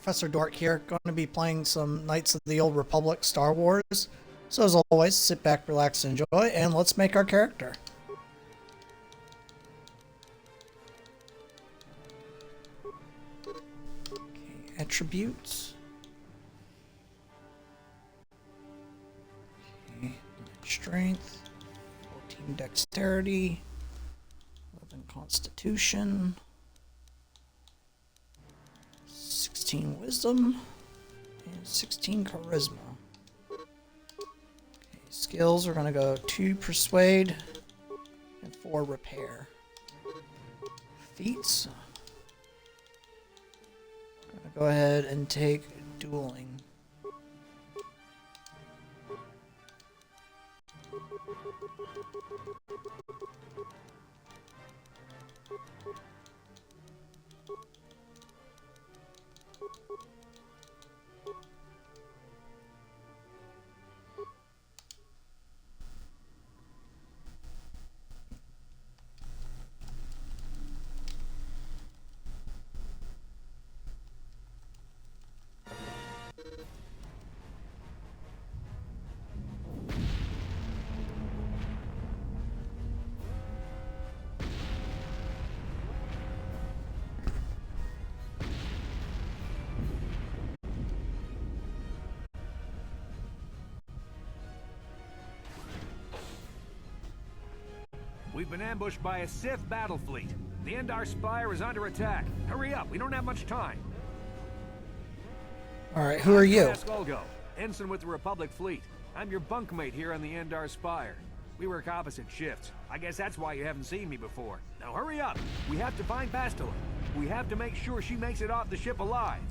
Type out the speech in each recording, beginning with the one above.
Professor Dork here, going to be playing some Knights of the Old Republic Star Wars. So as always, sit back, relax, enjoy, and let's make our character. Okay, attributes. Okay, 9 strength, 14 dexterity, 11 constitution, 16 wisdom, and 16 charisma. Okay, skills are going to go 2 persuade and 4 repair. Feats. I'm going to go ahead and take dueling. We've been ambushed by a Sith battle fleet. The Endar Spire is under attack. Hurry up, we don't have much time. Alright, who are you? Skolgo, ensign with the Republic fleet. I'm your bunkmate here on the Endar Spire. We work opposite shifts. I guess that's why you haven't seen me before. Now hurry up. We have to find Bastila. We have to make sure she makes it off the ship alive.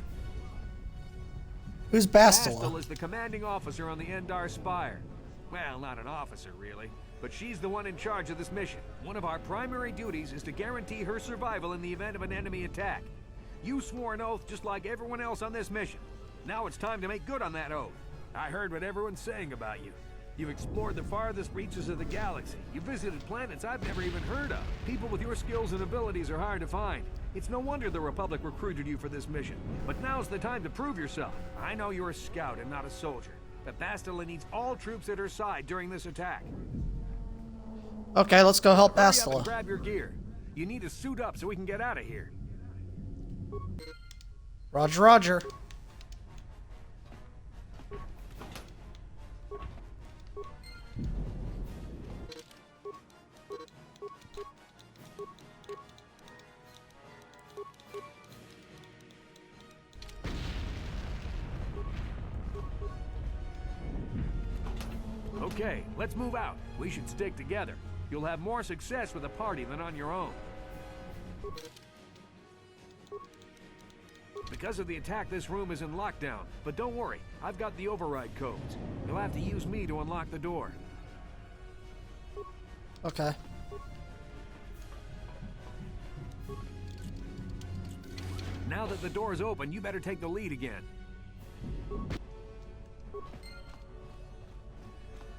Who's Bastila? Bastila is the commanding officer on the Endar Spire. Well, not an officer, really. But she's the one in charge of this mission. One of our primary duties is to guarantee her survival in the event of an enemy attack. You swore an oath just like everyone else on this mission. Now it's time to make good on that oath. I heard what everyone's saying about you. You've explored the farthest reaches of the galaxy. You visited planets I've never even heard of. People with your skills and abilities are hard to find. It's no wonder the Republic recruited you for this mission. But now's the time to prove yourself. I know you're a scout and not a soldier. But Bastila needs all troops at her side during this attack. Okay, let's go help Hurry up Bastila. and grab your gear. You need to suit up so we can get out of here. Roger, roger. Okay, let's move out. We should stick together. You'll have more success with a party than on your own. Because of the attack, this room is in lockdown. But don't worry, I've got the override codes. You'll have to use me to unlock the door. Okay. Now that the door is open, you better take the lead again.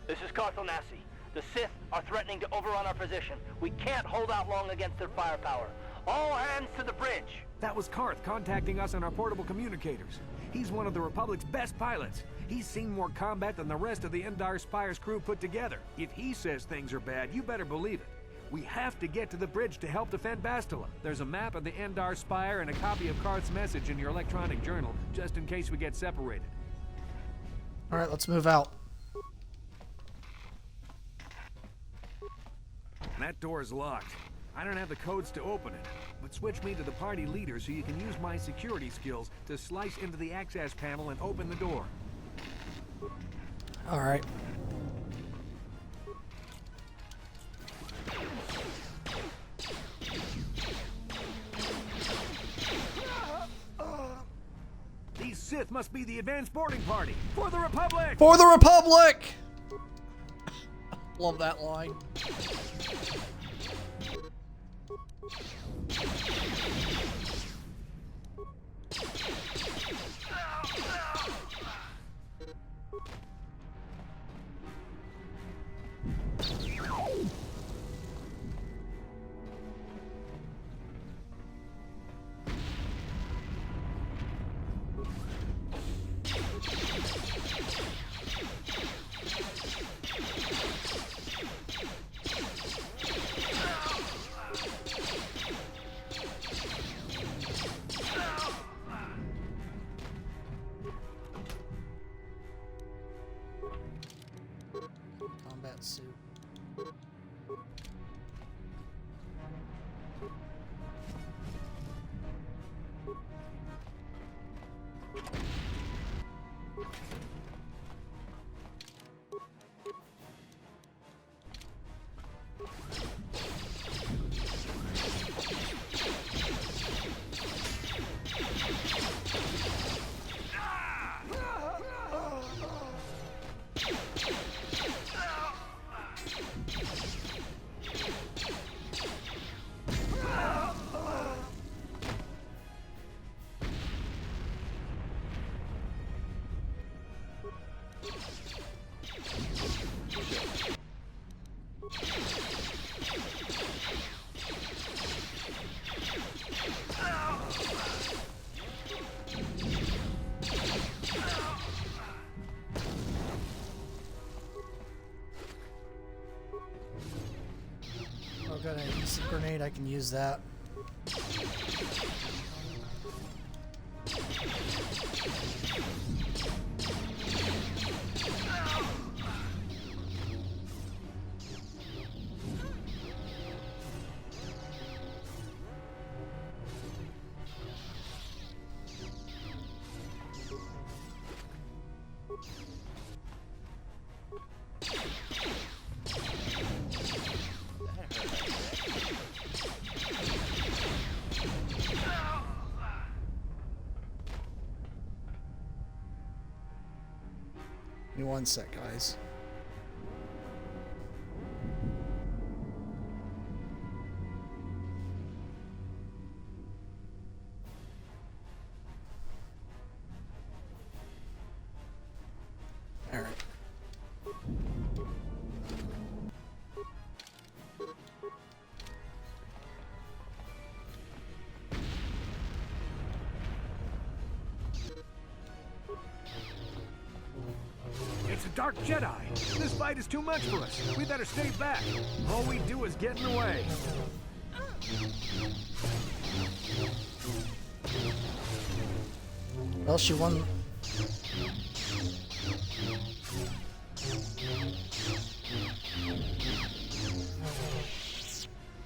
This is Carthel Nassi. The Sith are threatening to overrun our position. We can't hold out long against their firepower. All hands to the bridge! That was Karth contacting us on our portable communicators. He's one of the Republic's best pilots. He's seen more combat than the rest of the Endar Spire's crew put together. If he says things are bad, you better believe it. We have to get to the bridge to help defend Bastila. There's a map of the Endar Spire and a copy of Karth's message in your electronic journal, just in case we get separated. Alright, let's move out. That door is locked. I don't have the codes to open it, but switch me to the party leader so you can use my security skills to slice into the access panel and open the door. Alright. These Sith must be the advanced boarding party for the Republic! For the Republic! Love that line. Oh, good. I use a grenade. I can use that. Give me 1 sec, guys. All right. It's a Dark Jedi. This fight is too much for us. We better stay back. All we do is get in the way. Well, she won.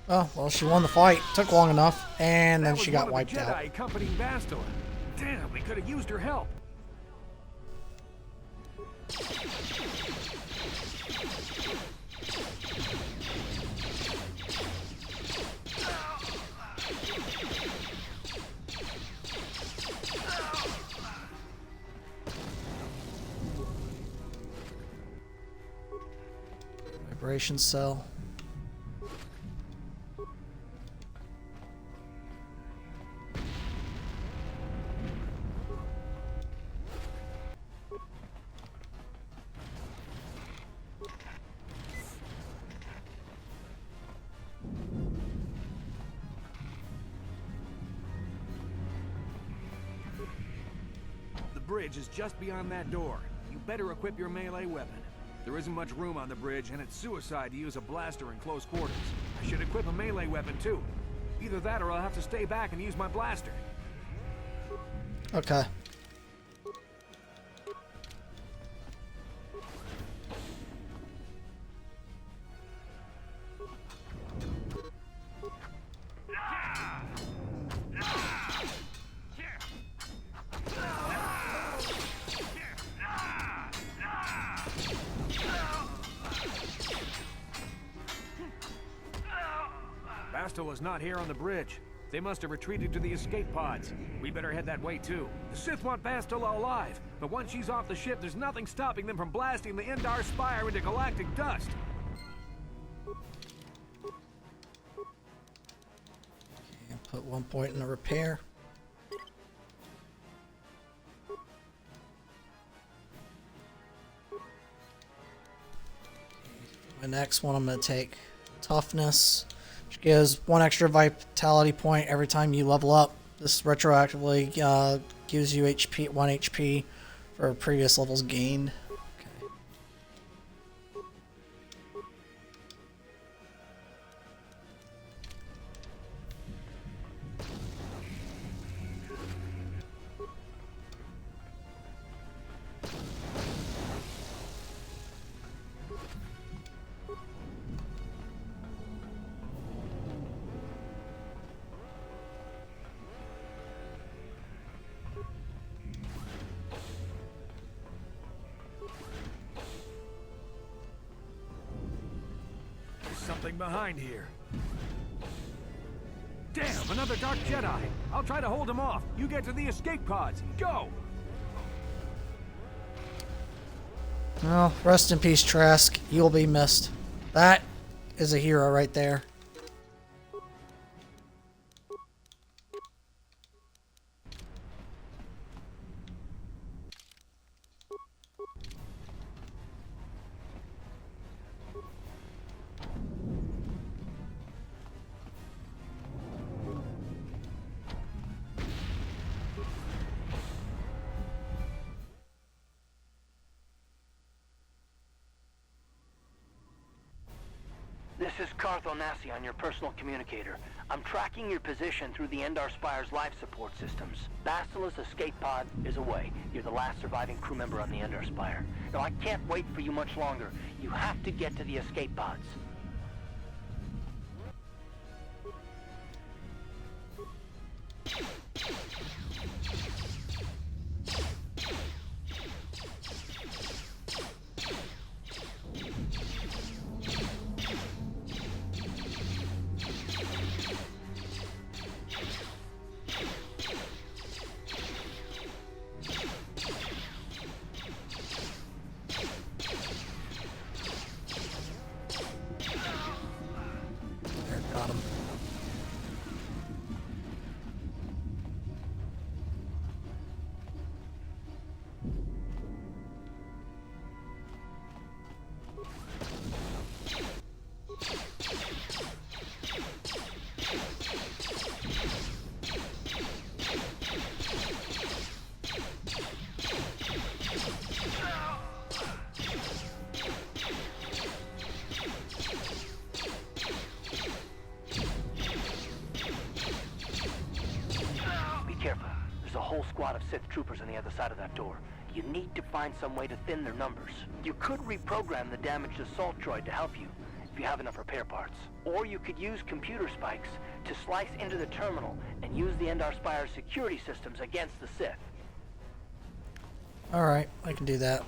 Oh, well, she won the fight. Took long enough, and then That was she got one of wiped the Jedi out. accompanying Bastila. Damn, we could have used her help. Vibration cell. The bridge is just beyond that door. You better equip your melee weapon. There isn't much room on the bridge, and it's suicide to use a blaster in close quarters. I should equip a melee weapon, too. Either that or I'll have to stay back and use my blaster. Okay. Bastila's not here on the bridge. They must have retreated to the escape pods. We better head that way, too. The Sith want Bastila alive, but once she's off the ship, there's nothing stopping them from blasting the Endar Spire into galactic dust. Okay, put 1 point in the repair. My next one, I'm going to take toughness, which gives 1 extra vitality point every time you level up. This retroactively gives you 1 HP for previous levels gained. Okay. something behind here. Damn, another Dark Jedi. I'll try to hold him off. You get to the escape pods. Go! Well, rest in peace, Trask. You'll be missed. That is a hero right there. This is Carth Onasi on your personal communicator. I'm tracking your position through the Endar Spire's life support systems. Basila's escape pod is away. You're the last surviving crew member on the Endar Spire. Now, I can't wait for you much longer. You have to get to the escape pods. There, got him. Be careful. There's a whole squad of Sith troopers on the other side of that door. You need to find some way to thin their numbers. You could reprogram the damaged assault droid to help you, if you have enough repair parts. Or you could use computer spikes to slice into the terminal and use the Endar Spire's security systems against the Sith. Alright, I can do that.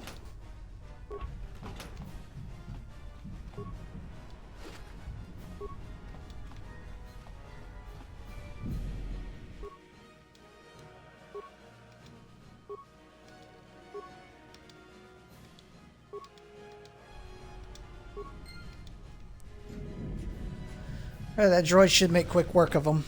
Alright, that droid should make quick work of them.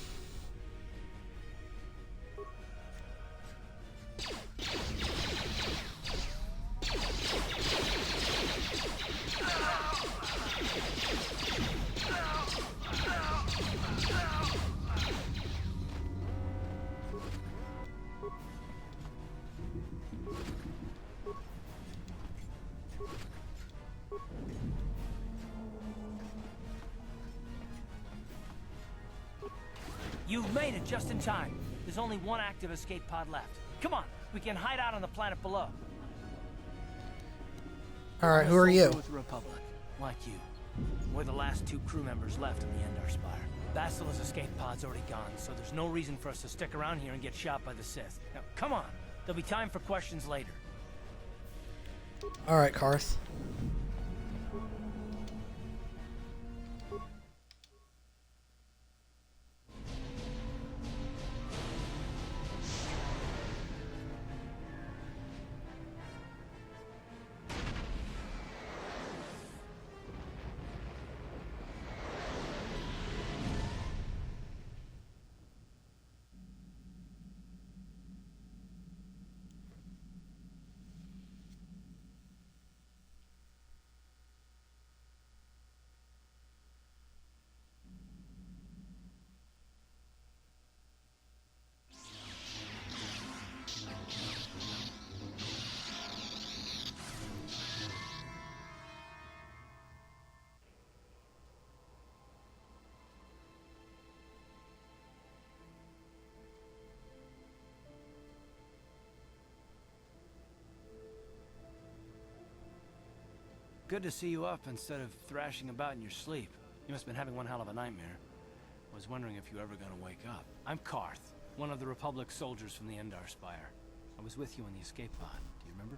You've made it just in time. There's only one active escape pod left. Come on, we can hide out on the planet below. Alright, who are you? With the Republic, like you. We're the last two crew members left in the Endar Spire. Basila's escape pod's already gone, so there's no reason for us to stick around here and get shot by the Sith. Now, come on. There'll be time for questions later. Alright, Carth. Good to see you up instead of thrashing about in your sleep. You must have been having one hell of a nightmare. I was wondering if you were ever gonna wake up. I'm Carth, one of the Republic soldiers from the Endar Spire. I was with you in the escape pod. Do you remember?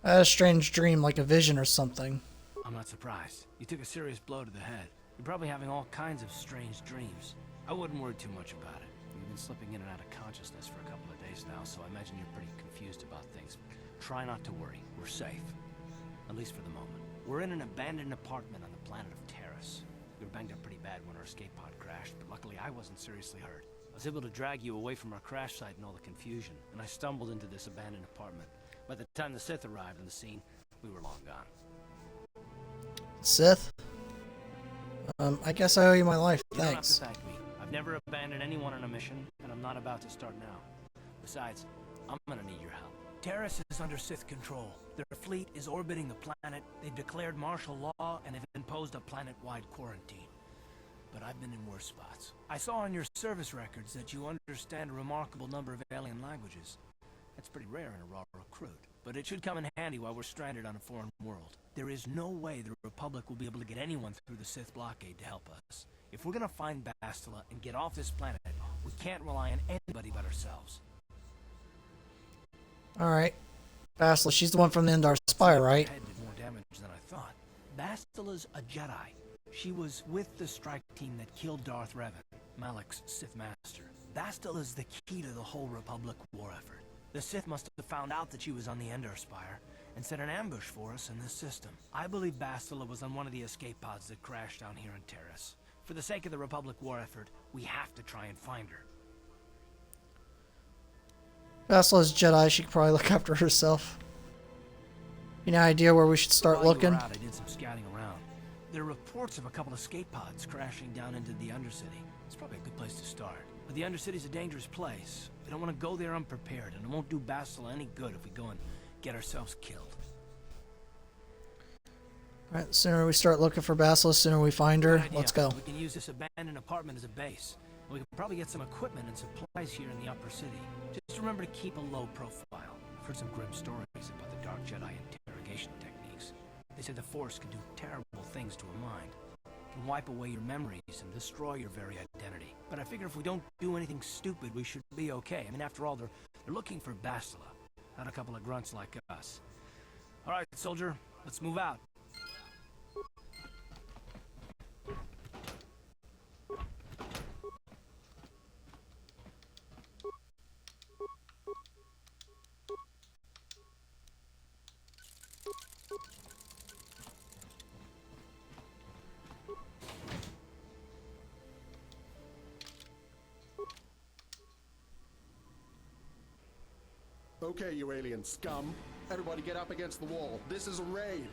I had a strange dream, like a vision or something. I'm not surprised. You took a serious blow to the head. You're probably having all kinds of strange dreams. I wouldn't worry too much about it. You've been slipping in and out of consciousness for a couple of days now, so I imagine you're pretty confused about things. Try not to worry. We're safe. At least for the moment. We're in an abandoned apartment on the planet of Terrace. We were banged up pretty bad when our escape pod crashed, but luckily I wasn't seriously hurt. I was able to drag you away from our crash site and all the confusion, and I stumbled into this abandoned apartment. By the time the Sith arrived on the scene, we were long gone. Sith? I guess I owe you my life. You don't have Thanks. to thank me. I've never abandoned anyone on a mission, and I'm not about to start now. Besides, I'm gonna need your help. Terrace is under Sith control. Their fleet is orbiting the planet, they've declared martial law, and have imposed a planet-wide quarantine. But I've been in worse spots. I saw on your service records that you understand a remarkable number of alien languages. That's pretty rare in a raw recruit. But it should come in handy while we're stranded on a foreign world. There is no way the Republic will be able to get anyone through the Sith blockade to help us. If we're gonna find Bastila and get off this planet, we can't rely on anybody but ourselves. Alright. Bastila, she's the one from the Endar Spire, right? Head did more damage than I thought. Bastila's a Jedi. She was with the strike team that killed Darth Revan, Malak's Sith Master. Bastila's the key to the whole Republic war effort. The Sith must have found out that she was on the Endar Spire and set an ambush for us in this system. I believe Bastila was on one of the escape pods that crashed down here in Terrace. For the sake of the Republic war effort, we have to try and find her. Bastila's Jedi, she could probably look after herself. Any idea where we should start While you looking? were out, I did some scouting around. There are reports of a couple of escape pods crashing down into the Undercity. It's probably a good place to start. But the Undercity's a dangerous place. We don't want to go there unprepared, and it won't do Bastila any good if we go and get ourselves killed. Alright, the sooner we start looking for Bastila, the sooner we find her. Good idea. Let's go. We can use this abandoned apartment as a base. And we can probably get some equipment and supplies here in the upper city. Just remember to keep a low profile. I've heard some grim stories about the Dark Jedi interrogation techniques. They said the Force can do terrible things to a mind. It can wipe away your memories and destroy your very identity. But I figure if we don't do anything stupid, we should be okay. I mean, after all, they're looking for Bastila, not a couple of grunts like us. All right, soldier, let's move out. Okay, you alien scum. Everybody get up against the wall. This is a raid.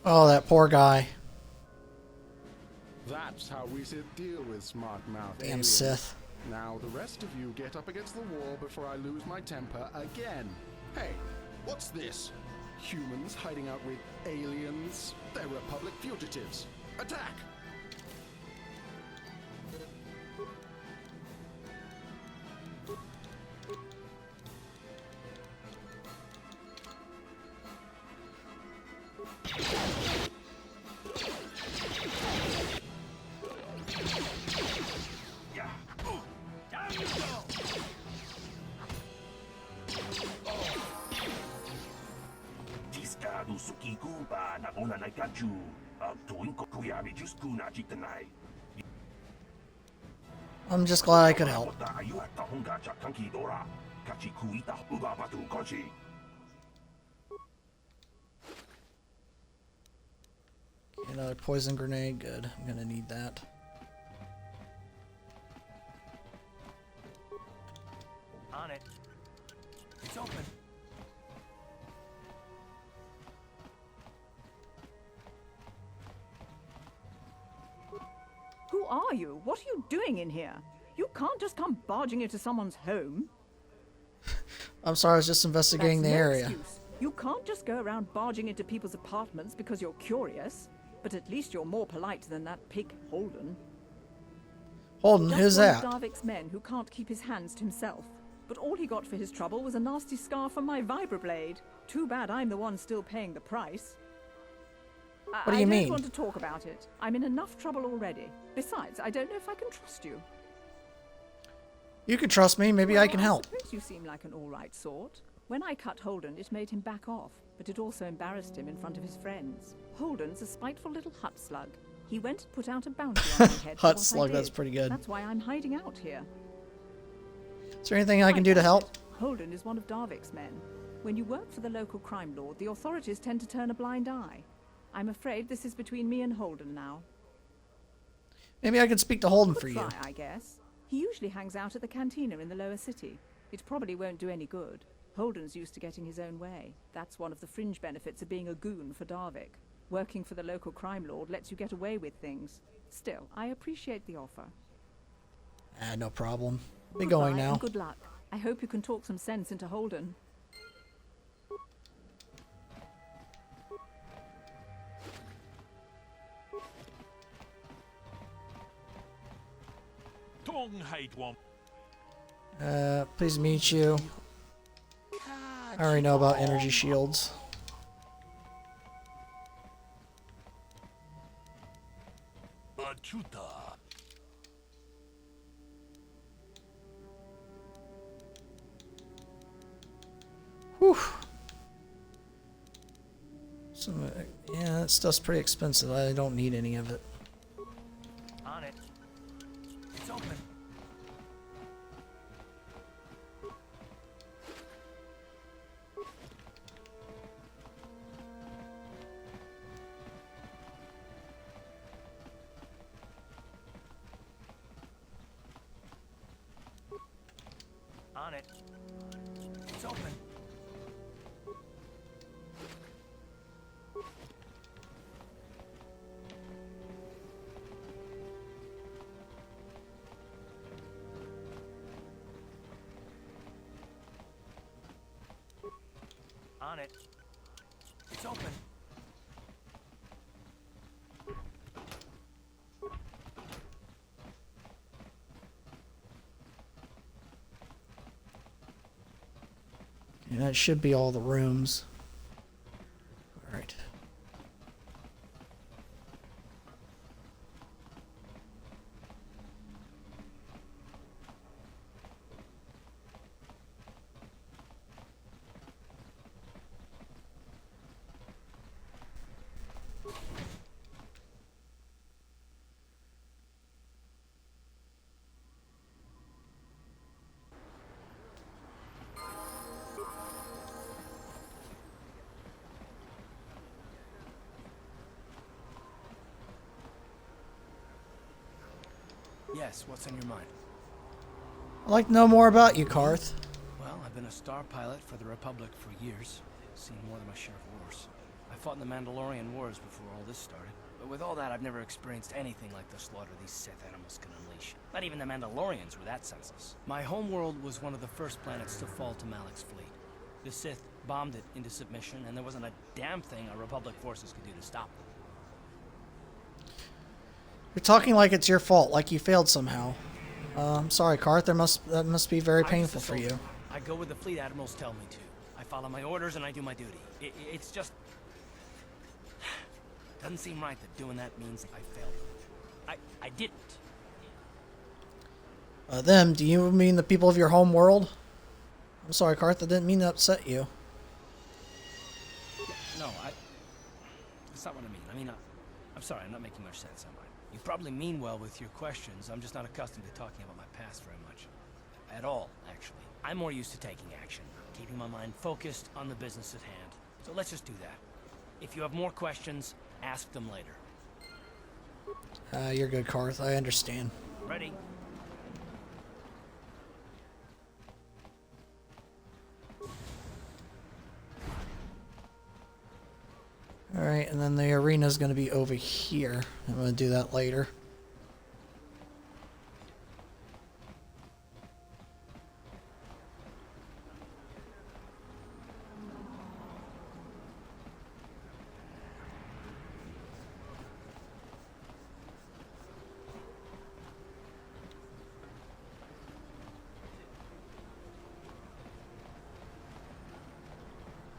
Oh, that poor guy. That's how we deal with smart mouth Damn aliens. Sith. Now the rest of you get up against the wall before I lose my temper again. Hey, what's this? Humans hiding out with aliens? They're Republic fugitives. Attack! I'm just glad I could help. Another poison grenade, good. I'm gonna need that. On it. It's open. Who are you? What are you doing in here? You can't just come barging into someone's home. I'm sorry, I was just investigating That's the no area. excuse. You can't just go around barging into people's apartments because you're curious. But at least you're more polite than that pig Holden. Holden, Just who's one that? of Darvik's men who can't keep his hands to himself. But all he got for his trouble was a nasty scar from my vibroblade. Too bad I'm the one still paying the price. What do you I mean? don't want to talk about it. I'm in enough trouble already. Besides, I don't know if I can trust you. You can trust me. Maybe I can help. I suppose you seem like an all-right sort. When I cut Holden, it made him back off, but it also embarrassed him in front of his friends. Holden's a spiteful little hut slug. He went and put out a bounty on my head. For Hut what I slug, did. that's pretty good. That's why I'm hiding out here. Is there anything I can do to help? Holden is one of Darvik's men. When you work for the local crime lord, the authorities tend to turn a blind eye. I'm afraid this is between me and Holden now. Maybe I could speak to Holden Could for you. try, I guess. He usually hangs out at the cantina in the lower city. It probably won't do any good. Holden's used to getting his own way. That's one of the fringe benefits of being a goon for Darvik. Working for the local crime lord lets you get away with things. Still, I appreciate the offer. No problem. Be Goodbye going now. and good luck. I hope you can talk some sense into Holden. Pleased to meet you. I already know about energy shields. Whew. Yeah, that stuff's pretty expensive. I don't need any of it. On it. It's open. On it. It's open. On it. It's open. And that should be all the rooms. Alright. Yes, what's on your mind? I'd like to know more about you, Karth. Well, I've been a star pilot for the Republic for years. Seen more than my share of wars. I fought in the Mandalorian Wars before all this started. But with all that, I've never experienced anything like the slaughter these Sith animals can unleash. Not even the Mandalorians were that senseless. My homeworld was one of the first planets to fall to Malak's fleet. The Sith bombed it into submission, and there wasn't a damn thing our Republic forces could do to stop them. You're talking like it's your fault, like you failed somehow. I'm sorry, Karth. That must be very painful for you. I go where the fleet admirals tell me to. I follow my orders and I do my duty. It's just... doesn't seem right that doing that means I failed them. I didn't. Them? Do you mean the people of your home world? I'm sorry, Karth. I didn't mean to upset you. No, that's not what I mean. I'm sorry, I'm not making much sense, am I? You probably mean well with your questions. I'm just not accustomed to talking about my past very much. At all, actually. I'm more used to taking action, keeping my mind focused on the business at hand. So let's just do that. If you have more questions, ask them later. You're good, Karth. I understand. Ready? Alright, and then the arena's going to be over here. I'm going to do that later.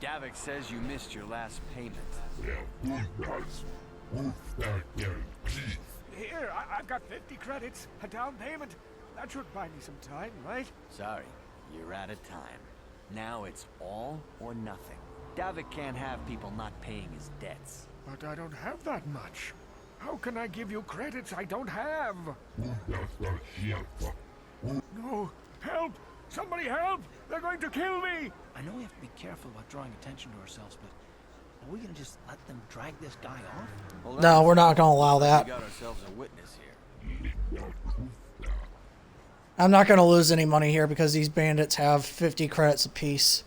Davik says you missed your last payment. Here, I've got 50 credits, a down payment. That should buy me some time, right? Sorry, you're out of time. Now it's all or nothing. Davik can't have people not paying his debts. But I don't have that much. How can I give you credits I don't have? No! Help! Somebody help! They're going to kill me! I know we have to be careful about drawing attention to ourselves, but are we gonna just let them drag this guy off? Well, No, we're not going to allow that. We got ourselves a witness here. I'm not going to lose any money here because these bandits have 50 credits apiece.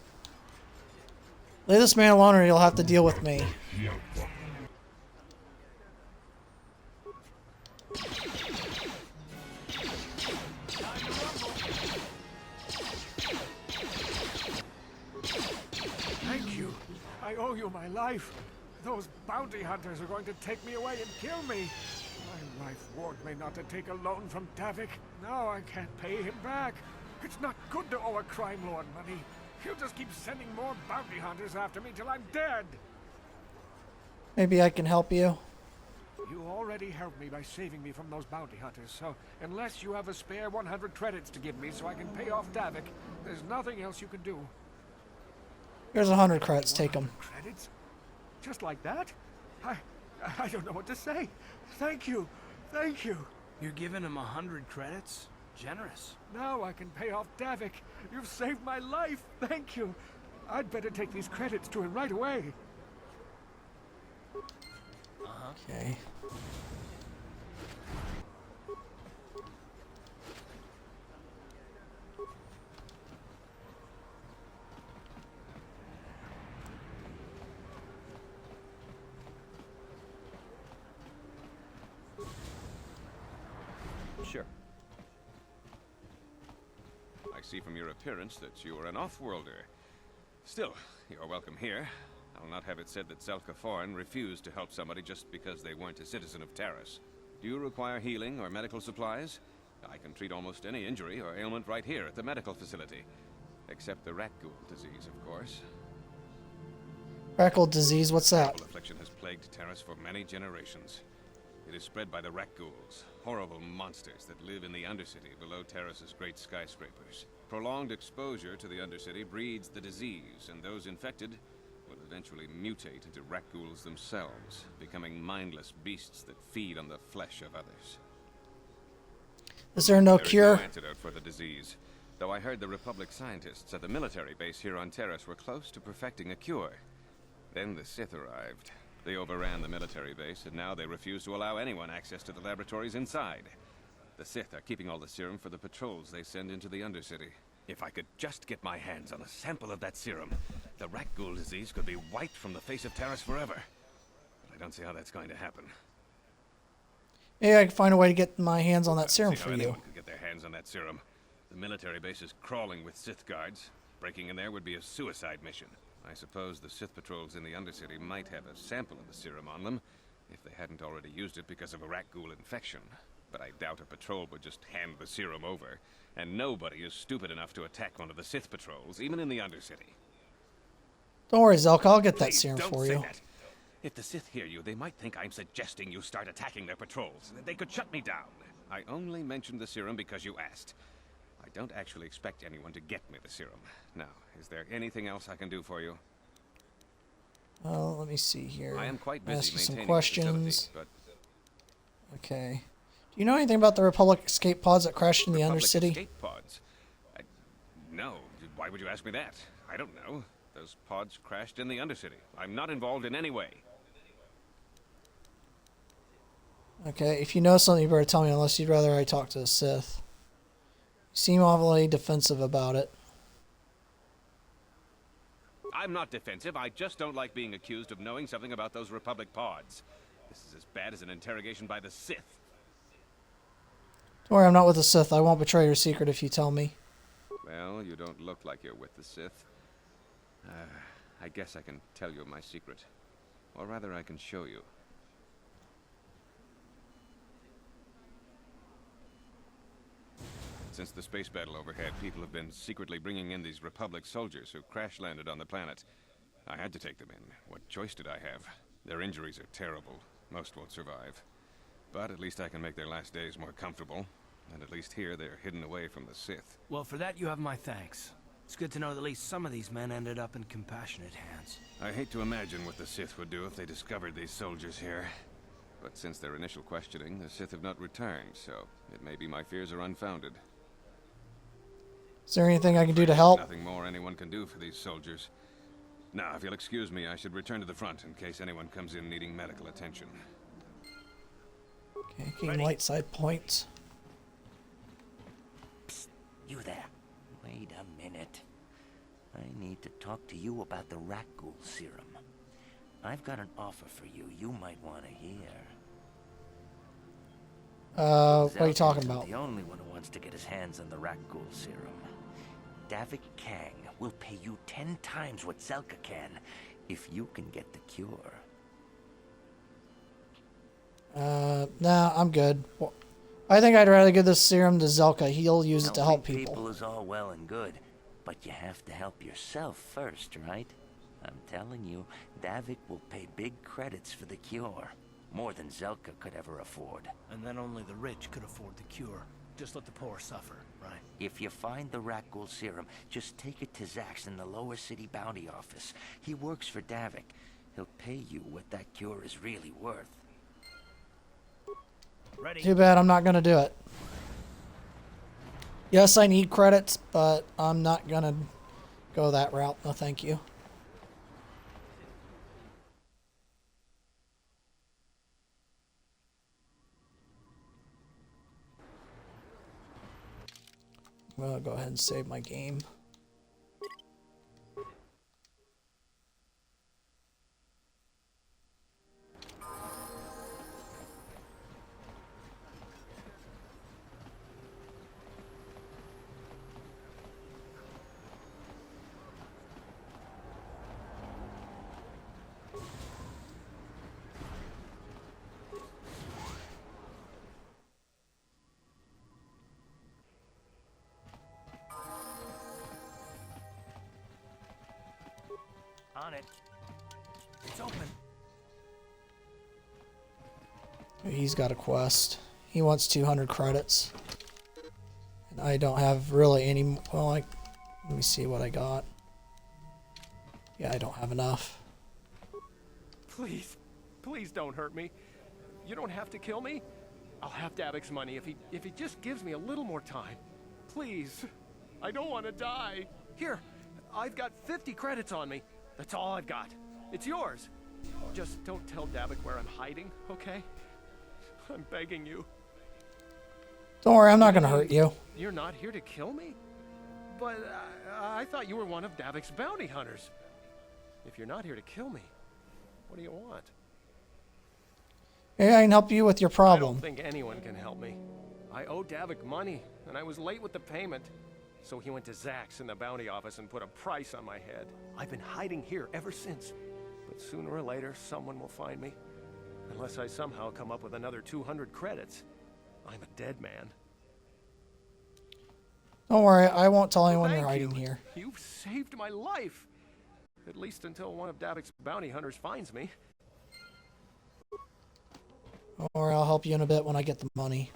Leave this man alone or you'll have to deal with me. Thank you. I owe you my life. Those bounty hunters are going to take me away and kill me. My wife warned me not to take a loan from Davik. Now I can't pay him back. It's not good to owe a crime lord money. He'll just keep sending more bounty hunters after me till I'm dead. Maybe I can help you. You already helped me by saving me from those bounty hunters, so unless you have a spare 100 credits to give me so I can pay off Davik, there's nothing else you can do. Here's 100 credits. Take them. Credits? Just like that? I don't know what to say. Thank you. Thank you. You're giving him 100 credits? Generous. Now I can pay off Davik. You've saved my life. Thank you. I'd better take these credits to him right away. Okay. Sure. I see from your appearance that you are an off-worlder. Still, you're welcome here. I'll not have it said that Zelka Foreign refused to help somebody just because they weren't a citizen of Taris. Do you require healing or medical supplies? I can treat almost any injury or ailment right here at the medical facility. Except the rat ghoul disease, of course. Freckle disease, what's that? Terrible affliction has plagued Taris for many generations. It is spread by the rat ghouls, horrible monsters that live in the Undercity below Taris's great skyscrapers. Prolonged exposure to the Undercity breeds the disease, and those infected will eventually mutate into rat ghouls themselves, becoming mindless beasts that feed on the flesh of others. Is there no There is cure? no antidote for the disease, though I heard the Republic scientists at the military base here on Taris were close to perfecting a cure. Then the Sith arrived. They overran the military base, and now they refuse to allow anyone access to the laboratories inside. The Sith are keeping all the serum for the patrols they send into the Undercity. If I could just get my hands on a sample of that serum, the rat ghoul disease could be wiped from the face of Taris forever. But I don't see how that's going to happen. Maybe I can find a way to get my hands on that serum See for how you. anyone could get their hands on that serum. The military base is crawling with Sith guards. Breaking in there would be a suicide mission. I suppose the Sith patrols in the Undercity might have a sample of the serum on them, if they hadn't already used it because of a rat ghoul infection. But I doubt a patrol would just hand the serum over, and nobody is stupid enough to attack one of the Sith patrols, even in the Undercity. Don't worry, Zelka, I'll get that Please, serum don't for say you. that. If the Sith hear you, they might think I'm suggesting you start attacking their patrols. They could shut me down. I only mentioned the serum because you asked. I don't actually expect anyone to get me the serum. Now, is there anything else I can do for you? Let me see here. I am quite Ask busy you some maintaining the facility, questions. but Okay. Do you know anything about the Republic escape pods that crashed in the Republic Undercity? escape pods? No. Why would you ask me that? I don't know. Those pods crashed in the Undercity. I'm not involved in any way. Okay, if you know something, you better tell me, unless you'd rather I talk to the Sith. You seem awfully defensive about it. I'm not defensive. I just don't like being accused of knowing something about those Republic pods. This is as bad as an interrogation by the Sith. Don't worry, I'm not with the Sith. I won't betray your secret if you tell me. Well, you don't look like you're with the Sith. I guess I can tell you my secret. Or rather, I can show you. Since the space battle overhead, people have been secretly bringing in these Republic soldiers who crash-landed on the planet. I had to take them in. What choice did I have? Their injuries are terrible. Most won't survive. But at least I can make their last days more comfortable. and at least here they're hidden away from the Sith. Well, for that you have my thanks. It's good to know that at least some of these men ended up in compassionate hands. I hate to imagine what the Sith would do if they discovered these soldiers here. But since their initial questioning, the Sith have not returned, so it may be my fears are unfounded. Is there anything I can do to help? Nothing more anyone can do for these soldiers. Now, if you'll excuse me, I should return to the front in case anyone comes in needing medical attention. Okay, gain light side points. You there. Wait a minute. I need to talk to you about the Rakghoul serum. I've got an offer for you might want to hear. What are you talking Zelka about? isn't the only one who wants to get his hands on the Rakghoul serum. Davik Kang will pay you 10 times what Zelka can if you can get the cure. Nah, I'm good. Well, I think I'd rather give this serum to Zelka. He'll use it to help Helping people. is all well and good, but you have to help yourself first, right? I'm telling you, Davik will pay big credits for the cure. More than Zelka could ever afford. And then only the rich could afford the cure. Just let the poor suffer, right? If you find the Rakghoul serum, just take it to Zax in the lower city bounty office. He works for Davik. He'll pay you what that cure is really worth. Ready? Too bad I'm not gonna do it. Yes, I need credits, but I'm not gonna go that route. No, thank you. I'm gonna go ahead and save my game. On it. It's open. He's got a quest. He wants 200 credits. And I don't have really any. Well, let me see what I got. Yeah, I don't have enough. Please, please don't hurt me. You don't have to kill me. I'll have Davik's money if he just gives me a little more time. Please. I don't want to die. Here, I've got 50 credits on me. That's all I've got. It's yours. Just don't tell Davik where I'm hiding, okay? I'm begging you. Don't worry, I'm not gonna hurt you. You're not here to kill me? But I thought you were one of Davik's bounty hunters. If you're not here to kill me, what do you want? Maybe I can help you with your I problem. don't think anyone can help me. I owe Davik money, and I was late with the payment. So he went to Zax in the bounty office and put a price on my head. I've been hiding here ever since. But sooner or later, someone will find me. Unless I somehow come up with another 200 credits. I'm a dead man. Don't worry, I won't tell anyone you're Thank hiding you. here. You've saved my life. At least until one of Davik's bounty hunters finds me. Don't worry, I'll help you in a bit when I get the money.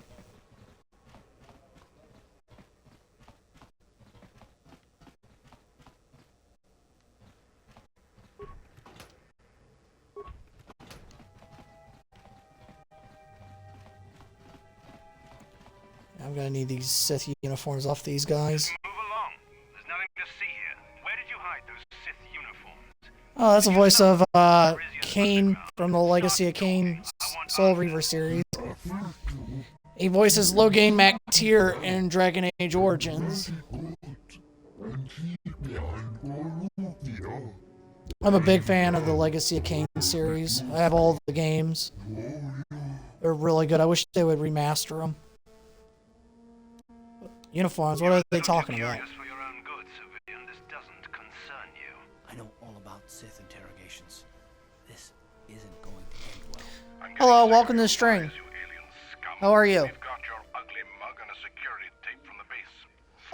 I'm gonna need these Sith uniforms off these guys. Move along. There's nothing to see here. Where did you hide those Sith uniforms? Oh, that's the voice of Kane from the Legacy of Kane Soul Reaver series. He voices Logain MacTier in Dragon Age Origins. I'm a big fan of the Legacy of Kane series. I have all the games. They're really good. I wish they would remaster them. Uniforms, what are they talking about? For your own good, civilian, this doesn't concern you. I know all about Sith interrogations. This isn't going to end well. I'm getting Hello, sick welcome of to the your string. lies, you alien scum. How are you? We've got your ugly mug and a security tape from the base.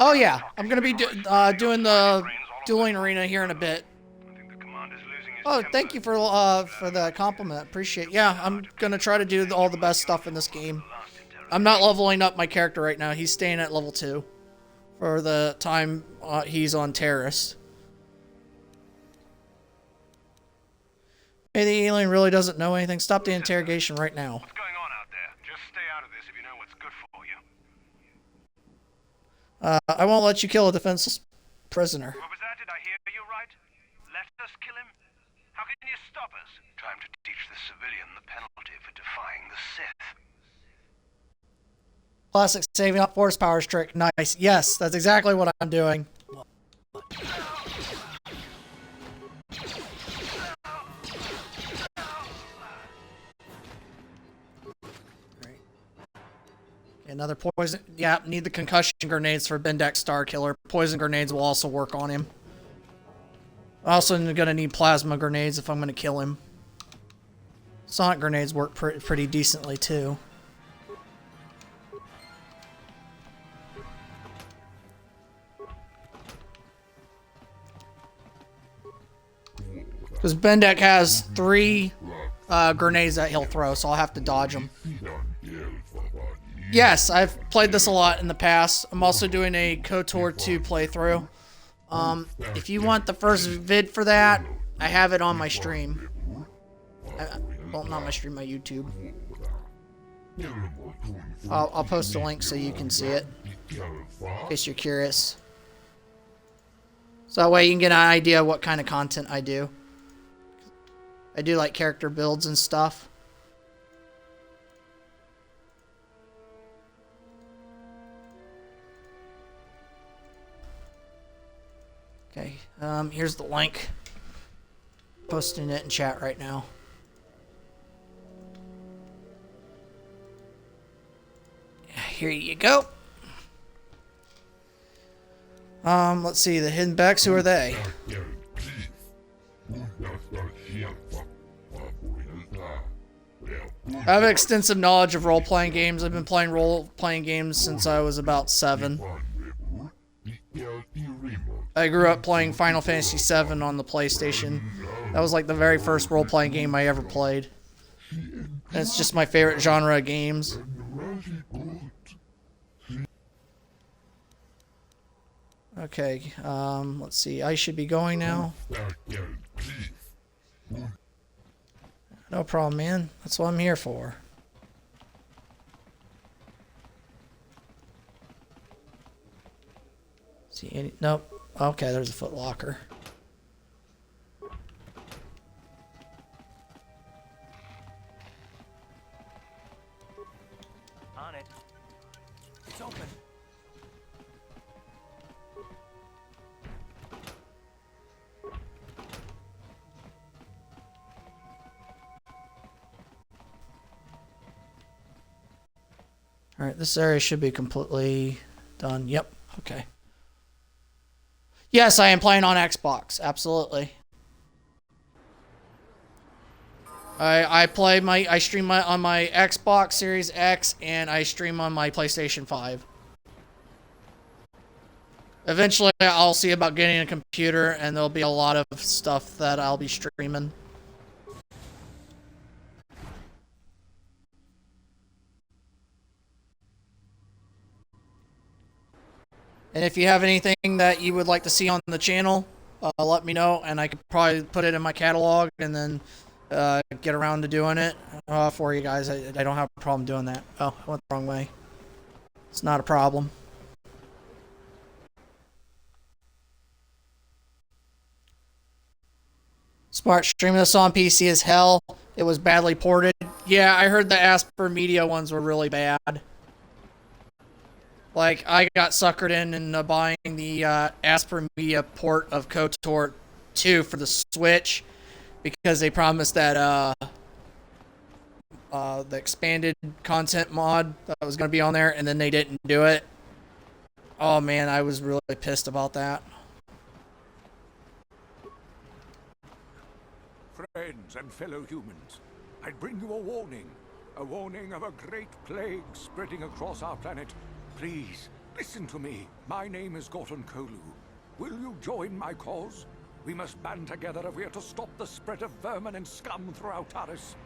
Oh yeah, I'm gonna be doing the dueling arena here in a bit. I think the commander's losing his Oh, temper. thank you for the compliment. Appreciate it. Yeah, I'm gonna try to do all the best stuff in this game. Last interrogation. I'm not leveling up my character right now. He's staying at level 2 for the time he's on Terrace. Hey, the alien really doesn't know anything. Stop the interrogation right now. What's going on out there? Just stay out of this if you know what's good for you. I won't let you kill a defenseless prisoner. What was that? Did I hear you right? Let us kill him? How can you stop us? Time to teach the civilian the penalty for defying the Sith. Classic saving up force powers trick. Nice. Yes, that's exactly what I'm doing. Another poison. Yeah, need the concussion grenades for Bendak Starkiller. Poison grenades will also work on him. Also gonna need plasma grenades if I'm gonna kill him. Sonic grenades work pretty decently too. Because Bendak has 3 grenades that he'll throw, so I'll have to dodge them. Yes, I've played this a lot in the past. I'm also doing a KOTOR 2 playthrough. If you want the first vid for that, I have it on my stream. Well, not my stream, my YouTube. I'll post a link so you can see it, in case you're curious. So that way you can get an idea of what kind of content I do. I do like character builds and stuff. Okay, here's the link. Posting it in chat right now. Here you go. Let's see, the Hidden Becks, who are they? I have extensive knowledge of role-playing games. I've been playing role-playing games since I was about 7. I grew up playing Final Fantasy VII on the PlayStation. That was like the very first role-playing game I ever played. And it's just my favorite genre of games. Okay, let's see. I should be going now. No problem, man. That's what I'm here for. See any? Nope. Okay, there's a Foot Locker. On it. It's open. Alright, this area should be completely done. Yep, okay. Yes, I am playing on Xbox, absolutely. I stream on my Xbox Series X, and I stream on my PlayStation 5. Eventually, I'll see about getting a computer, and there'll be a lot of stuff that I'll be streaming. And if you have anything that you would like to see on the channel, let me know, and I could probably put it in my catalog and then get around to doing it for you guys. I don't have a problem doing that. Oh, I went the wrong way. It's not a problem. Smart, streaming this on PC is hell. It was badly ported. Yeah, I heard the Asper Media ones were really bad. Like, I got suckered in buying the Asper Media port of KOTOR 2 for the Switch because they promised that the expanded content mod that was going to be on there, and then they didn't do it. Oh man, I was really pissed about that. Friends and fellow humans, I bring you a warning of a great plague spreading across our planet. Please, listen to me. My name is Gorton Kolu. Will you join my cause? We must band together if we are to stop the spread of vermin and scum throughout Taris.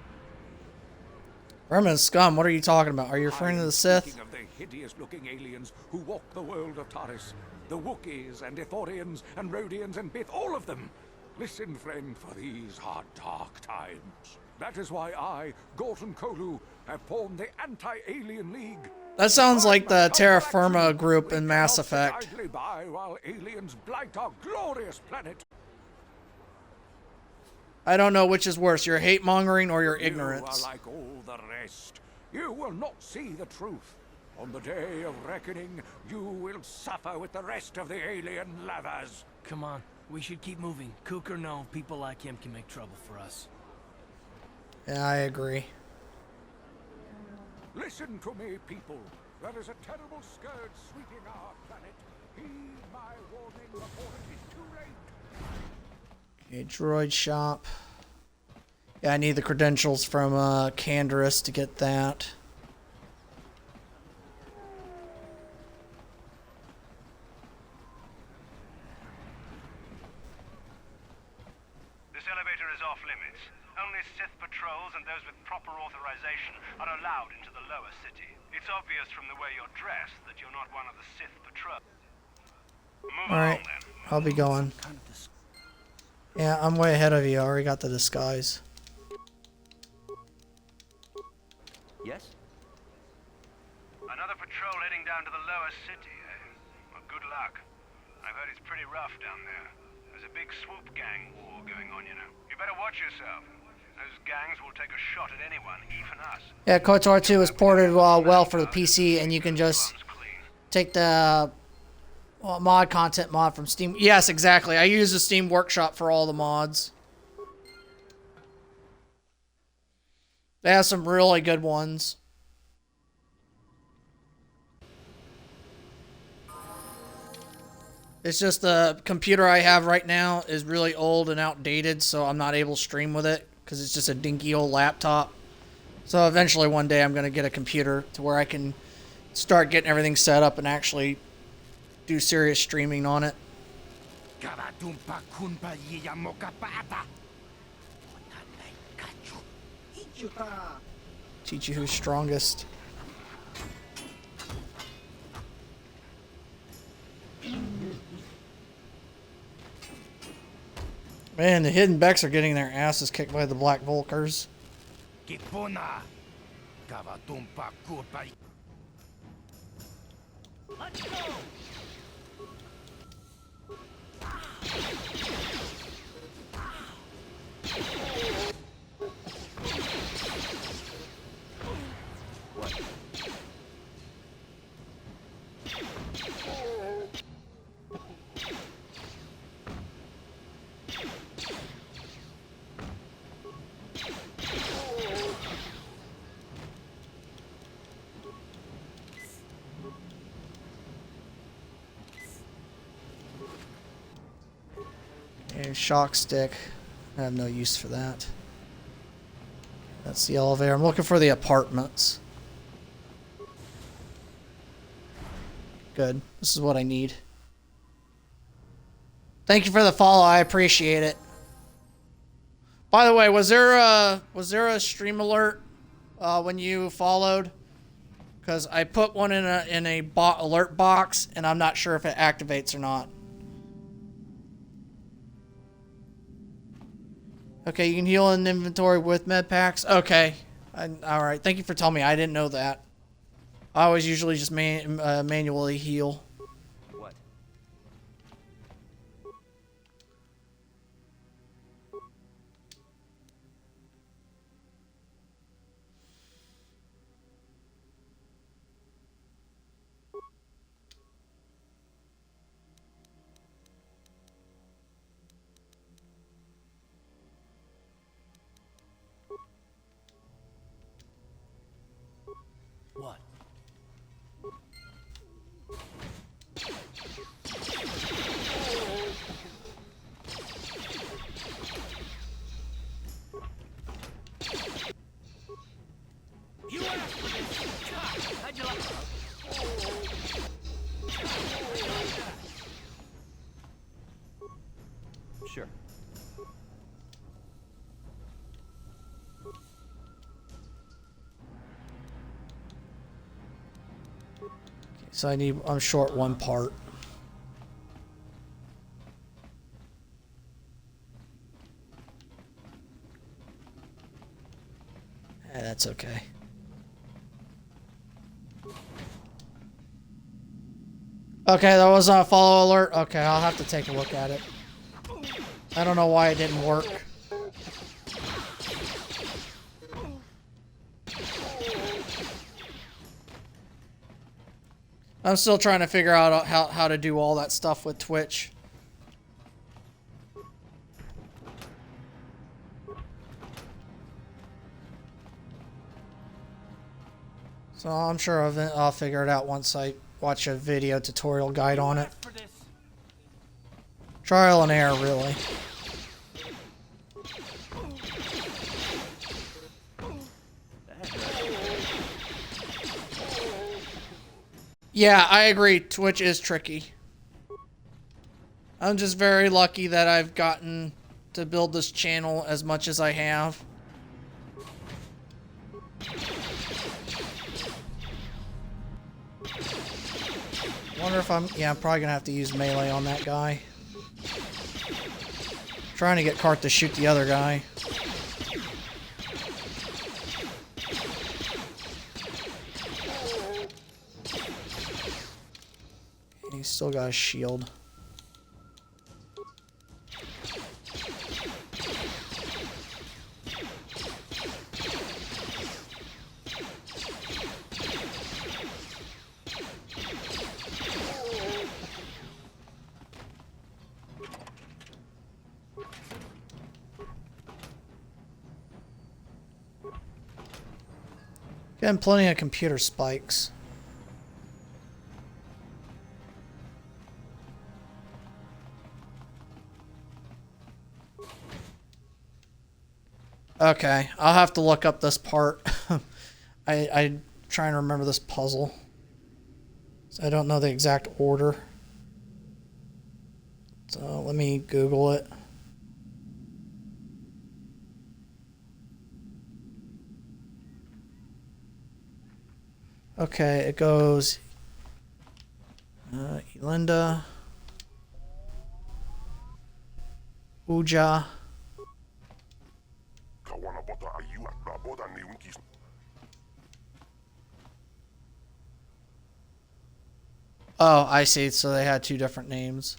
Vermin scum, what are you talking about? Are you referring to the Sith? Speaking of the hideous-looking aliens who walk the world of Taris, the Wookiees and Ithorians and Rhodians and Bith, all of them. Listen, friend, for these are dark times. That is why I, Gorton Kolu, have formed the Anti-Alien League. That sounds like the Terra Firma group in Mass Effect. Idly by while aliens blight our glorious planet. I don't know which is worse, your hate mongering or your ignorance. You are like all the rest. You will not see the truth. On the day of reckoning, you will suffer with the rest of the alien lovers. Come on, we should keep moving. Kook or no, people like him can make trouble for us. Yeah, I agree. Listen to me, people. There is a terrible scourge sweeping our planet. Heed my warning before it is too late. Okay, droid shop. Yeah, I need the credentials from Canderous to get that. This elevator is off limits. Only Sith patrols and those with proper authorization are allowed into the lower city. It's obvious from the way you're dressed that you're not one of the Sith patrol. Alright, I'll be going. Yeah, I'm way ahead of you. I already got the disguise. Yes? Another patrol heading down to the lower city, eh? Well, good luck. I've heard it's pretty rough down there. There's a big swoop gang war going on, you know. You better watch yourself. Those gangs will take a shot at anyone, even us. Yeah, KOTOR 2 is ported well for the PC, and you can just take the mod content mod from Steam. Yes, exactly. I use the Steam Workshop for all the mods. They have some really good ones. It's just the computer I have right now is really old and outdated, so I'm not able to stream with it because it's just a dinky old laptop. So eventually one day I'm going to get a computer to where I can start getting everything set up and actually do serious streaming on it. Teach you who's strongest. Man, the Hidden Becks are getting their asses kicked by the Black Volkers. Let's go! And shock stick. I have no use for that. That's the elevator. I'm looking for the apartments. Good. This is what I need. Thank you for the follow. I appreciate it. By the way, was there a stream alert when you followed? Because I put one in a bot alert box, and I'm not sure if it activates or not. Okay, you can heal in inventory with med packs. Okay, all right. Thank you for telling me. I didn't know that. I always usually just manually heal. What? What? You asked for this! God, how'd you like... Sure. So I'm short one part. That's okay. Okay, that wasn't a follow alert. Okay, I'll have to take a look at it. I don't know why it didn't work. I'm still trying to figure out how to do all that stuff with Twitch. So I'm sure I'll figure it out once I watch a video tutorial guide on it. Trial and error, really. Yeah, I agree. Twitch is tricky. I'm just very lucky that I've gotten to build this channel as much as I have. Wonder if I'm probably gonna have to use melee on that guy. Trying to get Cart to shoot the other guy. He's still got a shield. Getting plenty of computer spikes. Okay, I'll have to look up this part. I'm trying to remember this puzzle. So I don't know the exact order. So let me Google it. Okay, it goes Elinda, Uja, oh, I see. So they had two different names.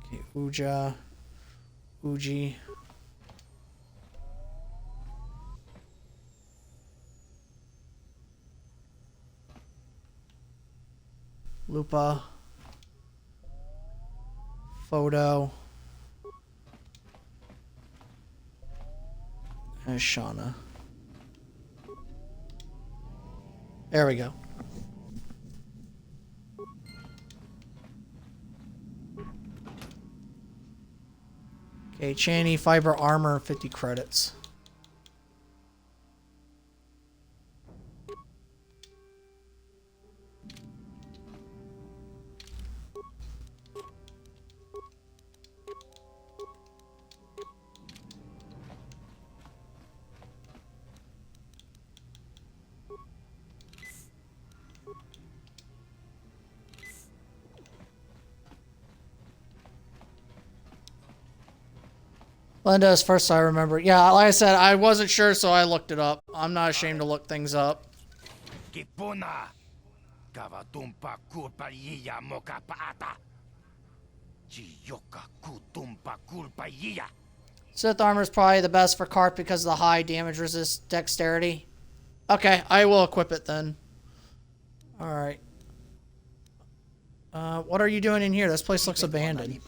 Okay, Uja, Uji. Lupa, Photo, and Shauna. There we go. Okay, Channy, Fiber Armor, 50 credits. Linda's first I remember. Yeah, like I said, I wasn't sure, so I looked it up. I'm not ashamed to look things up. Sith armor is probably the best for Cart because of the high damage resist dexterity. Okay, I will equip it then. Alright. What are you doing in here? This place looks abandoned.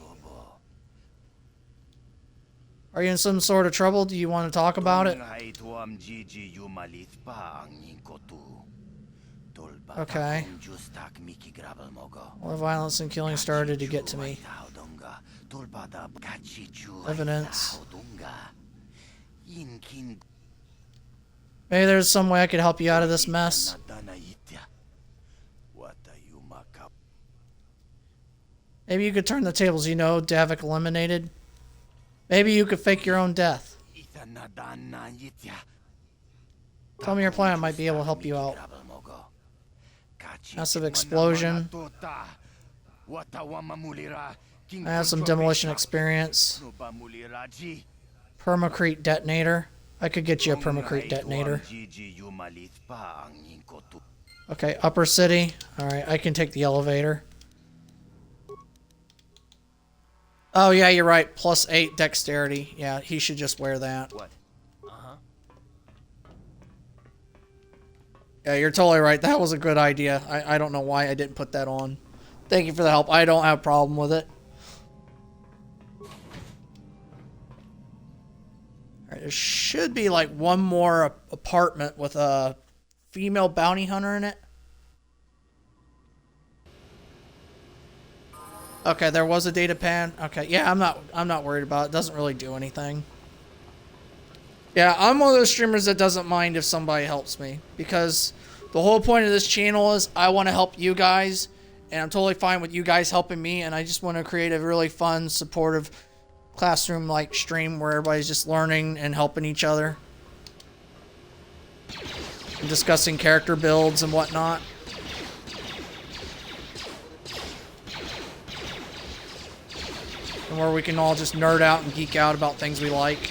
Are you in some sort of trouble? Do you want to talk about it? Okay. More violence and killing started to get to me. Evidence. Maybe there's some way I could help you out of this mess. Maybe you could turn the tables, you know, Davik eliminated. Maybe you could fake your own death. Tell me your plan. I might be able to help you out. Massive explosion. I have some demolition experience. Permacrete detonator. I could get you a permacrete detonator. Okay, upper city. Alright, I can take the elevator. Oh yeah, you're right. +8 dexterity. Yeah, he should just wear that. What? Uh-huh. Yeah, you're totally right. That was a good idea. I don't know why I didn't put that on. Thank you for the help. I don't have a problem with it. Alright, there should be like one more apartment with a female bounty hunter in it. Okay, there was a data pan. Okay, yeah, I'm not worried about it. It doesn't really do anything. Yeah, I'm one of those streamers that doesn't mind if somebody helps me, because the whole point of this channel is I want to help you guys, and I'm totally fine with you guys helping me, and I just want to create a really fun, supportive classroom-like stream where everybody's just learning and helping each other. And discussing character builds and whatnot. And where we can all just nerd out and geek out about things we like.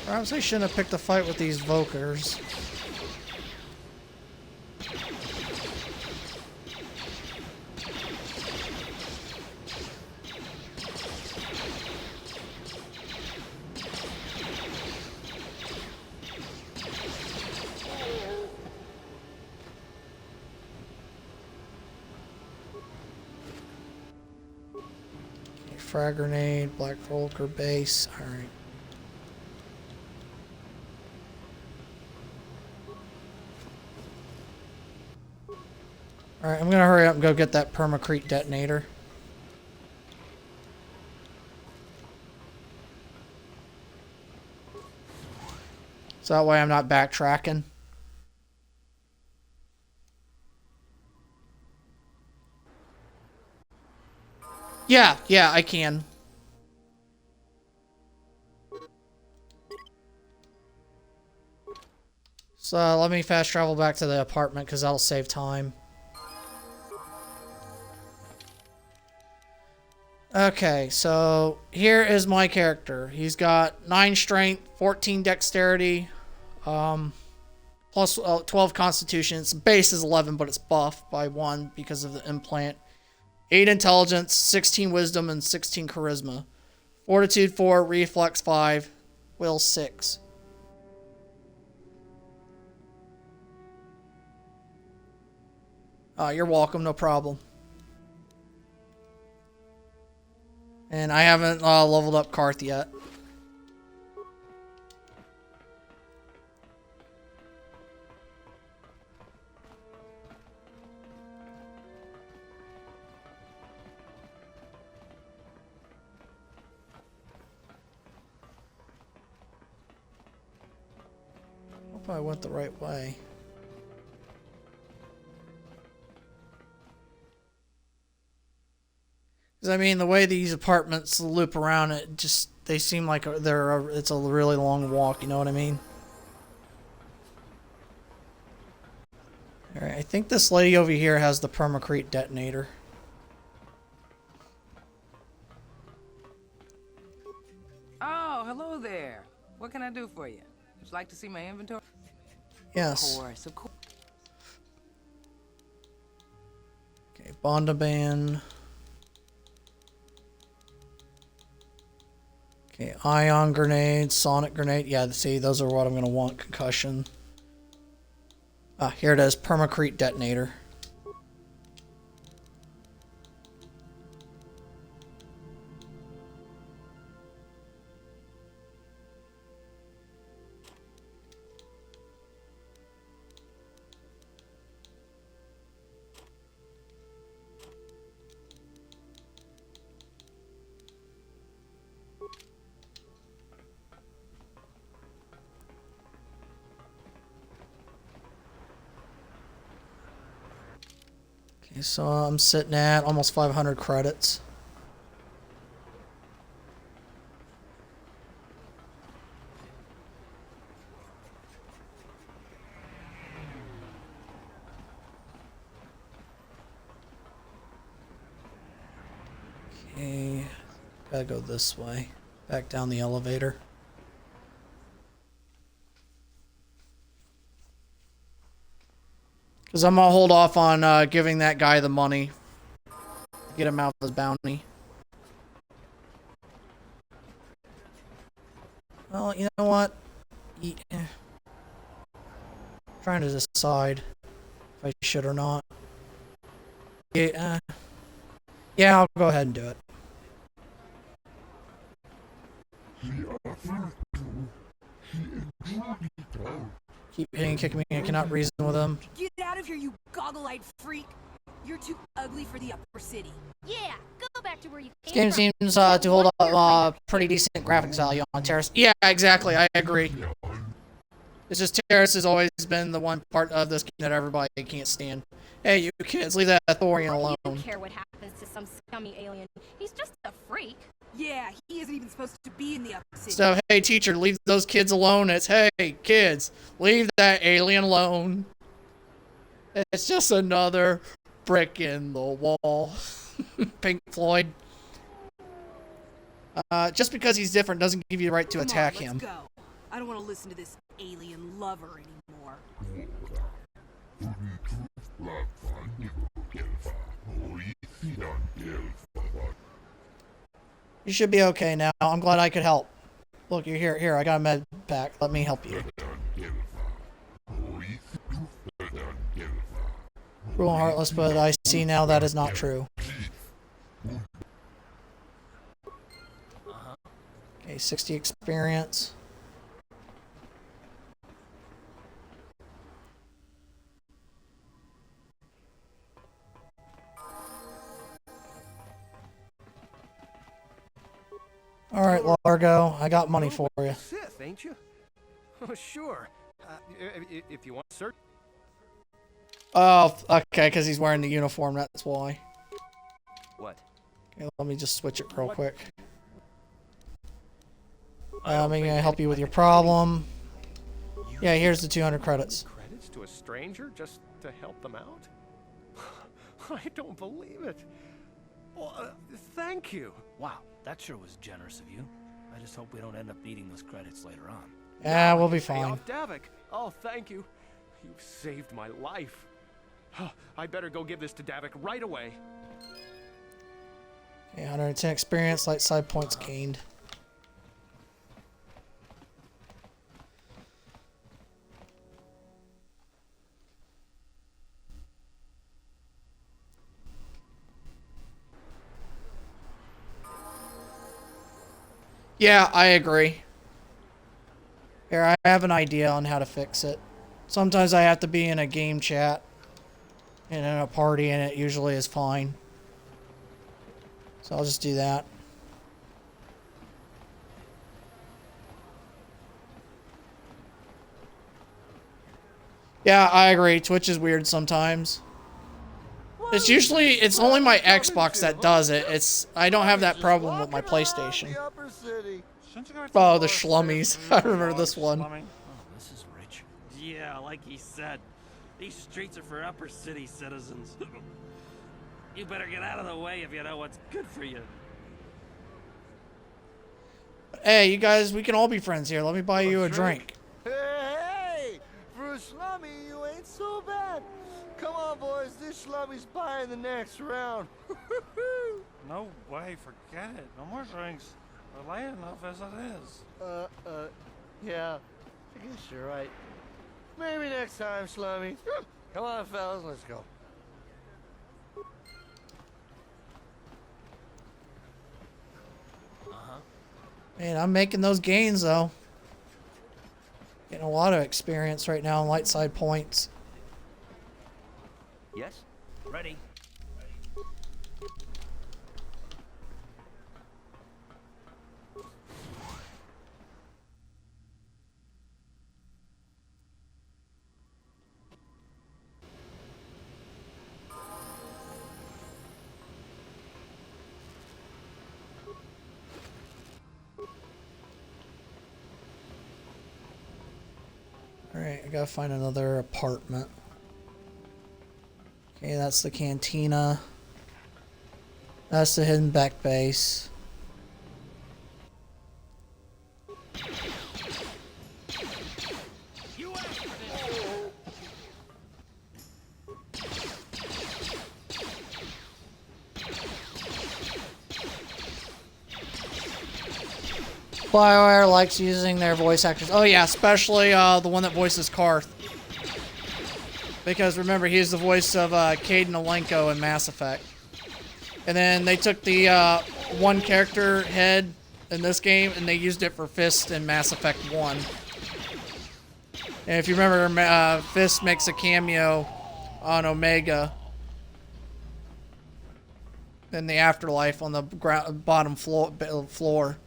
Perhaps I shouldn't have picked a fight with these Vokers. Frag grenade, Black Volker base. Alright. Alright, I'm gonna hurry up and go get that permacrete detonator. So that way I'm not backtracking. Yeah, I can. So let me fast travel back to the apartment because that'll save time. Okay, so here is my character. He's got 9 strength, 14 dexterity, plus 12 constitution. Its base is 11, but it's buffed by 1 because of the implant. 8 intelligence, 16 wisdom, and 16 charisma. Fortitude 4, reflex 5, will 6. You're welcome, no problem. And I haven't leveled up Karth yet. Hope I went the right way. I mean, the way these apartments loop around, it just, they seem like it's a really long walk, you know what I mean? Alright, I think this lady over here has the permacrete detonator. Oh, hello there. What can I do for you? Would you like to see my inventory? Yes. Of course. Okay, Bondaban. Okay, ion grenade, sonic grenade. Yeah, see, those are what I'm going to want. Concussion. Ah, here it is. Permacrete detonator. Okay, so I'm sitting at almost 500 credits. Okay, gotta go this way. Back down the elevator. Because I'm gonna hold off on giving that guy the money. Get him out of his bounty. Well, you know what? Trying to decide if I should or not. Yeah, yeah, I'll go ahead and do it. Keep hitting and kicking me. I cannot reason with him. Get out of here, you goggle-eyed freak! You're too ugly for the upper city. Yeah, go back to where you This came game from. seems to hold up pretty decent graphics value on Terrace. Yeah, exactly. I agree. It's just Terrace has always been the one part of this game that everybody can't stand. Hey, you kids, leave that Thorian alone. You don't care what happens to some scummy alien. He's just a freak. Yeah, he isn't even supposed to be in the upper city. So, hey, teacher, leave those kids alone. It's, hey, kids, leave that alien alone. It's just another brick in the wall. Pink Floyd. Just because he's different doesn't give you the right to attack him. Let's go. I don't want to listen to this alien lover anymore. You should be okay now. I'm glad I could help. Look, you're here. Here, I got a med pack. Let me help you. Cruel and heartless, but I see now that is not true. Okay, 60 experience. All right, Largo, I got money for you. Sith, ain't you? Oh, sure. If you want to search. Oh, okay, because he's wearing the uniform, that's why. What? Okay, let me just switch it real quick. I'm gonna help you with your problem. Yeah, here's the 200 credits. Credits to a stranger just to help them out? I don't believe it. Well, thank you. Wow, that sure was generous of you. I just hope we don't end up needing those credits later on. Yeah, we'll be Pay fine. off Davik. Oh, thank you. You've saved my life. I better go give this to Davik right away. Okay, 110 experience, light side points gained. Yeah, I agree. Here, I have an idea on how to fix it. Sometimes I have to be in a game chat and in a party, and it usually is fine. So I'll just do that. Yeah, I agree. Twitch is weird sometimes. It's only my Xbox that does it. I don't have that problem with my PlayStation. Oh, the Schlummies. I remember this one. Oh, this is rich. Yeah, like he said, these streets are for upper city citizens. You better get out of the way if you know what's good for you. Hey, you guys, we can all be friends here. Let me buy you a drink. Hey, for a slummy, you ain't so bad. Come on, boys, this slummy's buying the next round. No way, forget it. No more drinks. We're late enough as it is. Yeah, I guess you're right. Maybe next time, slummy. Come on, fellas, let's go. Man, I'm making those gains, though. Getting a lot of experience right now on light side points. Yes? Ready. gotta find another apartment. Okay, that's the cantina. That's the hidden back base. BioWare likes using their voice actors. Oh yeah, especially the one that voices Karth. Because remember, he's the voice of Cayden Alenko in Mass Effect. And then they took the one character head in this game and they used it for Fist in Mass Effect 1. And if you remember, Fist makes a cameo on Omega in the Afterlife on the bottom floor.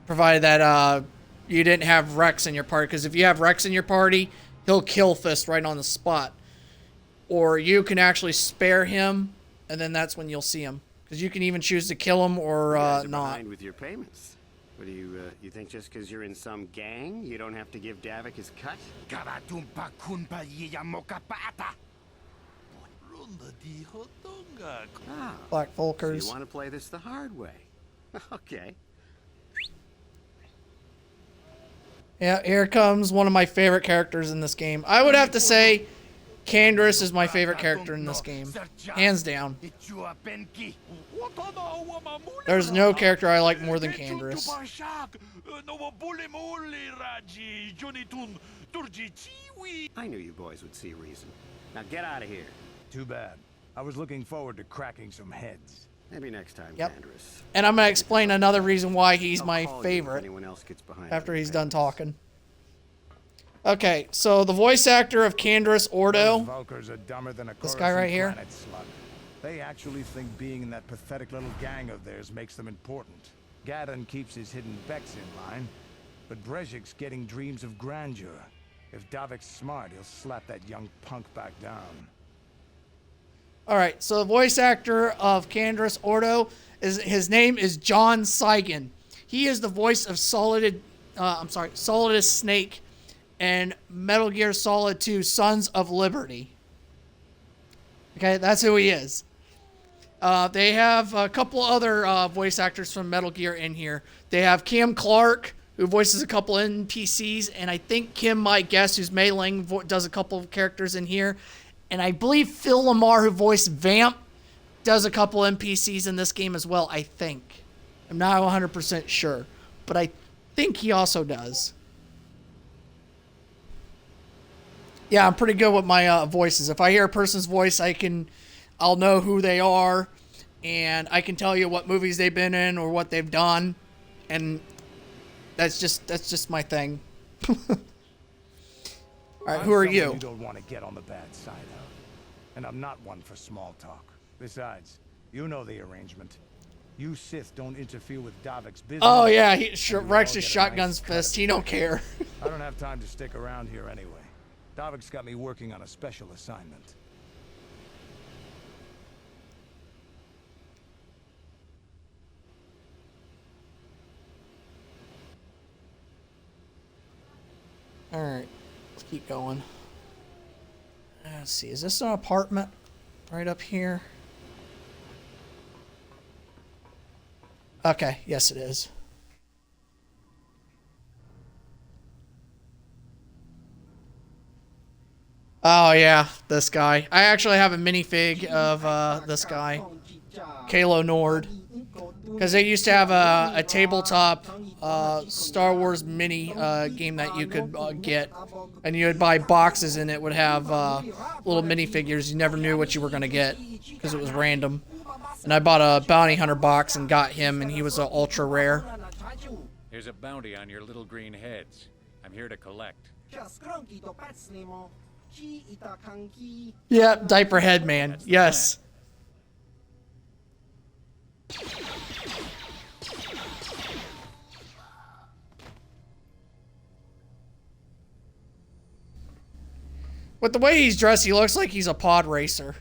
Provided that you didn't have Rex in your party. Because if you have Rex in your party, he'll kill Fist right on the spot. Or you can actually spare him, and then that's when you'll see him. Because you can even choose to kill him or not. Behind with your payments. What do you think just because you're in some gang, you don't have to give Davik his cut? Black Volkers. So you want to play this the hard way. Okay. Yeah, here comes one of my favorite characters in this game. I would have to say Canderous is my favorite character in this game. Hands down. There's no character I like more than Canderous. I knew you boys would see reason. Now get out of here. Too bad. I was looking forward to cracking some heads. Maybe next time, Yep. Canderous. And I'm going to explain another reason why he's my Call you if favorite anyone else gets behind after you. he's done talking. Okay, so the voice actor of Canderous Ordo, Vulkars are dumber than a this guy right here. planet slug. They actually think being in that pathetic little gang of theirs makes them important. Gadon keeps his hidden Vex in line, but Brezhik's getting dreams of grandeur. If Davik's smart, he'll slap that young punk back down. Alright, so the voice actor of Canderous Ordo, his name is John Saigon. He is the voice of Solidus Snake and Metal Gear Solid 2 Sons of Liberty. Okay, that's who he is. They have a couple other voice actors from Metal Gear in here. They have Cam Clark, who voices a couple NPCs, and I think Kim Might Guess, who's Mei Ling, does a couple of characters in here. And I believe Phil Lamar, who voiced Vamp, does a couple NPCs in this game as well, I think. I'm not 100% sure, but I think he also does. Yeah, I'm pretty good with my voices. If I hear a person's voice, I'll know who they are, and I can tell you what movies they've been in or what they've done, and that's just my thing. All right, who are you? You don't want to get on the bad side of, and I'm not one for small talk. Besides, you know the arrangement. You Sith don't interfere with Davik's business. Oh yeah, Rex just shotguns Fist. He don't care. I don't have time to stick around here anyway. Davik's got me working on a special assignment. All right, let's keep going. Let's see, is this an apartment right up here? Okay, yes it is. Oh yeah, this guy. I actually have a minifig of this guy, Kalo Nord, because they used to have a tabletop Star Wars mini game that you could get, and you would buy boxes and it would have little minifigures. You never knew what you were gonna get because it was random. And I bought a bounty hunter box and got him, and he was an ultra rare. Here's a bounty on your little green heads. I'm here to collect. Yeah, diaper head man. Yes. With the way he's dressed, he looks like he's a pod racer.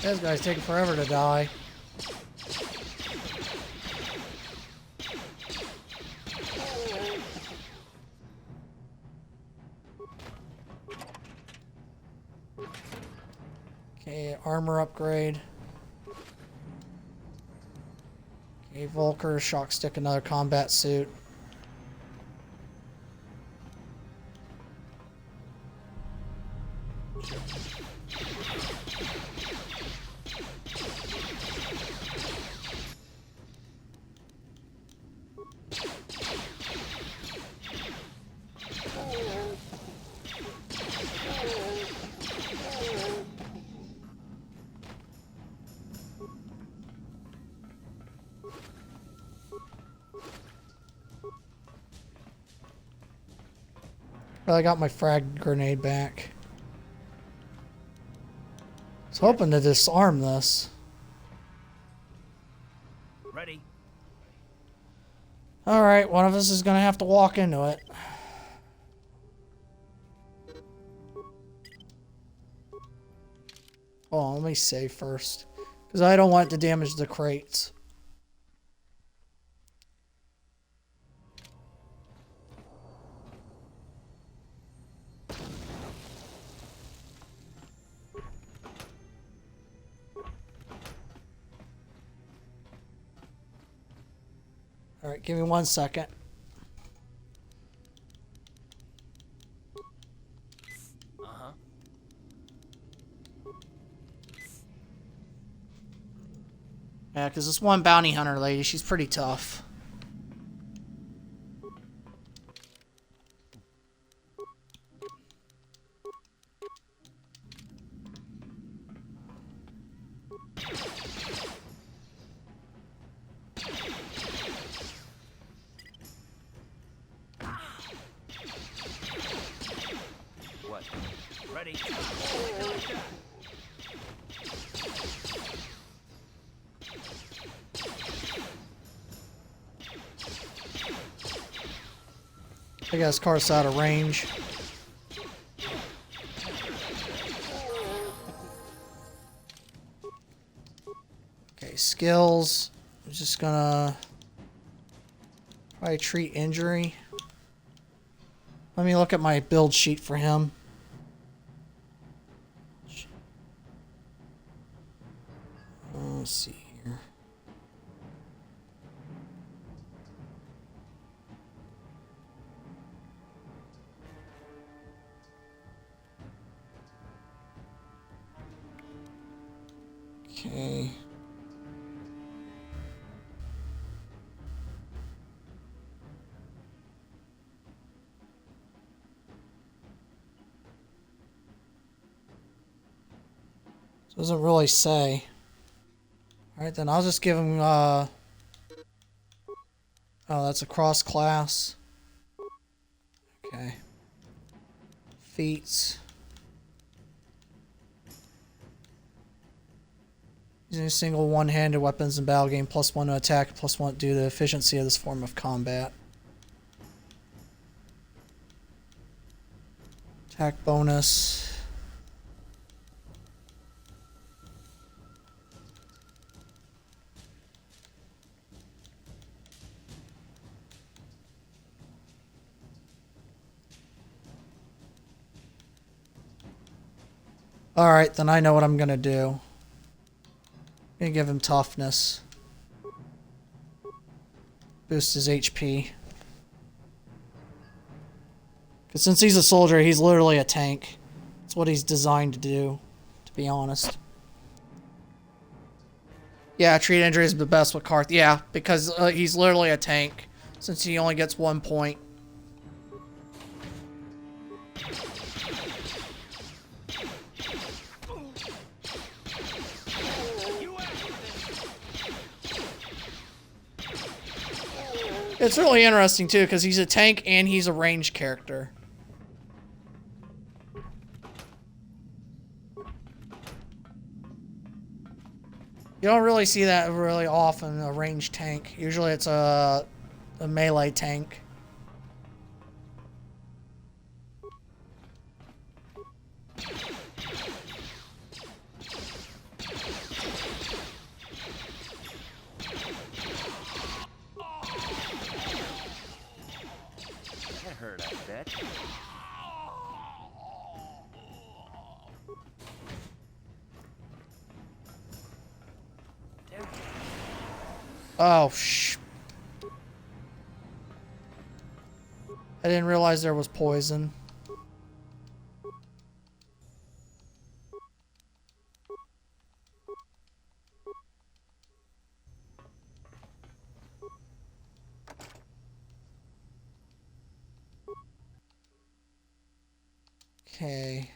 This guy's taking forever to die. Okay, armor upgrade. Okay, Volker, shock stick, another combat suit. Well, I got my frag grenade back. I was hoping to disarm this. Ready. Alright, one of us is gonna have to walk into it. Oh, let me save first. Because I don't want to damage the crates. Alright, give me 1 second. Uh-huh. Yeah, because this one bounty hunter lady, she's pretty tough. What? Ready. I guess car's out of range. Okay, skills. I'm just gonna probably treat injury. Let me look at my build sheet for him. Let's see here. Okay. Doesn't really say. Alright, then I'll just give him, oh, that's a cross class. Okay. Feats. Using single one-handed weapons in battle game, +1 to attack, +1 due to the efficiency of this form of combat. Attack bonus. Alright, then I know what I'm gonna do. I'm gonna give him toughness. Boost his HP. Because since he's a soldier, he's literally a tank. That's what he's designed to do, to be honest. Yeah, treat injury is the best with Carth. Yeah, because he's literally a tank, since he only gets 1 point. It's really interesting, too, because he's a tank and he's a ranged character. You don't really see that really often, a ranged tank. Usually it's a melee tank. That hurt, I bet. Oh, I didn't realize there was poison. Okay.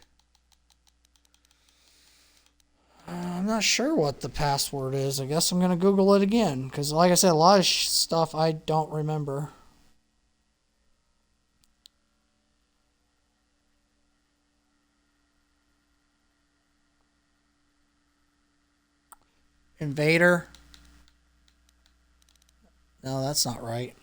I'm not sure what the password is. I guess I'm going to Google it again. Because like I said, a lot of stuff I don't remember. Invader. No, that's not right.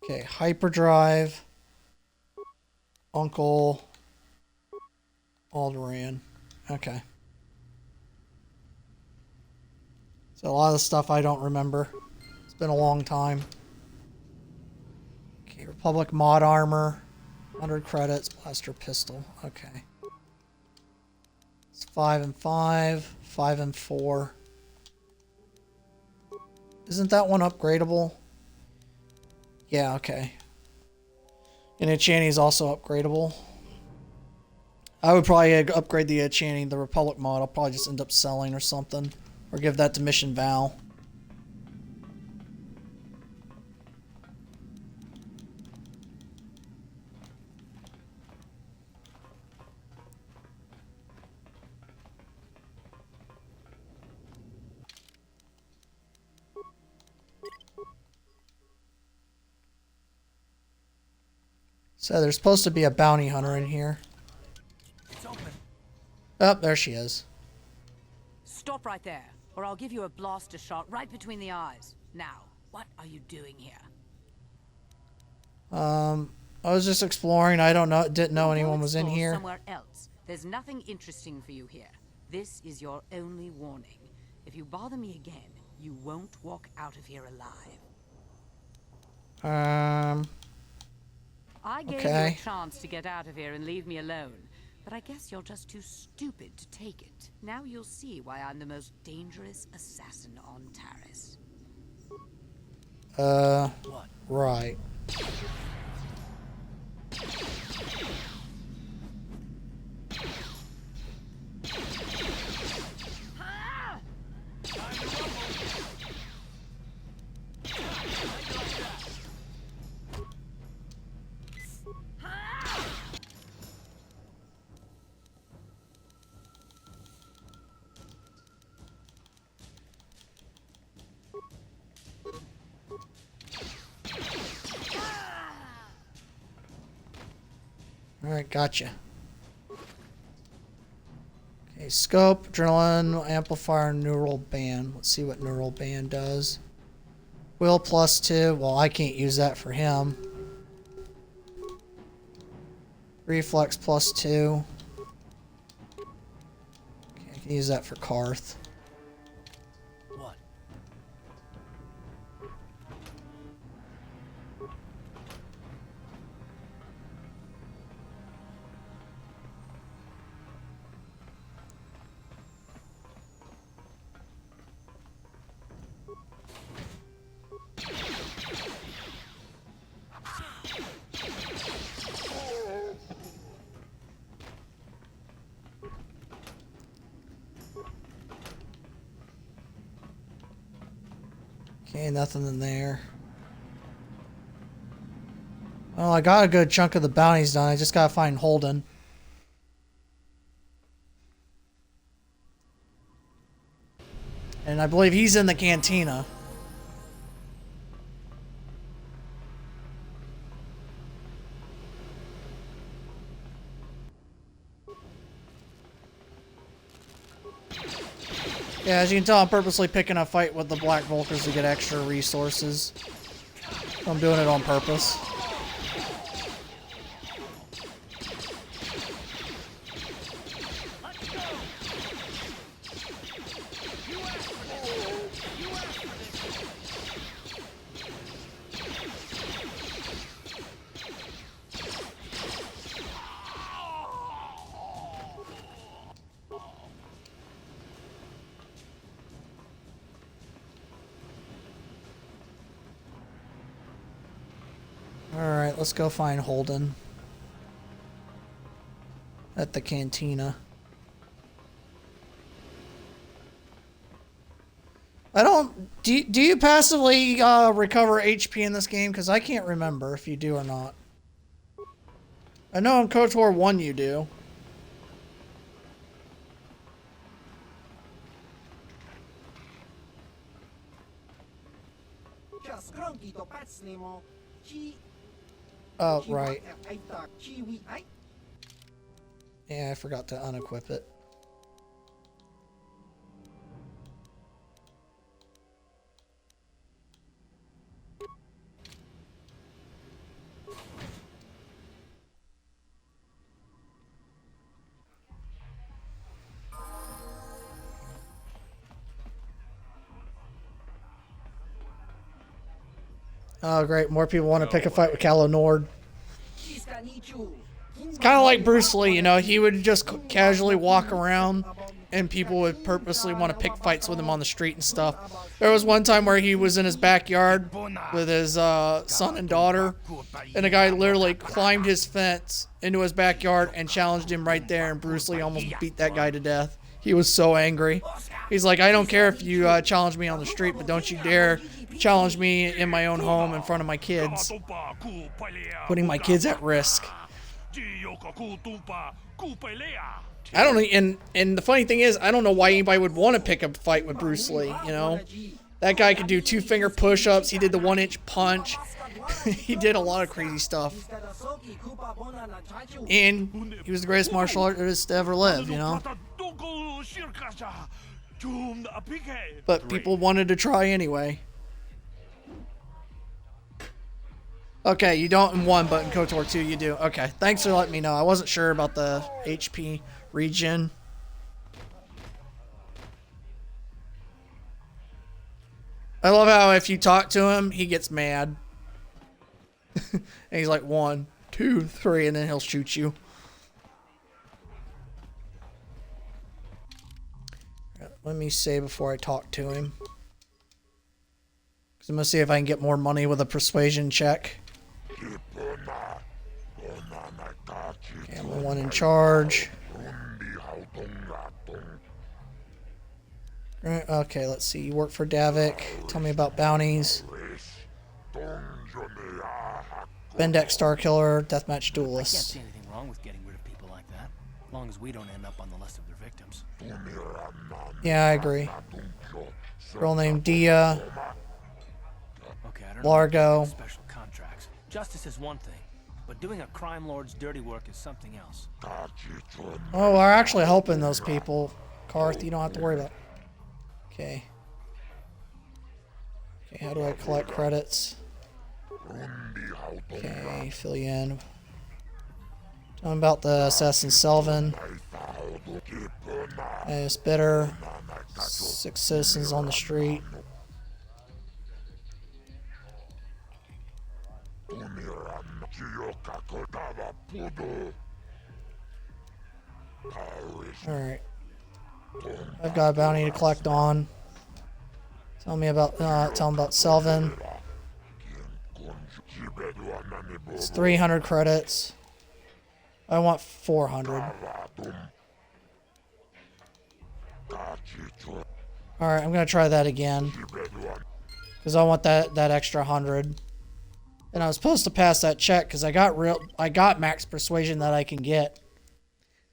Okay, hyperdrive, Uncle Alderaan. Okay. So a lot of the stuff I don't remember. It's been a long time. Okay, Republic mod armor, 100 credits, blaster pistol. Okay. It's 5 and 5, 5 and 4. Isn't that one upgradable? Yeah, okay. And Enchanting is also upgradable. I would probably upgrade the Enchanting, the Republic mod. I'll probably just end up selling or something. Or give that to Mission Val. So there's supposed to be a bounty hunter in here. It's open. Oh, there she is. Stop right there, or I'll give you a blaster shot right between the eyes. Now, what are you doing here? I was just exploring. I didn't know anyone was in Explore here. Somewhere else. There's nothing interesting for you here. This is your only warning. If you bother me again, you won't walk out of here alive. I gave you a chance to get out of here and leave me alone, but I guess you're just too stupid to take it. Now you'll see why I'm the most dangerous assassin on Taris. Right. Alright, gotcha. Okay, scope, adrenaline, amplifier, neural band. Let's see what neural band does. Will +2. Well, I can't use that for him. Reflex +2. Okay, I can use that for Karth. What? Okay, nothing in there. Well, I got a good chunk of the bounties done. I just gotta find Holden. And I believe he's in the cantina. Yeah, as you can tell, I'm purposely picking a fight with the Black Vulkars to get extra resources. I'm doing it on purpose. Alright, let's go find Holden. At the cantina. Do you passively recover HP in this game? Because I can't remember if you do or not. I know in KOTOR 1 you do. Oh, right. Yeah, I forgot to unequip it. Oh, great. More people want to pick a fight with Calo Nord. It's kind of like Bruce Lee, you know. He would just casually walk around and people would purposely want to pick fights with him on the street and stuff. There was one time where he was in his backyard with his son and daughter, and a guy literally climbed his fence into his backyard and challenged him right there, and Bruce Lee almost beat that guy to death. He was so angry. He's like, I don't care if you challenge me on the street, but don't you dare challenge me in my own home in front of my kids. Putting my kids at risk. I don't, and the funny thing is, I don't know why anybody would want to pick a fight with Bruce Lee, you know? That guy could do 2-finger push-ups, he did the 1-inch punch, he did a lot of crazy stuff. And he was the greatest martial artist to ever live, you know? But people wanted to try anyway. Okay, you don't in 1, but in KOTOR 2 you do. Okay, thanks for letting me know. I wasn't sure about the HP regen. I love how if you talk to him, he gets mad. And he's like 1, 2, 3, and then he'll shoot you. Let me say before I talk to him. Because I'm going to see if I can get more money with a persuasion check. Okay, I'm the one in charge. Right, okay, let's see. You work for Davik. Tell me about bounties. Bendex Starkiller, Deathmatch Duelist. I can't see anything wrong with getting rid of people like that, as long as we don't end up on the list of their victims. Yeah, I agree. Girl named Dia. Okay, I don't Largo. know special contracts. Justice is one thing, but doing a crime lord's dirty work is something else. Oh, we're actually helping those people. Karth, you don't have to worry about it. Okay. Okay, how do I collect credits? Okay, fill you in. Tell me about the Assassin Selvin. It's bitter. 6 citizens on the street. Alright. I've got a bounty to collect on. Tell me about tell them about Selvin. It's 300 credits. I want 400. Alright, I'm gonna try that again. Because I want that extra 100. And I was supposed to pass that check because I got max persuasion that I can get.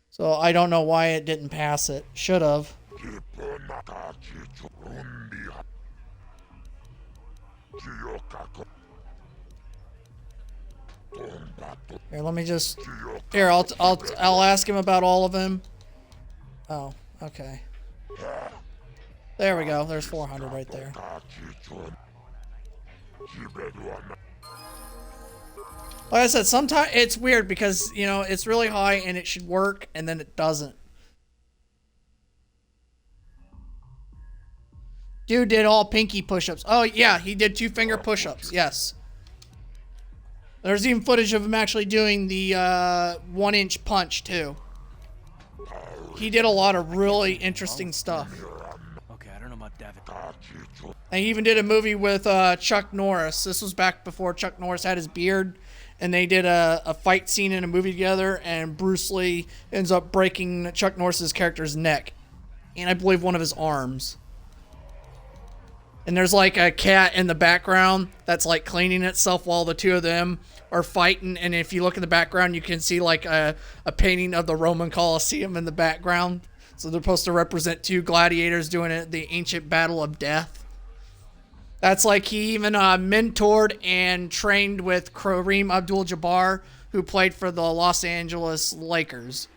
So I don't know why it didn't pass it. Should have. Here, let me just. Here, I'll ask him about all of them. Oh, okay. There we go. There's 400 right there. Like I said, sometimes it's weird because, you know, it's really high and it should work and then it doesn't. Dude did all pinky push-ups. Oh, yeah, he did 2-finger push-ups. Yes. There's even footage of him actually doing the 1-inch punch, too. He did a lot of really interesting stuff. Okay, I don't know about David. And he even did a movie with Chuck Norris. This was back before Chuck Norris had his beard. and they did a fight scene in a movie together, and Bruce Lee ends up breaking Chuck Norris's character's neck, and I believe one of his arms. And there's like a cat in the background that's like cleaning itself while the two of them are fighting. And if you look in the background, you can see like a painting of the Roman Colosseum in the background. So they're supposed to represent two gladiators doing it, the ancient battle of death. That's like he even mentored and trained with Kareem Abdul-Jabbar, who played for the Los Angeles Lakers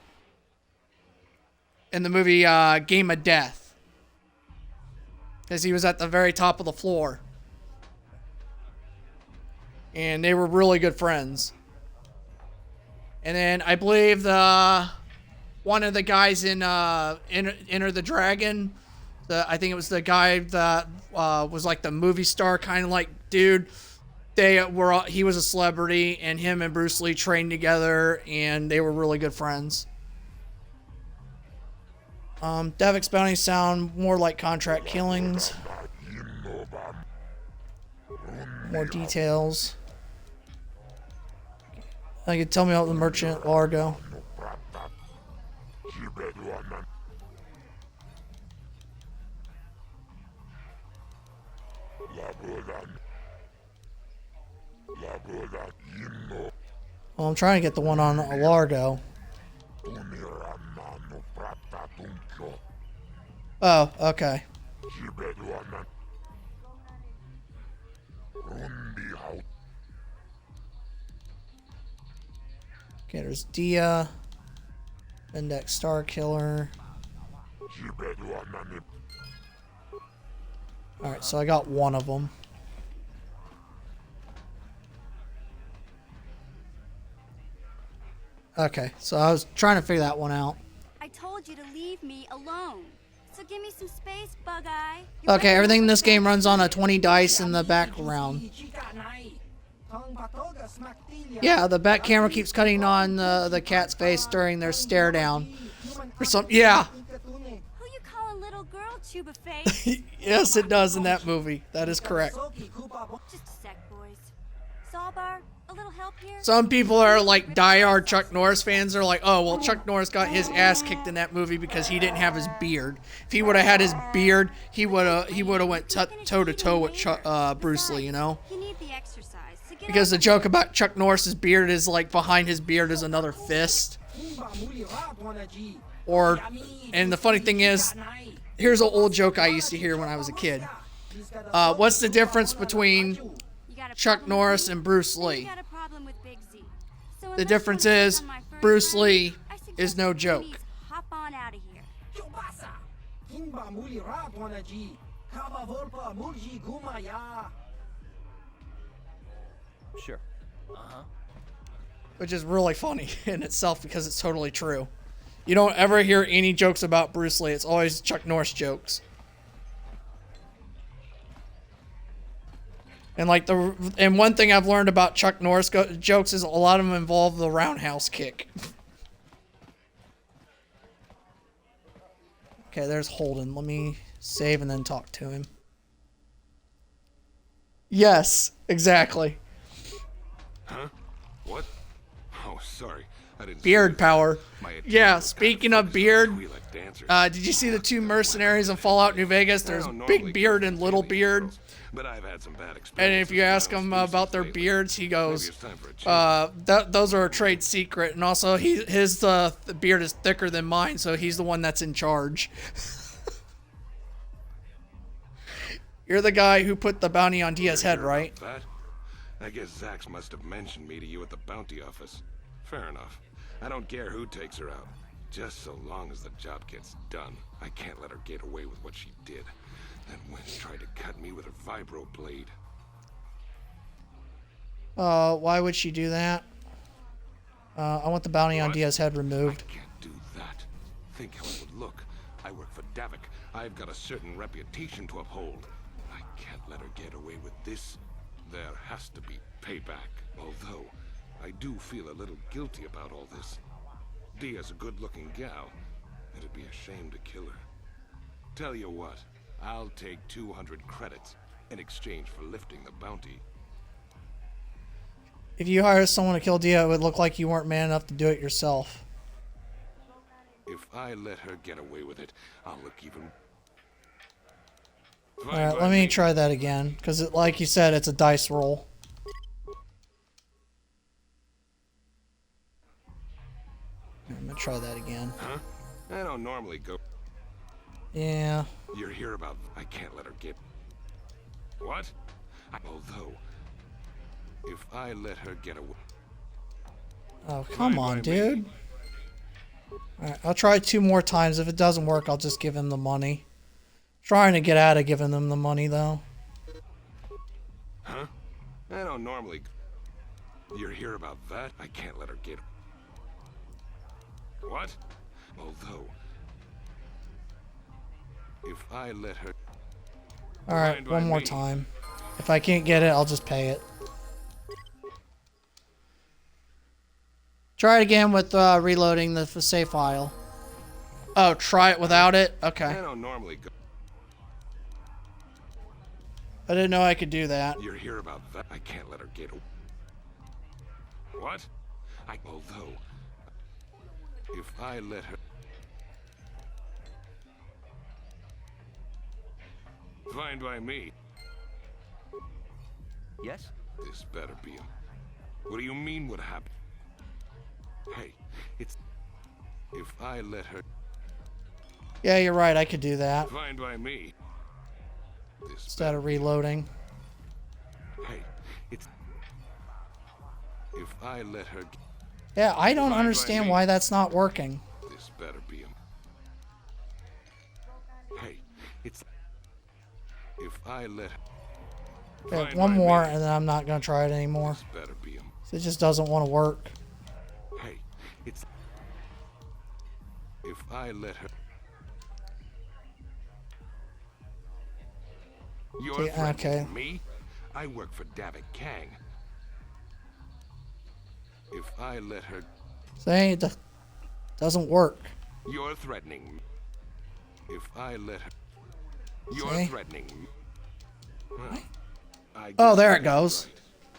in the movie Game of Death. Because he was at the very top of the floor. And they were really good friends. And then I believe one of the guys in Enter the Dragon, I think it was the guy that was like the movie star kind of like dude. He was a celebrity, and him and Bruce Lee trained together, and they were really good friends. Davik's bounties sound more like contract killings. More details. You can tell me about the merchant Largo. Well, I'm trying to get the one on Largo. Oh, okay. Okay, there's Dia, Index Star Killer. Alright, so I got one of them. Okay, so I was trying to figure that one out. I told you to leave me alone. So give me some space, Bug-Eye. Okay, everything in this game runs on a 20 dice in the background. Yeah, the back camera keeps cutting on the cat's face during their stare down. Or some, yeah. Who you calling little girl, Chuba Face? Yes, it does in that movie. That is correct. Just a sec, boys. Sawbar, a little help here? Some people are like diehard Chuck Norris fans. They're like, oh, well, Chuck Norris got his ass kicked in that movie because he didn't have his beard. If he would have had his beard, he would have went toe to toe with Bruce Lee, you know? You need the exercise. So get Because the joke about Chuck Norris's beard is like behind his beard is another fist. And the funny thing is, here's an old joke I used to hear when I was a kid. What's the difference between Chuck Norris and Bruce Lee? The difference is Bruce Lee is no joke. hop on out of here. Sure. Uh-huh. Which is really funny in itself because it's totally true. You don't ever hear any jokes about Bruce Lee. It's always Chuck Norris jokes. And like one thing I've learned about Chuck Norris jokes is a lot of them involve the roundhouse kick. Okay, there's Holden. Let me save and then talk to him. Yes, exactly. Huh? What? Oh, sorry. I didn't Beard power. Yeah, speaking of beard, did you see the two mercenaries in Fallout New Vegas? There's Big Beard and Little Beard. But I've had some bad experiences. And if you ask him about their beards, he goes, those are a trade secret. And also, his the beard is thicker than mine, so he's the one that's in charge. You're the guy who put the bounty on Dia's head, right? I guess Zax must have mentioned me to you at the bounty office. Fair enough. I don't care who takes her out. Just so long as the job gets done. I can't let her get away with what she did. That wench tried to cut me with her vibro blade. Why would she do that? I want the bounty on Dia's head removed. I can't do that. Think how it would look. I work for Davik. I've got a certain reputation to uphold. I can't let her get away with this. There has to be payback. Although, I do feel a little guilty about all this. Dia's a good-looking gal. It'd be a shame to kill her. Tell you what, I'll take 200 credits in exchange for lifting the bounty. If you hire someone to kill Dio, it would look like you weren't man enough to do it yourself. If I let her get away with it, I'll look even... Alright, let me try that again. Because, like you said, it's a dice roll. I'm gonna try that again. Huh? I don't normally go... Yeah. You're here about... I can't let her get... What? Although... If I let her get away... Oh, come on, dude. Alright, I'll try 2 more times. If it doesn't work, I'll just give him the money. Trying to get out of giving them the money, though. Huh? I don't normally... You're here about that? I can't let her get... What? Although... If I let her... Alright, one more time. If I can't get it, I'll just pay it. Try it again with reloading the save file. Oh, try it without it? Okay. I don't normally go... I didn't know I could do that. You're here about that? I can't let her get... What? Although... If I let her... Fine by me. Yes? This better be him. What do you mean what happened? Hey, it's... If I let her... Yeah, you're right. I could do that. Fine by me. This Instead of reloading. Hey, it's... If I let her... Yeah, I don't understand why that's not working. This better be him. Hey, it's... If I let her... Okay, one more, and then I'm not going to try it anymore. This better be him. It just doesn't want to work. Hey, it's... If I let her... You're threatening me? I work for Davik Kang. If I let her... See, it doesn't work. You're threatening me. If I let her... You're threatening me. Well, Oh, there it goes. right.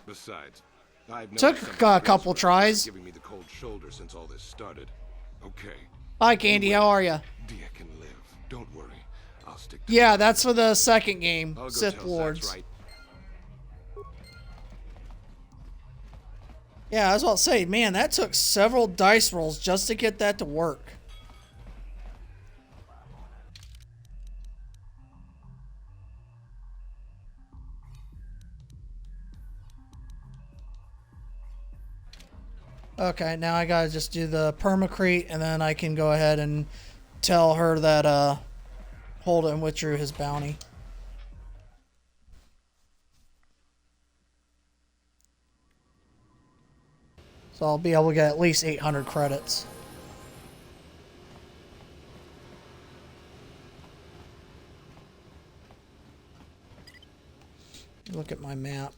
Besides, I've Took a couple tries. Giving me the cold shoulder since all this started. Okay. Hi, Candy. How are you? Dia can live. Don't worry. I'll stick. Yeah, that's for the second game, I'll go Sith tell Lords. Zach's right. Yeah, I was about to say, man, that took several dice rolls just to get that to work. Okay, now I gotta just do the permacrete, and then I can go ahead and tell her that Holden withdrew his bounty. So I'll be able to get at least 800 credits. Look at my map.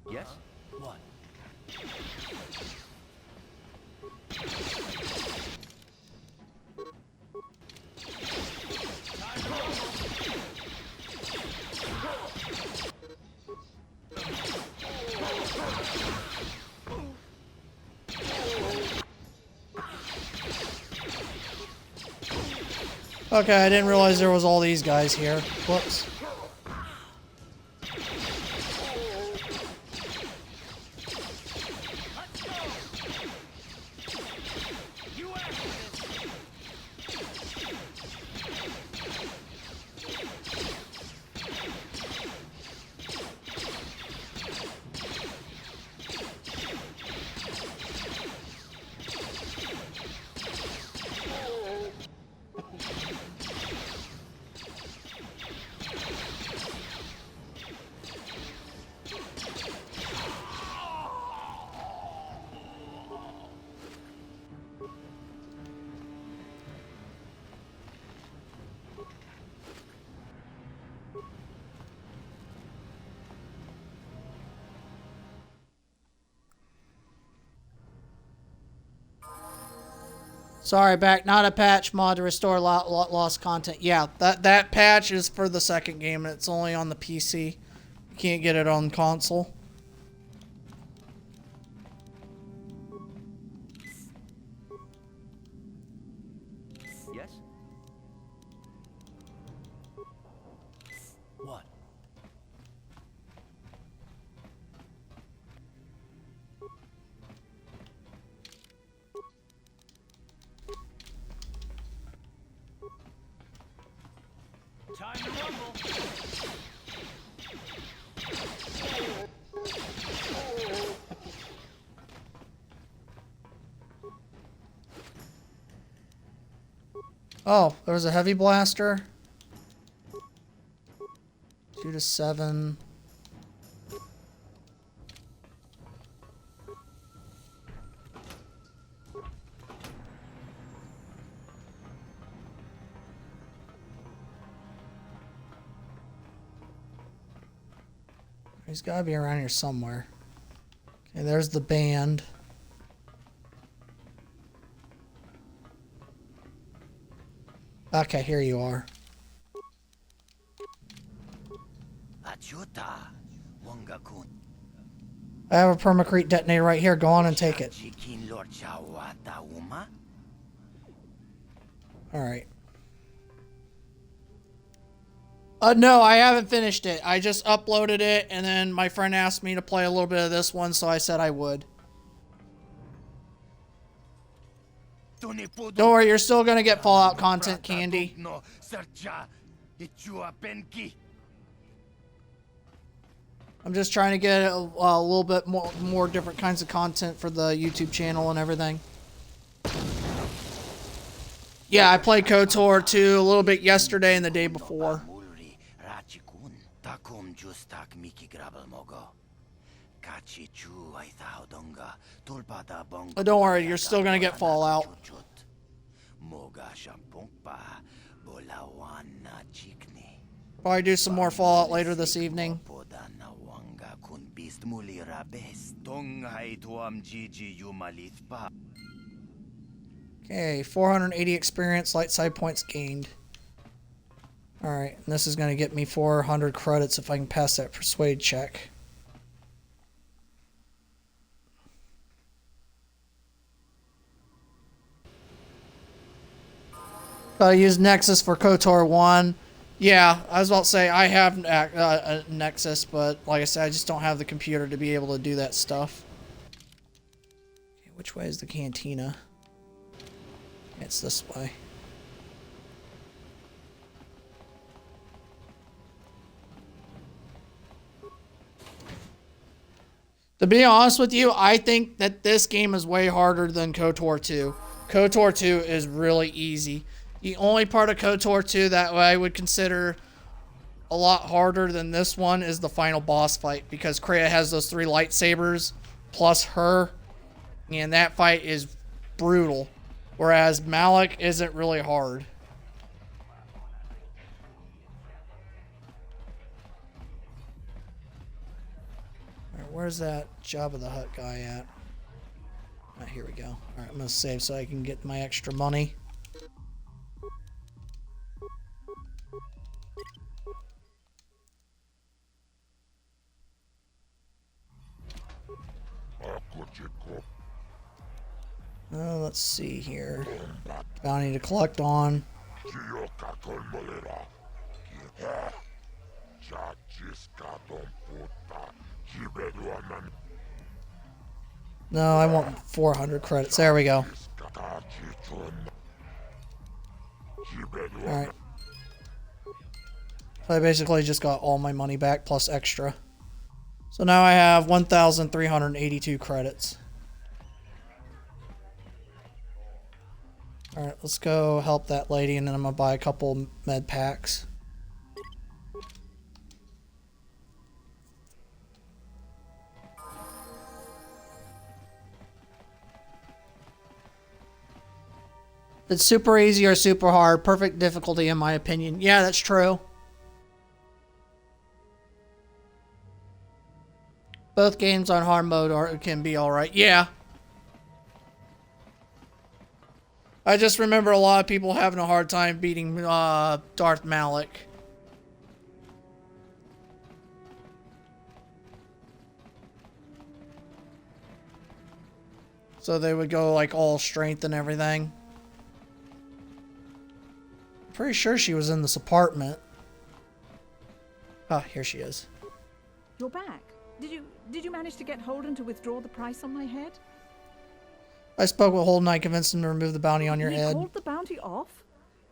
Yes? What? Okay, I didn't realize there was all these guys here. Whoops. Sorry, back. Not a patch mod to restore lost content. Yeah, that patch is for the second game, and it's only on the PC. You can't get it on console. Yes? What? Time to rumble. Oh, there was a heavy blaster. 2 to 7. He's got to be around here somewhere. Okay, there's the band. Okay, here you are. I have a permacrete detonator right here. Go on and take it. Alright. No, I haven't finished it. I just uploaded it, and then my friend asked me to play a little bit of this one, so I said I would. Don't worry, you're still gonna get Fallout content, Candy. I'm just trying to get a little bit more different kinds of content for the YouTube channel and everything. Yeah, I played KOTOR 2 a little bit yesterday and the day before. But don't worry, you're still gonna get Fallout. Probably do some more Fallout later this evening. Okay, 480 experience, light side points gained. Alright, and this is going to get me 400 credits if I can pass that persuade check. Gotta use Nexus for KOTOR 1. Yeah, I was about to say, I have a Nexus, but like I said, I just don't have the computer to be able to do that stuff. Okay, which way is the cantina? It's this way. To be honest with you, I think that this game is way harder than KOTOR 2. KOTOR 2 is really easy. The only part of KOTOR 2 that I would consider a lot harder than this one is the final boss fight, because Kreia has those 3 lightsabers plus her, and that fight is brutal, whereas Malak isn't really hard. Alright, where's that Jabba the Hutt guy at? Alright, here we go. Alright, I'm gonna save so I can get my extra money. Let's see here. Bounty to collect on. No, I want 400 credits. There we go. Alright. So I basically just got all my money back plus extra. So now I have 1,382 credits. Alright, let's go help that lady, and then I'm gonna buy a couple med packs. It's super easy or super hard. Perfect difficulty in my opinion. Yeah, that's true. Both games on hard mode can be alright. Yeah. I just remember a lot of people having a hard time beating Darth Malik. So they would go like all strength and everything. Pretty sure she was in this apartment. Oh, here she is. You're back. Did you manage to get Holden to withdraw the price on my head? I spoke with Holden. I convinced him to remove the bounty on your He head. called the bounty off?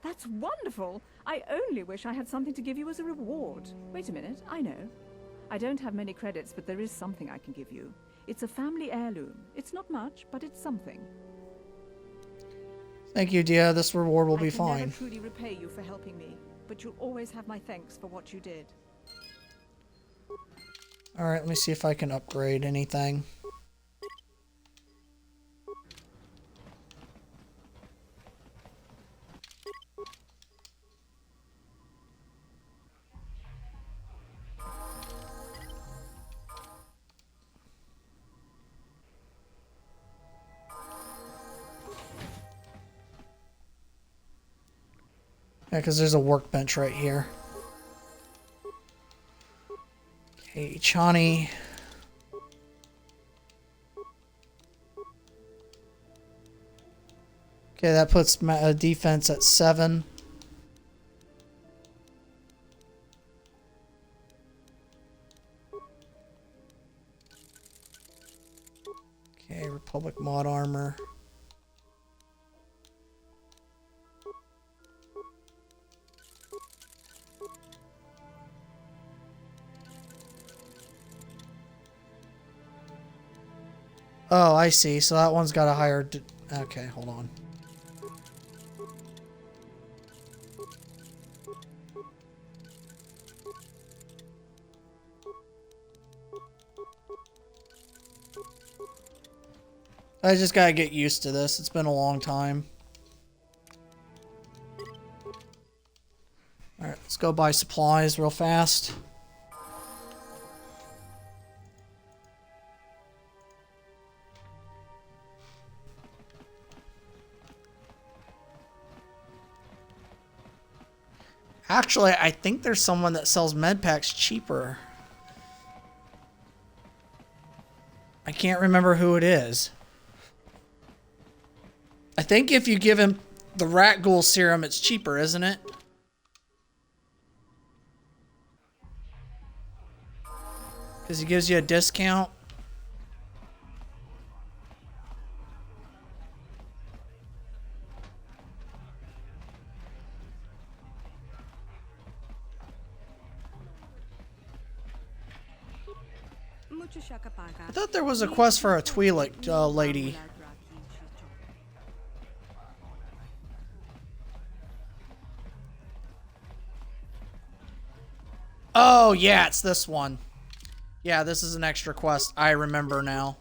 That's wonderful. I only wish I had something to give you as a reward. Wait a minute, I know. I don't have many credits, but there is something I can give you. It's a family heirloom. It's not much, but it's something. Thank you, Dia. This reward will be I can fine. never truly repay you for helping me, but you'll always have my thanks for what you did. Alright, let me see if I can upgrade anything. Yeah, because there's a workbench right here. Okay, Chani. Okay, that puts my defense at 7. Okay, Republic mod armor. Oh, I see. So that one's got a higher... Okay, hold on. I just gotta get used to this. It's been a long time. Alright, let's go buy supplies real fast. Actually, I think there's someone that sells med packs cheaper. I can't remember who it is. I think if you give him the rat ghoul serum, it's cheaper, isn't it? Because he gives you a discount. I thought there was a quest for a Twi'lek lady. Oh, yeah, it's this one. Yeah, this is an extra quest. I remember now.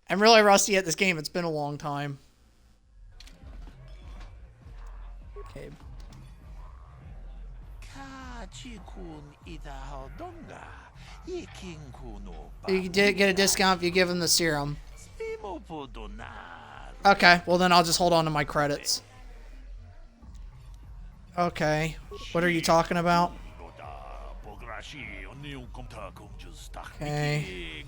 I'm really rusty at this game. It's been a long time. Okay. You did get a discount if you give him the serum. Okay, well then I'll just hold on to my credits. Okay, what are you talking about? Okay.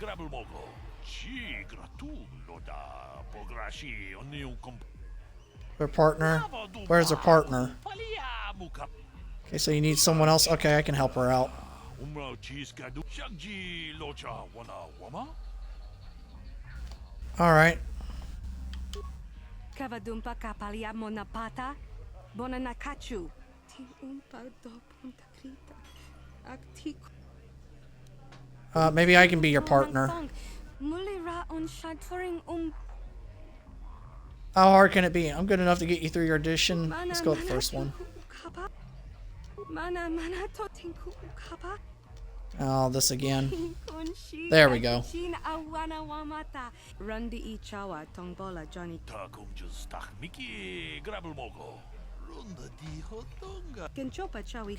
Their partner? Where's their partner? Okay, so you need someone else? Okay, I can help her out. Alright. Kavadumpa kapalia monapata bonanakachu. Maybe I can be your partner. How hard can it be? I'm good enough to get you through your audition. Let's go with the first one. Oh, this again. There we go.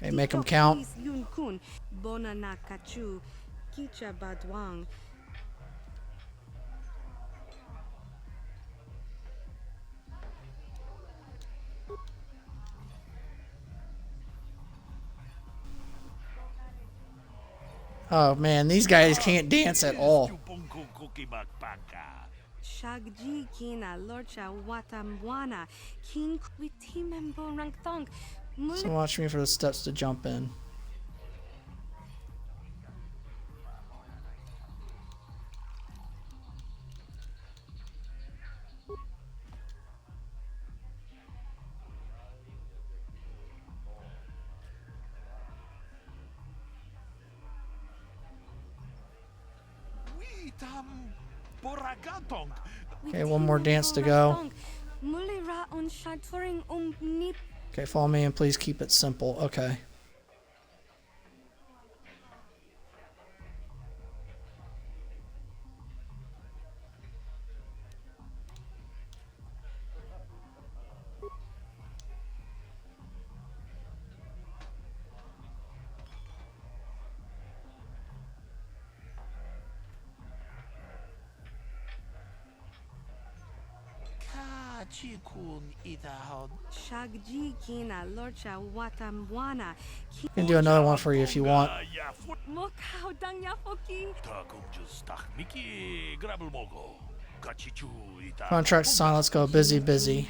Okay, make them count. Oh man, these guys can't dance at all. Shagji kina lorcha watamwana kin kwitimembo rangthong. So watch me for the steps to jump in. Okay, one more dance to go. Okay, follow me and please keep it simple. Okay. I can do another one for you if you want. Contract signed. Let's go. Busy, busy.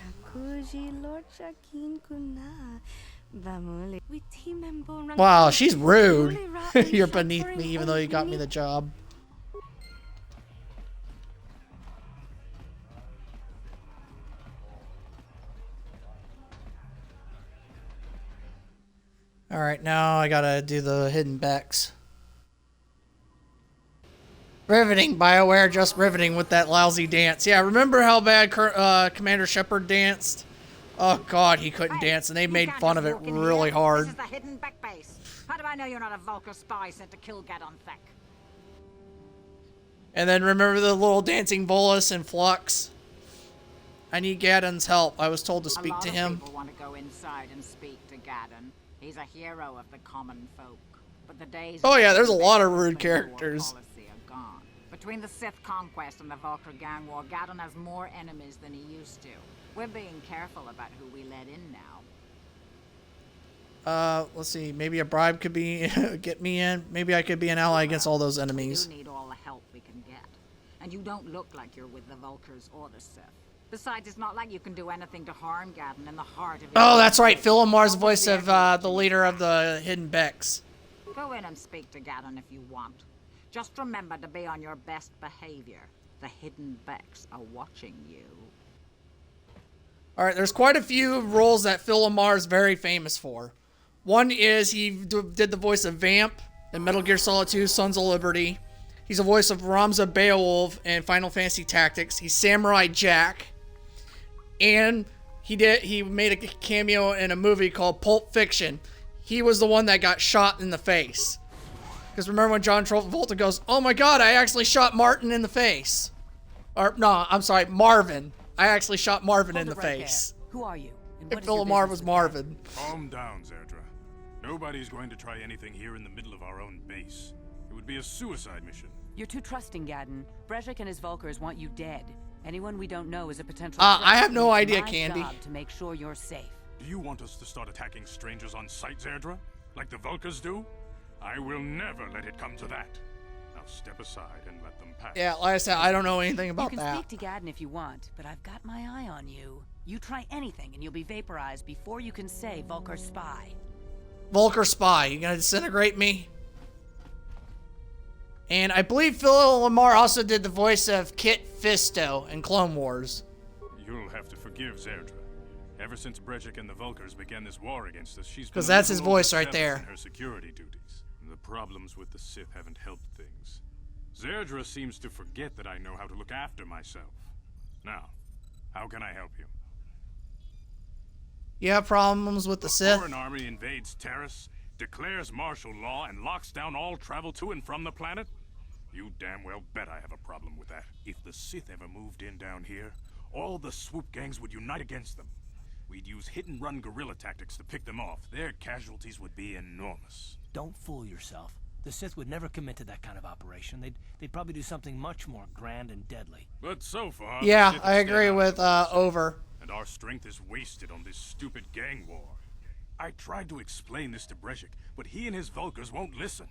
Wow, she's rude. You're beneath me even though you got me the job. Alright, now I gotta do the hidden Becks. Riveting, BioWare, just riveting with that lousy dance. Yeah, remember how bad Commander Shepard danced? Oh god, he couldn't dance, and they made fun of it really hard. This is the hidden Beck base. How do I know you're not a Vulkar spy sent to kill Gadon Thek? And then remember the little dancing Volus and Flux? I need Gadon's help. I was told to speak to him. People want to go inside and speak to Gadon. He's a hero of the common folk. But the days Oh yeah, there's a lot of rude characters. Gone. Between the Sith conquest and the Vulkar gang war, Gadon has more enemies than he used to. We're being careful about who we let in now. Let's see. Maybe a bribe could be get me in. Maybe I could be an ally against all those enemies. We need all the help we can get. And you don't look like you're with the Vulkars or the Sith. Besides, it's not like you can do anything to harm Gadon in the heart of it. Oh, that's right. Phil Lamar's voice of the leader of the Hidden Becks. Go in and speak to Gadon if you want. Just remember to be on your best behavior. The Hidden Becks are watching you. Alright, there's quite a few roles that Phil Lamar is very famous for. One is he did the voice of Vamp in Metal Gear Solid 2 Sons of Liberty. He's the voice of Ramza Beowulf in Final Fantasy Tactics. He's Samurai Jack. And he made a cameo in a movie called Pulp Fiction. He was the one that got shot in the face. Because remember when John Travolta goes, "Oh my god, I actually shot Martin in the face." Or, no, I'm sorry, Marvin. I actually shot Marvin in the face. Who are you? And Phil Lamar was Marvin. Calm down, Zerdra. Nobody's going to try anything here in the middle of our own base. It would be a suicide mission. You're too trusting, Gadon. Brezhik and his Vulkars want you dead. Anyone we don't know is a potential I have no threat. idea, It's my Candy. job to make sure you're safe. Do you want us to start attacking strangers on sight, Zerdra? Like the Vulkars do? I will never let it come to that. Now step aside and let them pass. Yeah, like I said, I don't know anything about you can that. speak to Gadon if you want, but I've got my eye on you. You try anything and you'll be vaporized before you can say Vulkar spy. Vulkar spy, you gonna disintegrate me? And I believe Phil Lamar also did the voice of Kit Fisto in Clone Wars. You'll have to forgive Zerdra. Ever since Brezhik and the Vulkars began this war against us, she's been 'Cause that's a his little voice right overzealous there. in her security duties. The problems with the Sith haven't helped things. Zerdra seems to forget that I know how to look after myself. Now, how can I help you? You have problems with the A Sith? foreign army invades Terrace, declares martial law, and locks down all travel to and from the planet? You damn well bet I have a problem with that. If the Sith ever moved in down here, all the swoop gangs would unite against them. We'd use hit-and-run guerrilla tactics to pick them off. Their casualties would be enormous. Don't fool yourself. The Sith would never commit to that kind of operation. They'd probably do something much more grand and deadly. But so far, Yeah, the Sith I have stayed agree out with of it. Over. And our strength is wasted on this stupid gang war. I tried to explain this to Brezhik, but he and his Vulkars won't listen.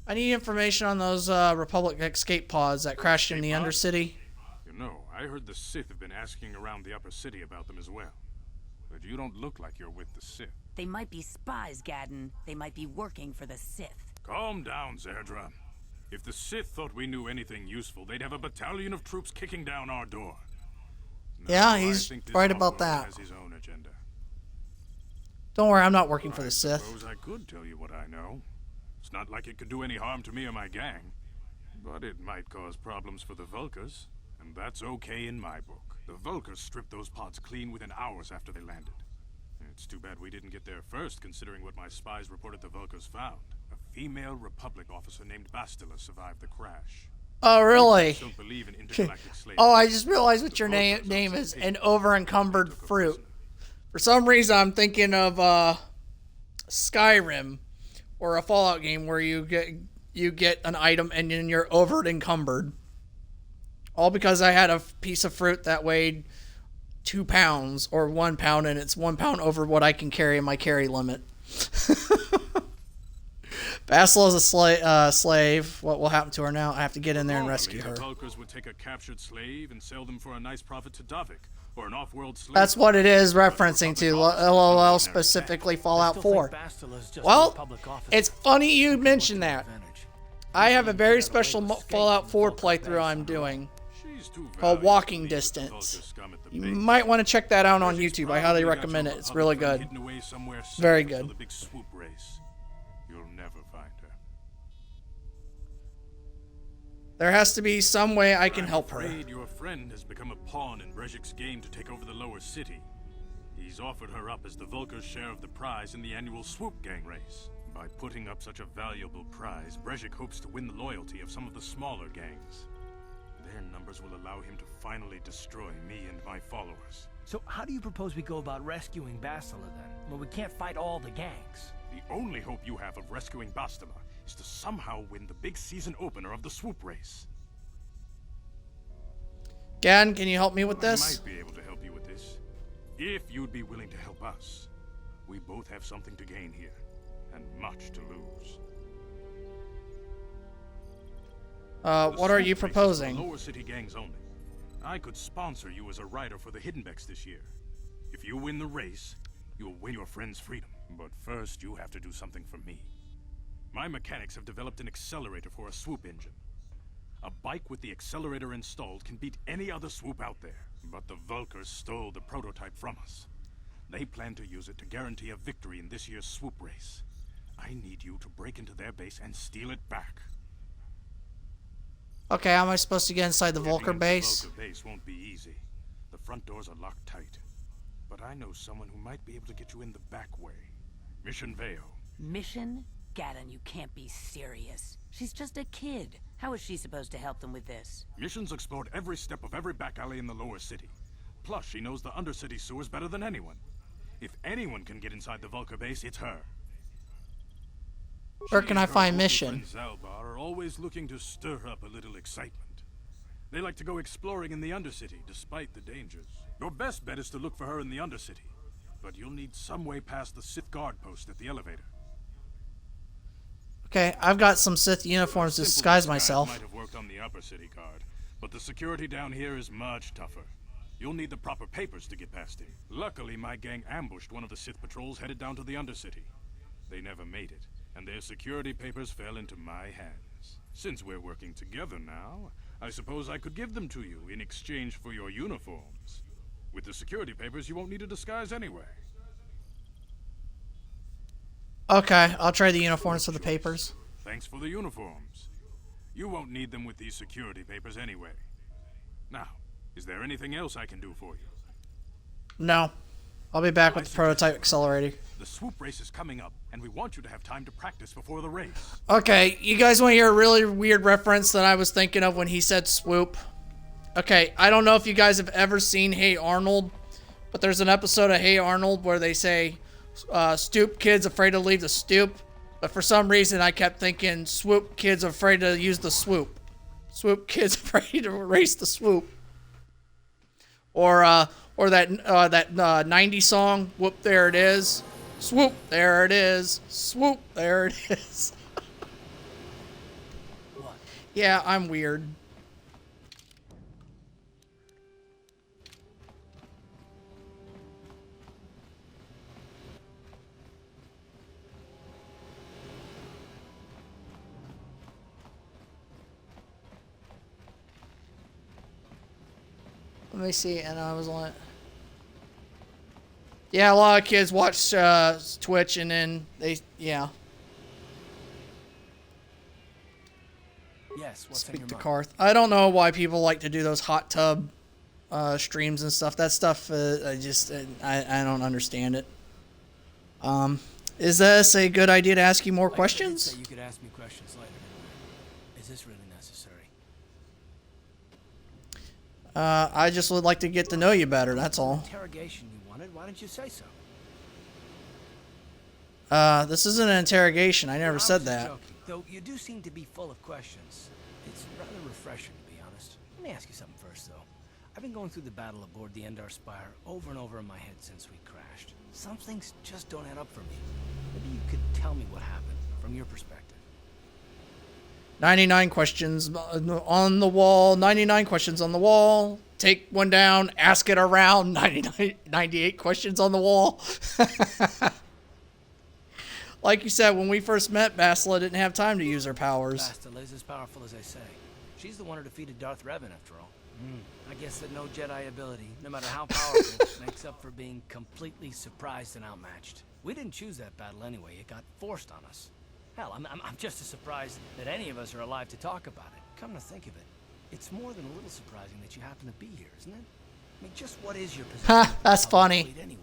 I need information on those Republic escape pods that crashed in the Undercity. You know, I heard the Sith have been asking around the upper city about them as well. But you don't look like you're with the Sith. They might be spies, Gadden. They might be working for the Sith. Calm down, Zerdra. If the Sith thought we knew anything useful, they'd have a battalion of troops kicking down our door. No, Yeah, he's right about that. Has his own agenda. Don't worry, I'm not working for the I Sith. suppose I could tell you what I know. It's not like it could do any harm to me or my gang. But it might cause problems for the Vulkars, and that's okay in my book. The Vulkars stripped those pods clean within hours after they landed. It's too bad we didn't get there first, considering what my spies reported the Vulkars found. A female Republic officer named Bastila survived the crash. Oh, really? Don't believe in intergalactic slavery. Oh, I just realized what your name is. An over-encumbered fruit. For some reason, I'm thinking of Skyrim or a Fallout game where you get an item and then you're over-encumbered. All because I had a piece of fruit that weighed 2 pounds or 1 pound, and it's 1 pound over what I can carry in my carry limit. Bastila is a slave. What will happen to her now? I have to get in there and rescue her. The Vulkars would take a captured slave and sell them for a nice profit to Davik, or an off-world slave. That's what it is referencing to. LOL, specifically Fallout 4. Well, it's funny you mentioned that. I have a very special Fallout 4 playthrough I'm doing called Walking Distance. You might want to check that out on YouTube. I highly recommend it. It's really good. Very good. You'll never find her. There has to be some way I can help her. I'm afraid your friend has become a pawn in Brejik's game to take over the lower city. He's offered her up as the Vulkar's share of the prize in the annual Swoop Gang race. By putting up such a valuable prize, Brejik hopes to win the loyalty of some of the smaller gangs. Their numbers will allow him to finally destroy me and my followers. So how do you propose we go about rescuing Bastila then? Well, we can't fight all the gangs. The only hope you have of rescuing Bastila is to somehow win the big season opener of the Swoop race. Gan, can you help me with this? I might be able to help you with this. If you'd be willing to help us. We both have something to gain here, and much to lose. What are you proposing? Lower city gangs only. I could sponsor you as a rider for the Hiddenbecks this year. If you win the race, you'll win your friend's freedom. But first, you have to do something for me. My mechanics have developed an accelerator for a swoop engine. A bike with the accelerator installed can beat any other swoop out there. But the Vulkars stole the prototype from us. They plan to use it to guarantee a victory in this year's swoop race. I need you to break into their base and steal it back. Okay, how am I supposed to get inside the Vulkar base? The Vulkar base won't be easy. The front doors are locked tight. But I know someone who might be able to get you in the back way. Mission Veo. Mission? Gadden, you can't be serious. She's just a kid. How is she supposed to help them with this? Mission's explored every step of every back alley in the lower city. Plus, she knows the undercity sewers better than anyone. If anyone can get inside the Vulkar base, it's her. Where can I find Mission? Zalbar are always looking to stir up a little excitement. They like to go exploring in the Undercity, despite the dangers. Your best bet is to look for her in the Undercity. But you'll need some way past the Sith guard post at the elevator. Okay, I've got some Sith uniforms to disguise myself. Might have worked on the upper city guard, but the security down here is much tougher. You'll need the proper papers to get past it. Luckily, my gang ambushed one of the Sith patrols headed down to the Undercity. They never made it, and their security papers fell into my hands. Since we're working together now, I suppose I could give them to you in exchange for your uniforms. With the security papers, you won't need a disguise anyway. Okay, I'll trade the uniforms for the papers. Thanks for the uniforms. You won't need them with these security papers anyway. Now, is there anything else I can do for you? No. I'll be back with the prototype accelerator. The swoop race is coming up, and we want you to have time to practice before the race. Okay, you guys want to hear a really weird reference that I was thinking of when he said swoop? Okay, I don't know if you guys have ever seen Hey Arnold, but there's an episode of Hey Arnold where they say, stoop kids afraid to leave the stoop. But for some reason, I kept thinking swoop kids afraid to use the swoop. Swoop kids afraid to race the swoop. Or that 90s song, whoop, there it is. Swoop, there it is. Swoop, there it is. Yeah, I'm weird. Let me see, and I was like, yeah, a lot of kids watch Twitch, and then yeah. Yes, what's on Speak your to mind? Karth. I don't know why people like to do those hot tub streams and stuff. That stuff, I don't understand it. Is this a good idea to ask you more questions? Say you could ask me questions later. Is this really necessary? I just would like to get to know you better. That's all. Interrogation you wanted? Why didn't you say so? This isn't an interrogation. I never was said just that. joking, though you do seem to be full of questions. It's rather refreshing, to be honest. Let me ask you something first, though. I've been going through the battle aboard the Endar Spire over and over in my head since we crashed. Some things just don't add up for me. Maybe you could tell me what happened from your perspective. 99 questions on the wall. 99 questions on the wall. Take one down. Ask it around. 98 questions on the wall. Like you said, when we first met, Bastila didn't have time to use her powers. Bastila is as powerful as I say. She's the one who defeated Darth Revan, after all. I guess that no Jedi ability, no matter how powerful, makes up for being completely surprised and outmatched. We didn't choose that battle anyway. It got forced on us. Hell, I'm just as surprised that any of us are alive to talk about it. Come to think of it, it's more than a little surprising that you happen to be here, isn't it? I mean, just what is your position? Ha, that's of the funny. fleet anyway?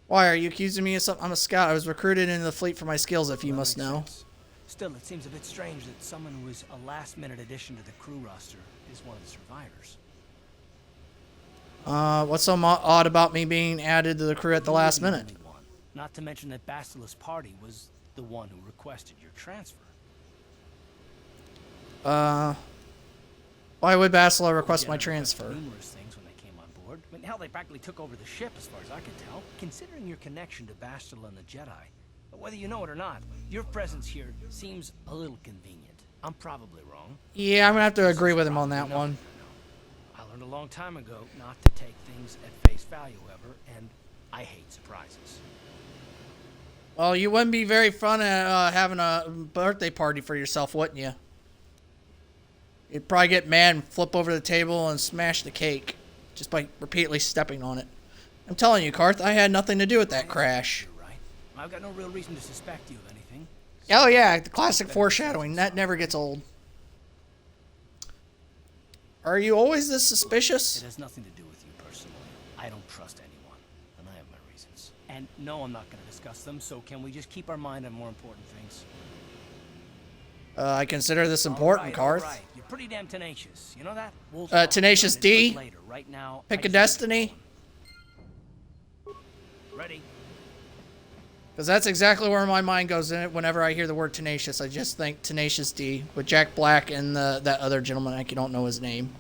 Why are you accusing me of something? I'm a scout. I was recruited into the fleet for my skills, if you Well, that must makes know. sense. Still, it seems a bit strange that someone who is a last-minute addition to the crew roster is one of the survivors. What's so odd about me being added to the crew at the last You were the minute? only one. Not to mention that Bastila's party was the one who requested your transfer. Why would Bastila request my Jedi requested transfer? numerous things when they came on board. I mean, hell, they practically took over the ship, as far as I could tell. Considering your connection to Bastila and the Jedi, whether you know it or not, your presence here seems a little convenient. I'm probably wrong. Yeah, I'm gonna have to agree with him on that one. I learned a long time ago not to take things at face value, ever, and I hate surprises. Well, you wouldn't be very fun at having a birthday party for yourself, wouldn't you? You'd probably get mad and flip over the table and smash the cake just by repeatedly stepping on it. I'm telling you, Karth, I had nothing to do with that crash. I've got no real reason to suspect you of anything. Oh yeah, the classic foreshadowing. That never gets old. Are you always this It suspicious? has nothing to do with you personally. I don't trust anyone, and I have my reasons. And no, I'm not going to discuss them, so can we just keep our mind on more important things? I consider this important, All Karth. right. You're pretty damn tenacious. You know that? We'll Tenacious talk about it D? later. Right now, Pick I a just- destiny? Ready? Because that's exactly where my mind goes in it whenever I hear the word tenacious. I just think Tenacious D with Jack Black and that other gentleman. I don't know his name.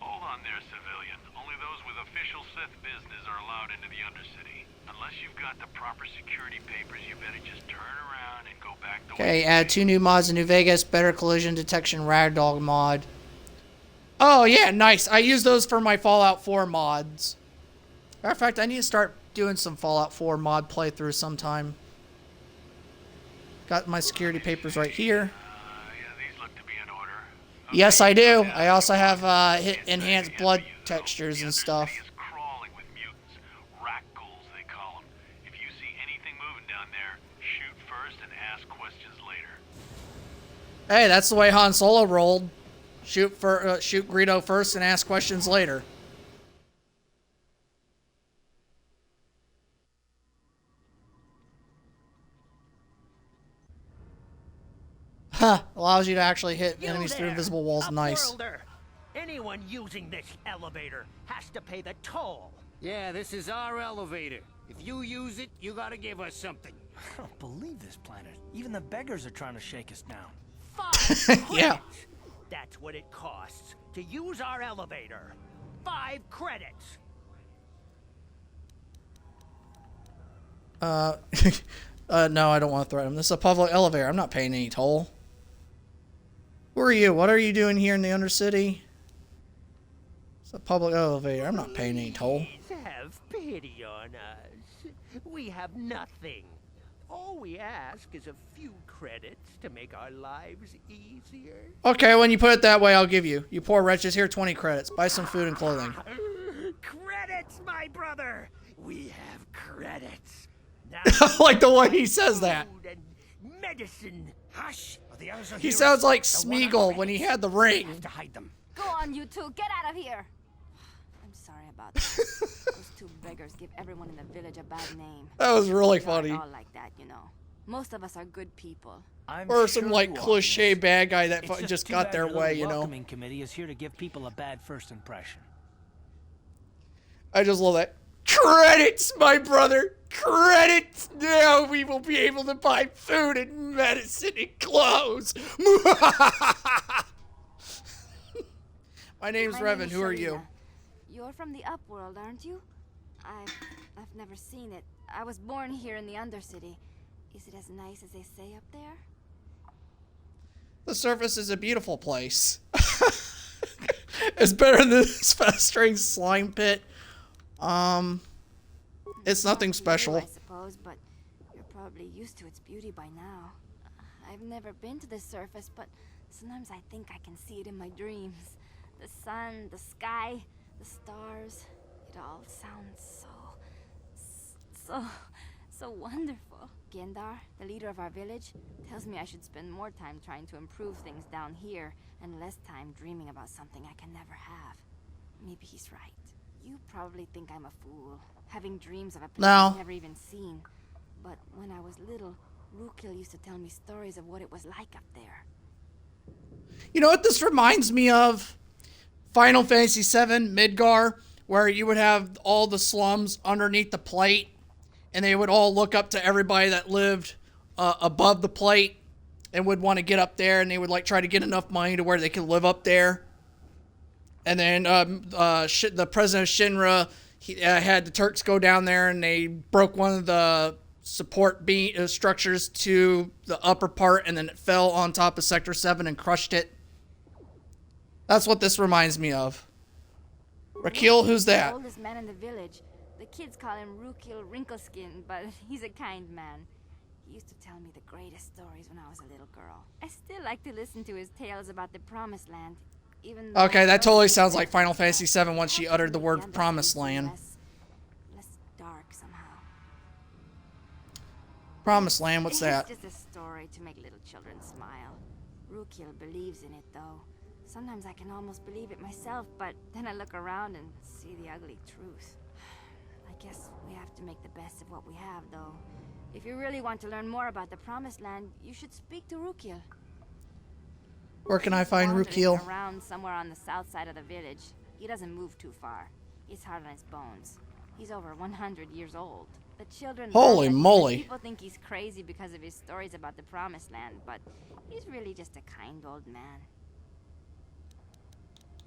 Hold on there, civilian. Only those with official Sith business are allowed into the Undercity. Unless you've got the proper security papers, you better just turn around and go back to Okay, add 2 new mods in New Vegas. Better collision detection ragdoll mod. Oh, yeah, nice. I use those for my Fallout 4 mods. Matter of fact, I need to start doing some Fallout 4 mod playthrough sometime. Got my security papers right here. Yes, I do. I also have enhanced blood textures and stuff. crawling with mutants. Rat ghouls, they call them. If you see anything moving down there, shoot first and ask questions later. Hey, that's the way Han Solo rolled. Shoot Greedo first and ask questions later. Huh, allows you to actually hit enemies through invisible walls. Nice. Upworlder. Anyone using this elevator has to pay the toll. Yeah, this is our elevator. If you use it, you gotta give us something. I don't believe this planet. Even the beggars are trying to shake us down. 5 Yeah. credits. That's what it costs to use our elevator. 5 credits. No, I don't want to threaten him. This is a public elevator. I'm not paying any toll. Who are you? What are you doing here in the Undercity? It's a public elevator. I'm not paying any toll. Have pity on us. We have nothing. All we ask is a few credits to make our lives easier. Okay, when you put it that way, I'll give you. You poor wretches, here 20 credits. Buy some food and clothing. Credits, my brother! We have credits. Now Like the way he says that. food and medicine. Hush! or the others are He heroes. sounds like They'll wanna Smeagol when he had the ring. have to hide them. Go on, you two. Get out of here. I'm sorry about that. Those two beggars give everyone in the village a bad name. That was really We aren't funny. all like that, you know. Most of us are good people. Or some like cliche bad guy that It's just too got bad their your way, little you know. welcoming committee is here to give people a bad first impression. I just love that. Credits, my brother. Credits. Now we will be able to buy food and medicine and clothes. My name's My Revan. name is Who are you? Shalina. You're from the Upworld, aren't you? I've never seen it. I was born here in the Undercity. Is it as nice as they say up there? The surface is a beautiful place. It's better than this festering slime pit. It's nothing special. I suppose, but you're probably used to its beauty by now. I've never been to the surface, but sometimes I think I can see it in my dreams. The sun, the sky, the stars. It all sounds so wonderful. Gendar, the leader of our village, tells me I should spend more time trying to improve things down here and less time dreaming about something I can never have. Maybe he's right. You probably think I'm a fool, having dreams of a place No. I've never even seen. But when I was little, Rukil used to tell me stories of what it was like up there. You know what this reminds me of? Final Fantasy VII Midgar, where you would have all the slums underneath the plate, and they would all look up to everybody that lived above the plate and would want to get up there, and they would like try to get enough money to where they could live up there. And then the president of Shinra, he had the Turks go down there, and they broke one of the support structures to the upper part, and then it fell on top of Sector 7 and crushed it. That's what this reminds me of. Rakil, who's that? The oldest man in the village. The kids call him Rukil Wrinkleskin, but he's a kind man. He used to tell me the greatest stories when I was a little girl. I still like to listen to his tales about the Promised Land, even though Okay, that totally sounds like Final Fantasy VII once she uttered the word Promised Land. less dark somehow. Promised Land, what's that? It's just a story to make little children smile. Rukil believes in it, though. Sometimes I can almost believe it myself, but then I look around and see the ugly truth. I guess we have to make the best of what we have, though. If you really want to learn more about the Promised Land, you should speak to Rukil. Where can I find Wandering Rukil? around somewhere on the south side of the village. He doesn't move too far. He's hard on his bones. He's over 100 years old. The children laugh Holy at him, and moly. People think he's crazy because of his stories about the Promised Land, but he's really just a kind old man.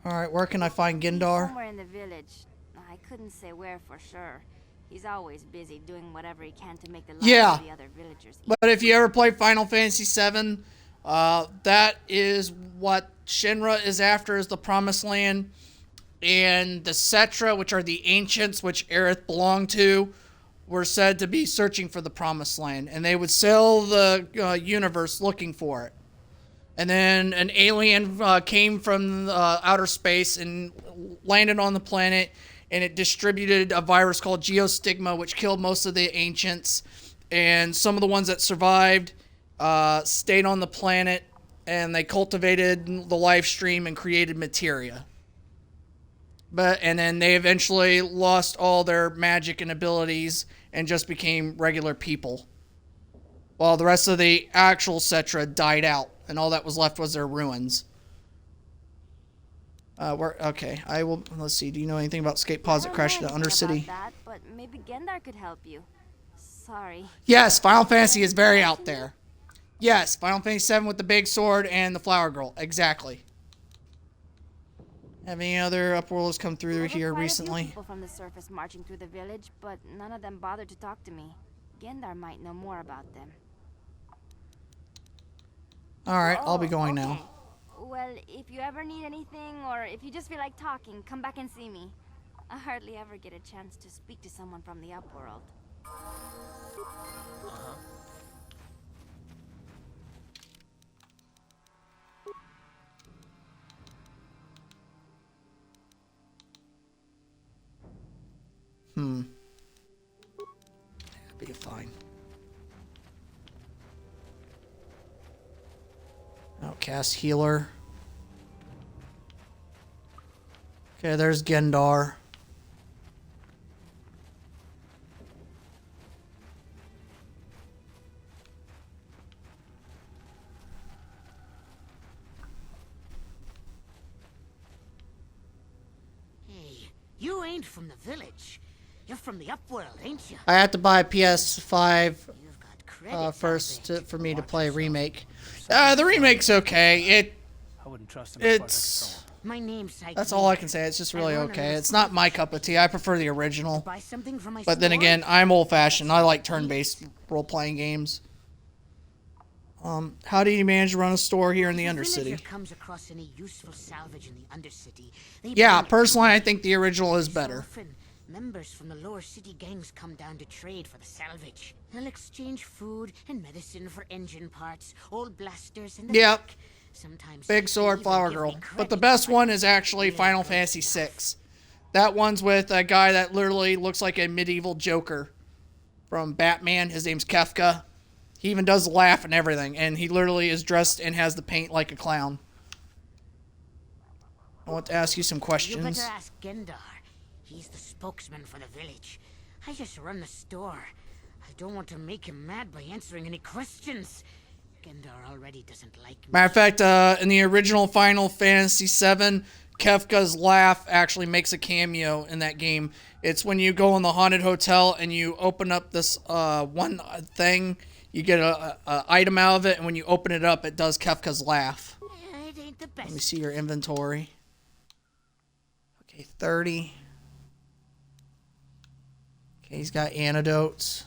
Alright, where can I find He's Gendar? somewhere in the village. I couldn't say where for sure. He's always busy doing whatever he can to make the lives Yeah. of the other villagers But if you ever play Final Fantasy VII, that is what Shinra is after, is the Promised Land. And the Cetra, which are the Ancients, which Aerith belonged to, were said to be searching for the Promised Land. And they would sail the universe looking for it. And then an alien came from outer space and landed on the planet, and it distributed a virus called Geostigma, which killed most of the Ancients. And some of the ones that survived stayed on the planet, and they cultivated the life stream and created materia. And then they eventually lost all their magic and abilities and just became regular people, while the rest of the actual Cetra died out, and all that was left was their ruins. Okay, I will. Let's see. Do you know anything about escape pods that crashed into Undercity? about that, but maybe Gendar could help you. Sorry. Yes, Final Fantasy is very out there. Yes, Final Fantasy VII with the big sword and the flower girl. Exactly. Have any other Upworlders come through here Quite a few recently? people from the surface marching through the village, but none of them bothered to talk to me. Gendar might know more about them. Alright, I'll be going now. Well, if you ever need anything, or if you just feel like talking, come back and see me. I hardly ever get a chance to speak to someone from the Upworld. That'll be fine. Outcast healer. Okay, there's Gendar. Hey, you ain't from the village. You're from the Upworld, ain't you? I have to buy a PS5 first for me to play Remake. The Remake's okay. I wouldn't trust him as far as I could It's... My name's Ike. That's all I can say. It's just really okay. It's not my cup of tea. I prefer the original. Buy something from my But then store? again, I'm old-fashioned. I like turn-based role-playing games. How do you manage to run a store here in the Undercity? Villager comes across any useful salvage in the Undercity. They Yeah, bring it personally, to I me. think the original is So better. often, members from the lower city gangs come down to trade for the salvage. They'll exchange food and medicine for engine parts, old blasters, and the Yep. like. Sometimes Big Sword, they even Flower give Girl. me But the credit best for my one is actually Final Fantasy VI. That one's with a guy that literally looks like a medieval Joker from Batman. His name's Kefka. He even does the laugh and everything. And he literally is dressed and has the paint like a clown. I want to ask you some You questions. better ask Gendar. He's the spokesman for the village. I just run the store. I don't want to make him mad by answering any questions. Gendar already doesn't like me. Matter of fact, in the original Final Fantasy VII, Kefka's laugh actually makes a cameo in that game. It's when you go in the haunted hotel and you open up this one thing, you get a item out of it, and when you open it up, it does Kefka's laugh. It ain't the best. Let me see your inventory. Okay, 30. Okay, he's got antidotes.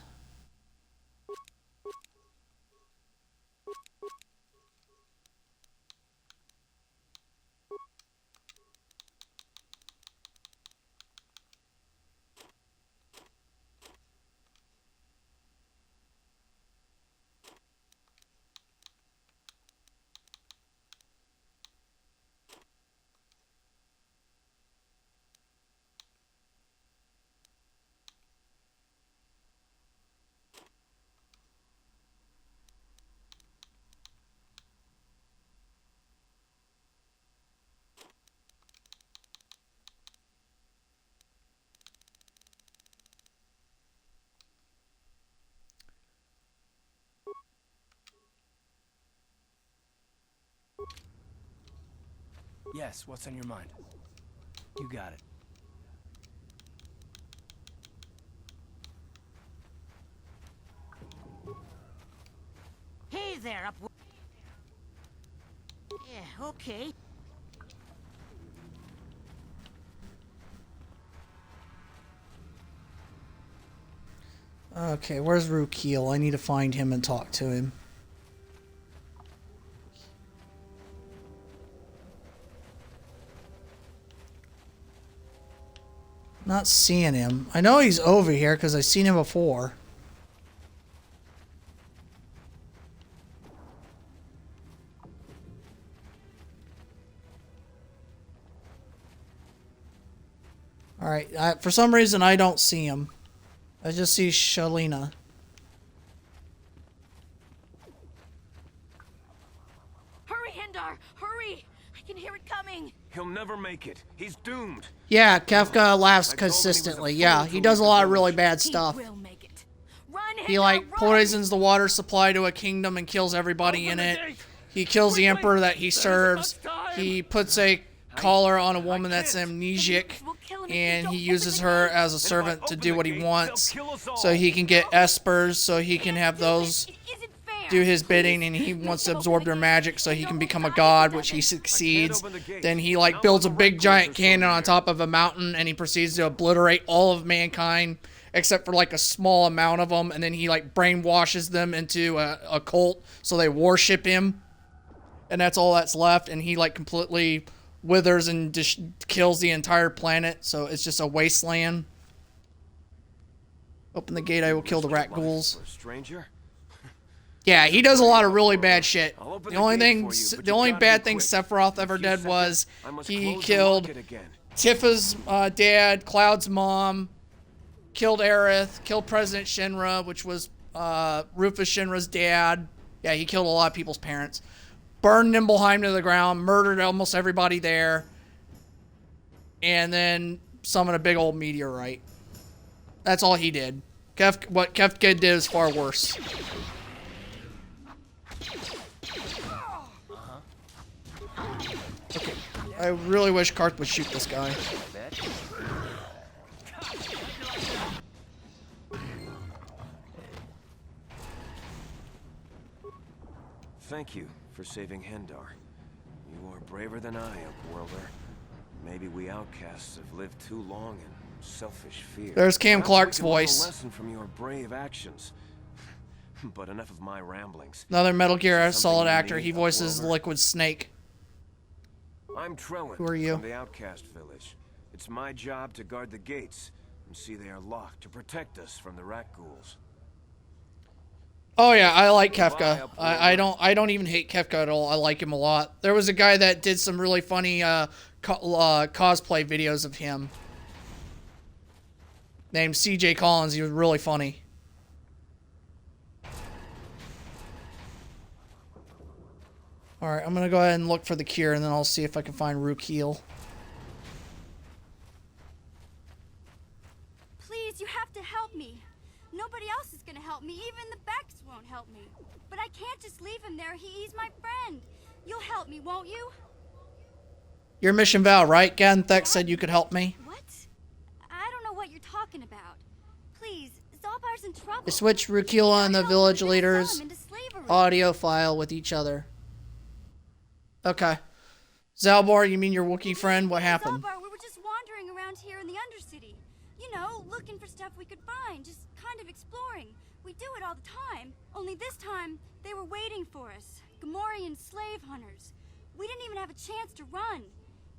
Yes, what's on your mind? You got it. Hey there, up. Yeah, okay. Okay, where's Rukeel? I need to find him and talk to him. Not seeing him. I know he's over here because I've seen him before. Alright, for some reason I don't see him. I just see Shalina. Hurry, Hendar! Hurry! I can hear it coming! He'll never make it. He's doomed. Yeah, Kefka laughs consistently. Yeah, he does a lot of really bad stuff. He will make it. Run, He like poisons the water supply to a kingdom and kills everybody in it. He kills the emperor that he serves. He puts a collar on a woman that's amnesiac, and he uses her as a servant to do what he wants, so he can get espers, so he can have those do his bidding, and he wants to absorb their magic so he can become a god, which he succeeds. Then he like builds a big giant cannon on top of a mountain, and he proceeds to obliterate all of mankind except for like a small amount of them, and then he like brainwashes them into a cult, so they worship him, and that's all that's left, and he like completely withers and just kills the entire planet, so it's just a wasteland. Open the gate, I will kill the rat ghouls. Stranger? Yeah, he does a lot of really bad shit. The only bad thing Sephiroth ever did was he killed Tifa's dad, Cloud's mom, killed Aerith, killed President Shinra, which was Rufus Shinra's dad. Yeah, he killed a lot of people's parents. Burned Nibelheim to the ground, murdered almost everybody there, and then summoned a big old meteorite. That's all he did. What Kefka did is far worse. Okay, I really wish Karth would shoot this guy. Thank you for saving Hendar. You are braver than I, Upworlder. Maybe we outcasts have lived too long in selfish fear. There's Cam Perhaps Clark's we can learn a voice. lesson from your brave actions. But enough of my ramblings. Another Metal Gear Something Solid you actor. need, He voices Upworlder? Liquid Snake. I'm Trellin. Who are you? From the Outcast Village. It's my job to guard the gates and see they are locked to protect us from the rat ghouls. Oh yeah, I like Kefka. I don't even hate Kefka at all. I like him a lot. There was a guy that did some really funny cosplay videos of him named CJ Collins. He was really funny. Alright, I'm gonna go ahead and look for the cure, and then I'll see if I can find Rookeel. Please, you have to help me. Nobody else is gonna help me. Even the Becks won't help me. But I can't just leave him there. He's my friend. You'll help me, won't you? You're Mission Val, right? Ganthek said you could help me. What? I don't know what you're talking about. Please, Zalbar's in trouble. I switched Rookeel and the village leaders' audio file with each other. Okay. Zalbar, you mean your Wookiee friend? What happened? Zalbar, we were just wandering around here in the Undercity. You know, looking for stuff we could find, just kind of exploring. We do it all the time. Only this time, they were waiting for us. Gamorrean slave hunters. We didn't even have a chance to run.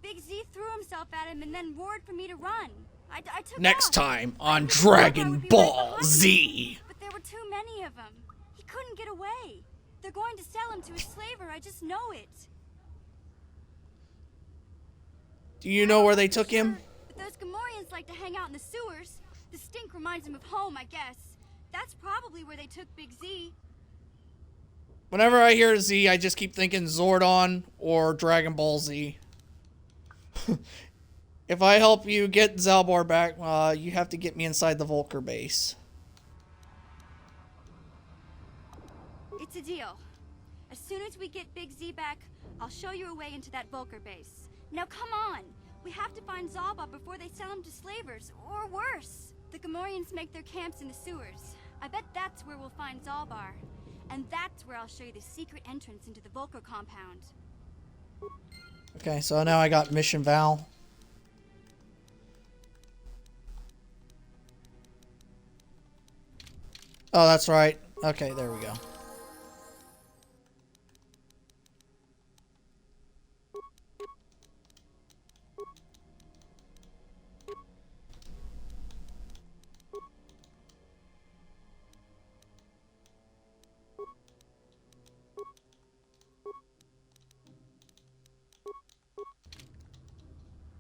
Big Z threw himself at him and then roared for me to run. I took Next off. time on I knew Zalbar Dragon would be right Ball behind Z. me, but there were too many of them. He couldn't get away. They're going to sell him to a slaver, I just know it. Do you know where they took him? But those Gamorreans like to hang out in the sewers. The stink reminds them of home, I guess. That's probably where they took Big Z. Whenever I hear Z, I just keep thinking Zordon or Dragon Ball Z. If I help you get Zalbar back, you have to get me inside the Volker base. It's a deal. As soon as we get Big Z back, I'll show you a way into that Volker base. Now come on! We have to find Zalbar before they sell him to slavers, or worse. The Gamorreans make their camps in the sewers. I bet that's where we'll find Zalbar. And that's where I'll show you the secret entrance into the Volker compound. Okay, so now I got Mission Val. Oh, that's right. Okay, there we go.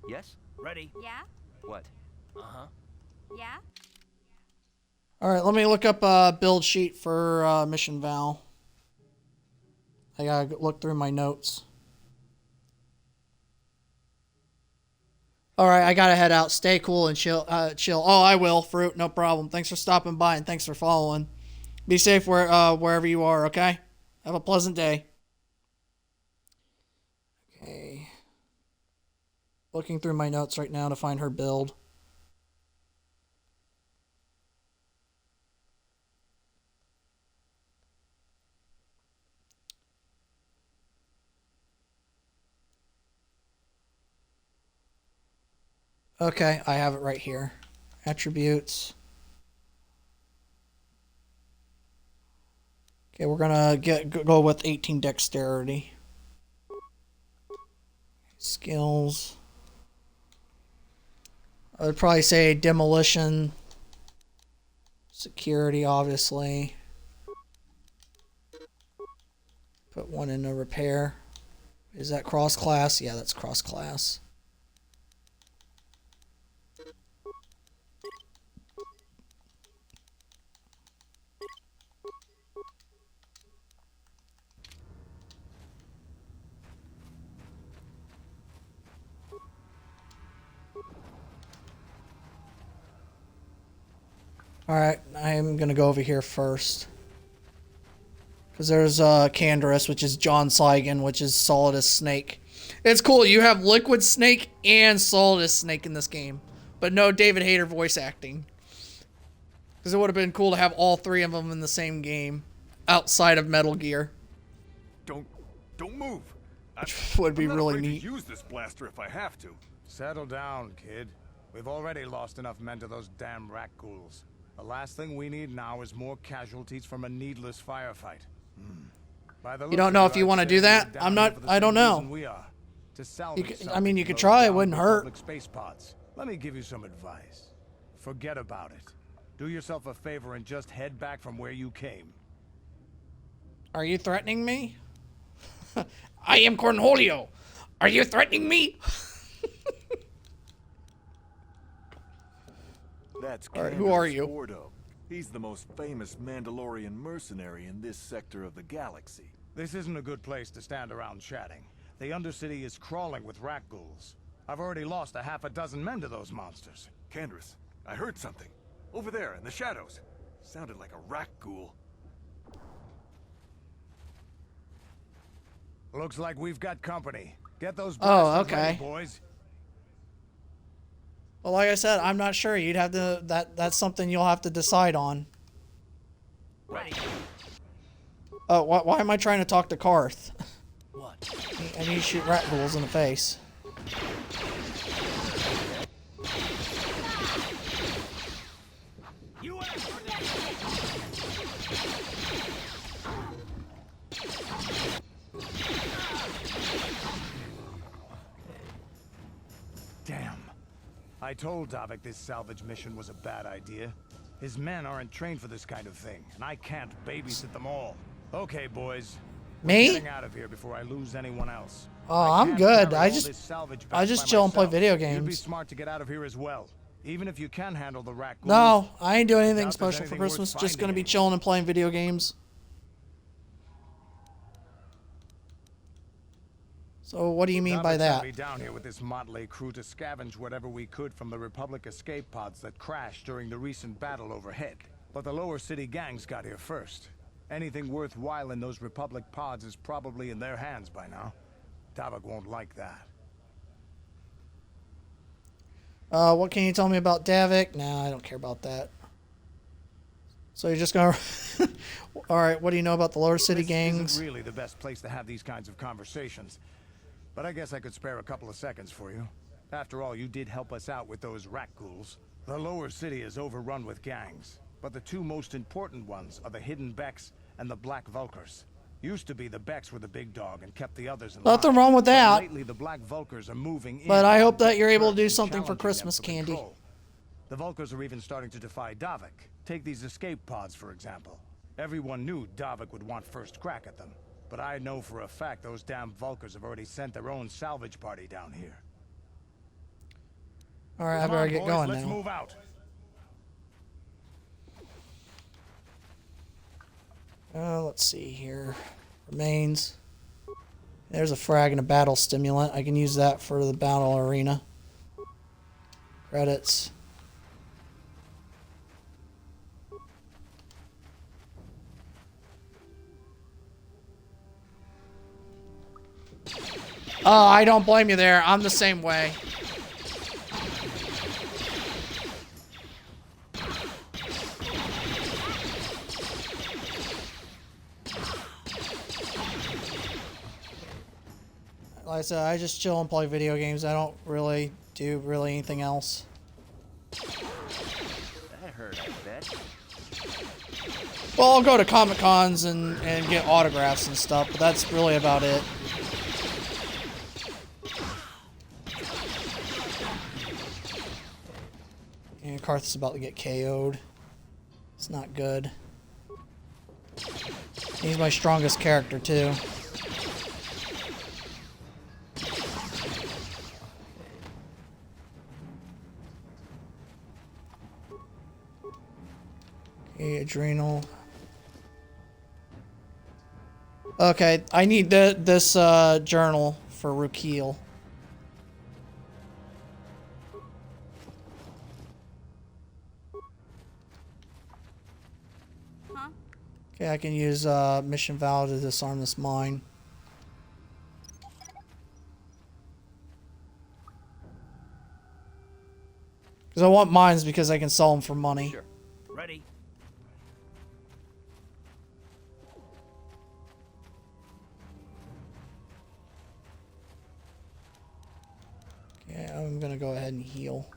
Yes? Ready? Yeah? What? Uh-huh. Yeah? Alright, let me look up a build sheet for Mission Val. I gotta look through my notes. Alright, I gotta head out. Stay cool and chill. Oh, I will, Fruit. No problem. Thanks for stopping by and thanks for following. Be safe wherever you are, okay? Have a pleasant day. Okay. Looking through my notes right now to find her build. Okay, I have it right here. Attributes. Okay, we're gonna go with 18 dexterity. Skills. I would probably say demolition. Security, obviously. Put one in a repair. Is that cross class? Yeah, that's cross class. Alright, I'm gonna go over here first. Because there's Canderous, which is John Slygan, which is Solidus Snake. It's cool, you have Liquid Snake and Solidus Snake in this game. But no David Hayter voice acting. Because it would have been cool to have all three of them in the same game. Outside of Metal Gear. Don't move. Which would be really neat. Use this blaster if I have to. Settle down, kid. We've already lost enough men to those damn rat ghouls. The last thing we need now is more casualties from a needless firefight. You don't know if you want to do that? I don't know. I mean, you could try, it wouldn't hurt. Space pods. Let me give you some advice. Forget about it. Do yourself a favor and just head back from where you came. Are you threatening me? I am Cornholio. Are you threatening me? That's Alright, who are you? Ordo. He's the most famous Mandalorian mercenary in this sector of the galaxy. This isn't a good place to stand around chatting. The Undercity is crawling with rat ghouls. I've already lost a half a dozen men to those monsters. Canderous, I heard something. Over there, in the shadows. Sounded like a rat ghoul. Looks like we've got company. Get those blasters ready, okay. Boys. Well, like I said, I'm not sure. You'd have to. That's something you'll have to decide on. Right. Oh, why am I trying to talk to Karth? What? I need to shoot rat ghouls in the face. Damn. I told Davik this salvage mission was a bad idea. His men aren't trained for this kind of thing, and I can't babysit them all. Okay, boys. Me? We're getting out of here before I lose anyone else. Oh, I'm good. I just chill and play video games. You'd be smart to get out of here as well. Even if you can handle the rat ghouls. No, I ain't doing anything special for Christmas. Just gonna be chilling and playing video games. So what do you mean by that? Be down here with this motley crew to scavenge whatever we could from the Republic escape pods that crashed during the recent battle overhead. But the lower city gangs got here first. Anything worthwhile in those Republic pods is probably in their hands by now. Davik won't like that. What can you tell me about Davik? Nah, I don't care about that. So you're just gonna... Alright, what do you know about the lower city gangs? This isn't really the best place to have these kinds of conversations. But I guess I could spare a couple of seconds for you. After all, you did help us out with those rat ghouls. The lower city is overrun with gangs, but the two most important ones are the Hidden Becks and the Black Vulkars. Used to be the Becks were the big dog and kept the others in line. Nothing wrong with that. Lately, the Black Vulkars are moving in. But I hope that you're able to do something for Christmas candy. The Vulkars are even starting to defy Davik. Take these escape pods, for example. Everyone knew Davik would want first crack at them. But I know for a fact those damn Vulkars have already sent their own salvage party down here. Alright, I better get going now. Let's move out. Let's see here. Remains. There's a frag and a battle stimulant. I can use that for the battle arena. Credits. Oh, I don't blame you there. I'm the same way. Like I said, I just chill and play video games. I don't really do anything else. That hurt, I bet. Well, I'll go to Comic Cons and get autographs and stuff, but that's really about it. And Karth's about to get KO'd. It's not good. He's my strongest character, too. Okay, adrenal. Okay, I need this journal for Rukil. Huh? Okay, I can use Mission Val to disarm this mine. Because I want mines because I can sell them for money. Sure. Ready. Okay, I'm gonna go ahead and heal.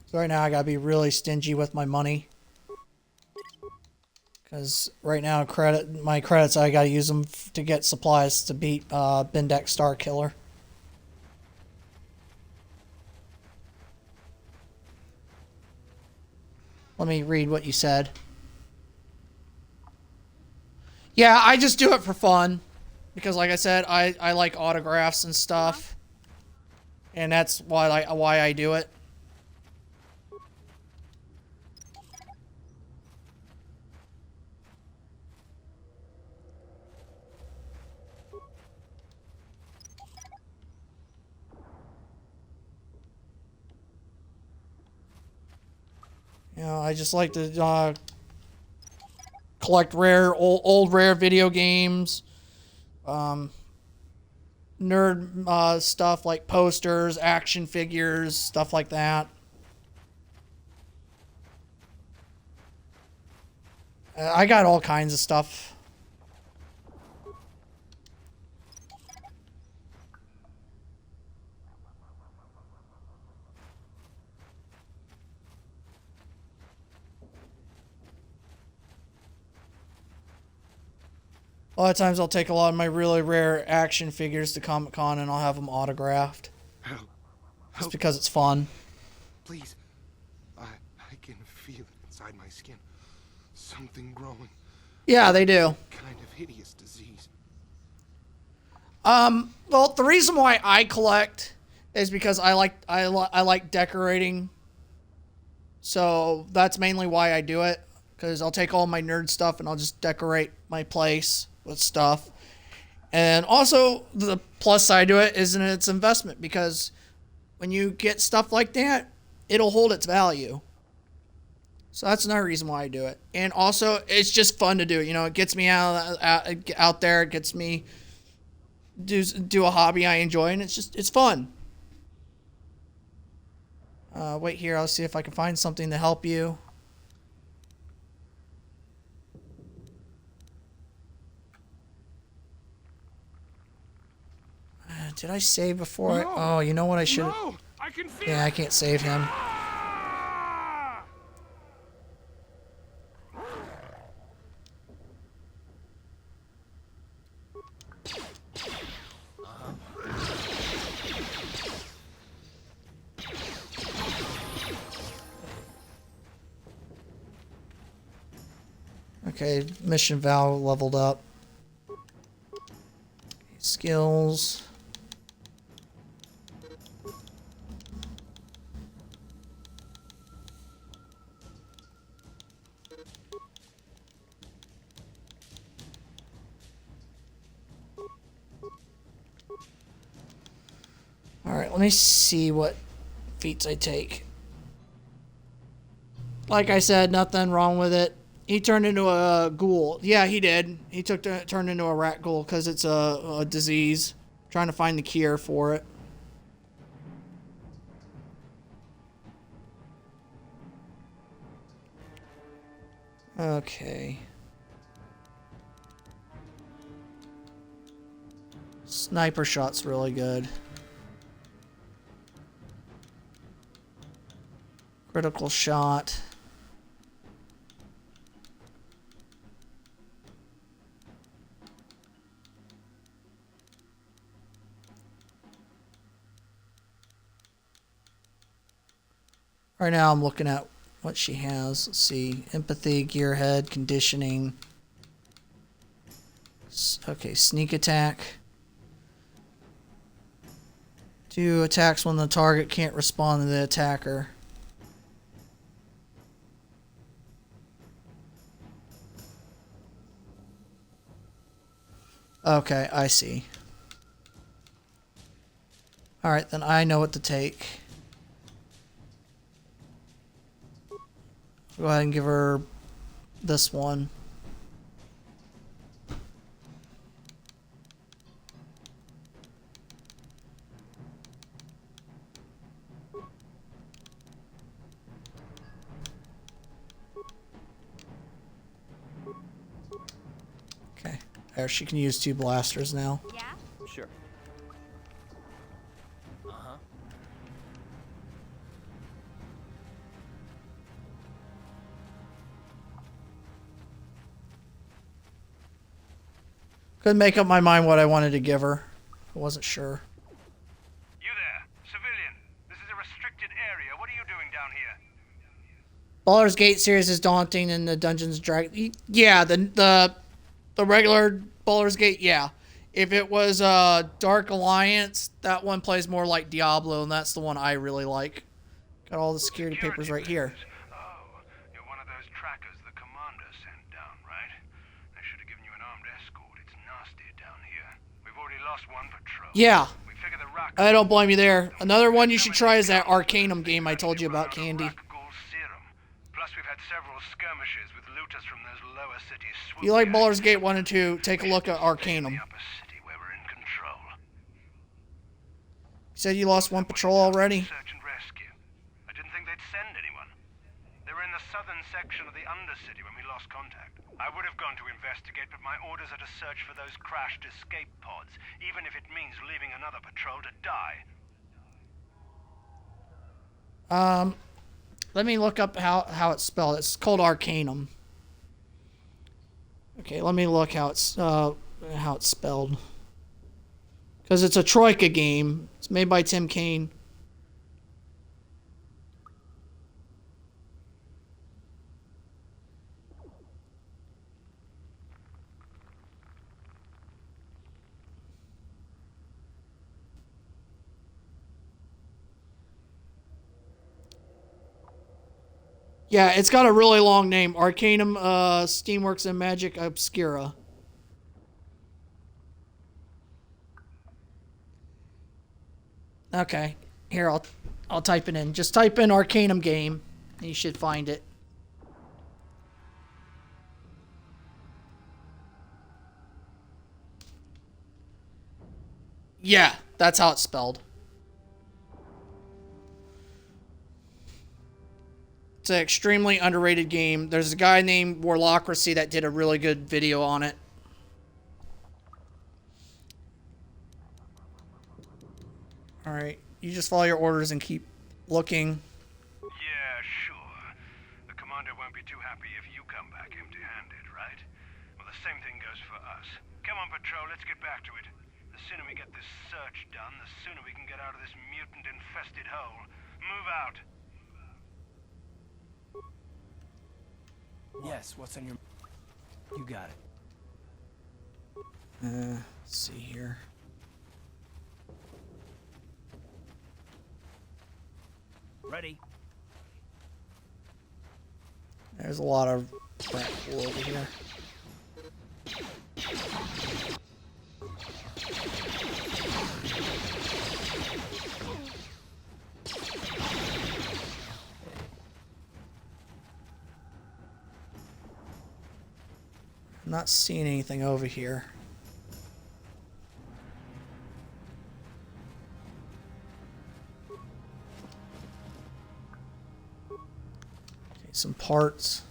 So right now I gotta be really stingy with my money. Because right now my credits, I gotta use them to get supplies to beat Bendak Star Killer. Let me read what you said. Yeah, I just do it for fun. Because like I said, I like autographs and stuff. And that's why I do it. You know, I just like to collect rare, old rare video games, nerd stuff like posters, action figures, stuff like that. I got all kinds of stuff. A lot of times I'll take a lot of my really rare action figures to Comic Con and I'll have them autographed. Help. Just because it's fun. Please. I can feel it inside my skin. Something growing. Yeah, they do. Kind of hideous disease. Well, the reason why I collect is because I like decorating. So that's mainly why I do it. Because I'll take all my nerd stuff and I'll just decorate my place with stuff. And also, the plus side to it is in its investment. Because when you get stuff like that, it'll hold its value. So that's another reason why I do it. And also, it's just fun to do. You know, it gets me out there. It gets me do a hobby I enjoy. And it's fun. Wait here. I'll see if I can find something to help you. Did I save before? No. Oh, you know what I should. No, I can feel Yeah, I can't save him. Okay, mission Val leveled up. Skills. Alright, let me see what feats I take. Like I said, nothing wrong with it. He turned into a ghoul. Yeah, he did. He turned into a rat ghoul because it's a disease. Trying to find the cure for it. Okay. Sniper shot's really good. Critical shot. Right now I'm looking at what she has. Let's see. Empathy, gearhead, conditioning. Okay, sneak attack. 2 attacks when the target can't respond to the attacker. Okay, I see. Alright, then I know what to take. Go ahead and give her this one. Okay, there, she can use 2 blasters now. Yeah? Sure. Uh-huh. Couldn't make up my mind what I wanted to give her. I wasn't sure. You there, civilian. This is a restricted area. What are you doing down here? Baldur's Gate series is daunting and the Dungeons Dragons. Yeah, the regular Baldur's Gate, yeah. If it was Dark Alliance, that one plays more like Diablo, and that's the one I really like. Got all the security papers right here. Oh, you're one of those trackers the commander sent down, right? They should have given you an armed escort. It's nasty down here. We've already lost one patrol. Yeah. We figure the rock I don't blame you there. Another one you should try is that Arcanum game I told you about, Candy. Plus we've had several skirmishes with looters from those lower cities. If you like Baldur's Gate 1 and 2, take a look at Arcanum. You said you lost 1 patrol already? Search and rescue. I didn't think they'd send anyone. They were in the southern section of the Undercity when we lost contact. I would have gone to investigate, but my orders are to search for those crashed escape pods, even if it means leaving another patrol to die. Let me look up how it's spelled. It's called Arcanum. Okay, let me look how it's spelled. Because it's a Troika game. It's made by Tim Kaine. Yeah, it's got a really long name. Arcanum, Steamworks and Magic Obscura. Okay, here I'll type it in. Just type in Arcanum game, and you should find it. Yeah, that's how it's spelled. It's an extremely underrated game. There's a guy named Warlocracy that did a really good video on it. Alright, you just follow your orders and keep looking. Yeah, sure. The commander won't be too happy if you come back empty-handed, right? Well, the same thing goes for us. Come on, patrol, let's get back to it. The sooner we get this search done, the sooner we can get out of this mutant-infested hole. Move out. Yes, what's on your... You got it. Let's see here. Ready. There's a lot of crap over here. I'm not seeing anything over here. Okay, some parts.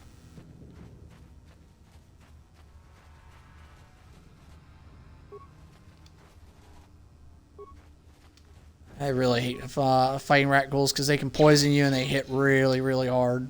I really hate fighting rat ghouls because they can poison you and they hit really, really hard.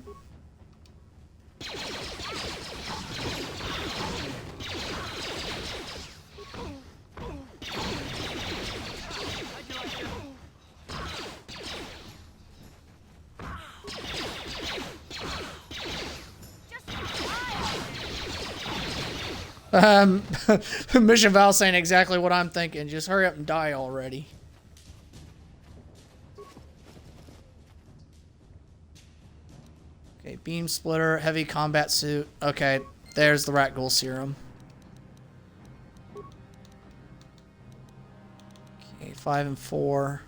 Mission Val saying exactly what I'm thinking. Just hurry up and die already. Okay, beam splitter, heavy combat suit. Okay, there's the rat ghoul serum. Okay, 5 and 4.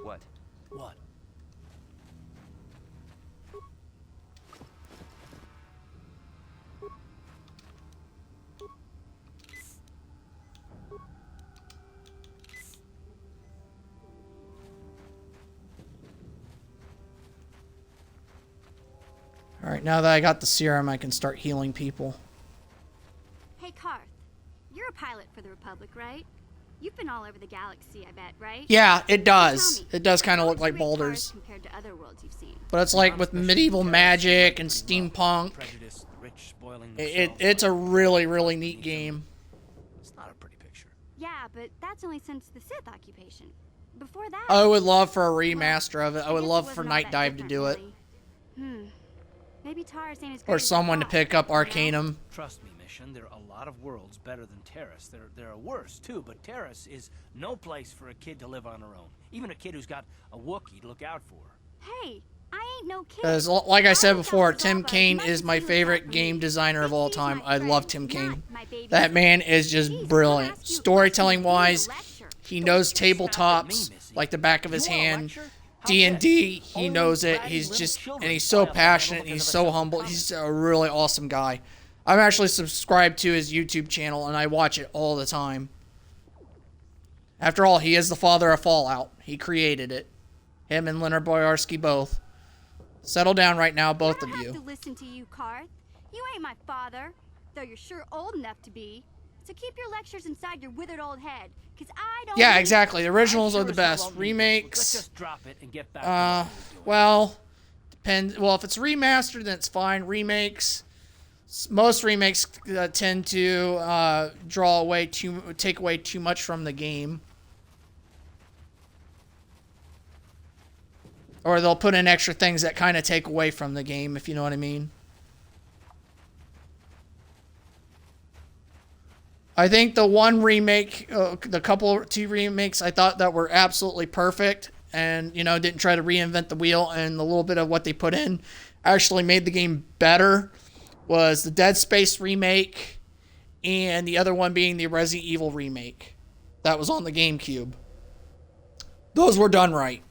What? What? Alright, now that I got the serum, I can start healing people. Hey, Karth. You're a pilot for the Republic, right? You've been all over the galaxy, I bet, right? Yeah, it does. It does kind of look like Baldur's. Compared to other worlds you've seen. But it's like with medieval magic and steampunk. It's a really, really neat game. It's not a pretty picture. Yeah, but that's only since the Sith occupation. Before that... I would love for a remaster of it. I would love for Night Dive to do it. Maybe Taurus ain't as great Or as someone to I thought, pick up you know? Arcanum. Trust me, Mission, there are a lot of worlds better than Terrace. There are worse, too, but Terrace is no place for a kid to live on her own. Even a kid who's got a Wookiee to look out for. Hey, I ain't no kid. Because, like I said before, Tim Kaine is my favorite game designer of all time. I love Tim Kaine. That man is just brilliant. Storytelling-wise, he knows tabletops like the back of his hand. D&D, he knows it. He's just, and he's so passionate. He's so humble. He's a really awesome guy. I'm actually subscribed to his YouTube channel, and I watch it all the time. After all, he is the father of Fallout. He created it. Him and Leonard Boyarsky both. Settle down right now, both of I don't you. have to listen to you, Karth. You ain't my father, though you're sure old enough to be. So keep your lectures inside your withered old head, because I don't... Yeah, exactly. The originals are the best. Remakes... Let's just drop it and get back well, depends. Well, if it's remastered, then it's fine. Remakes... Most remakes tend to take away too much from the game. Or they'll put in extra things that kind of take away from the game, if you know what I mean. I think the one remake, two remakes I thought that were absolutely perfect and, you know, didn't try to reinvent the wheel, and the little bit of what they put in actually made the game better, was the Dead Space remake and the other one being the Resident Evil remake that was on the GameCube. Those were done right.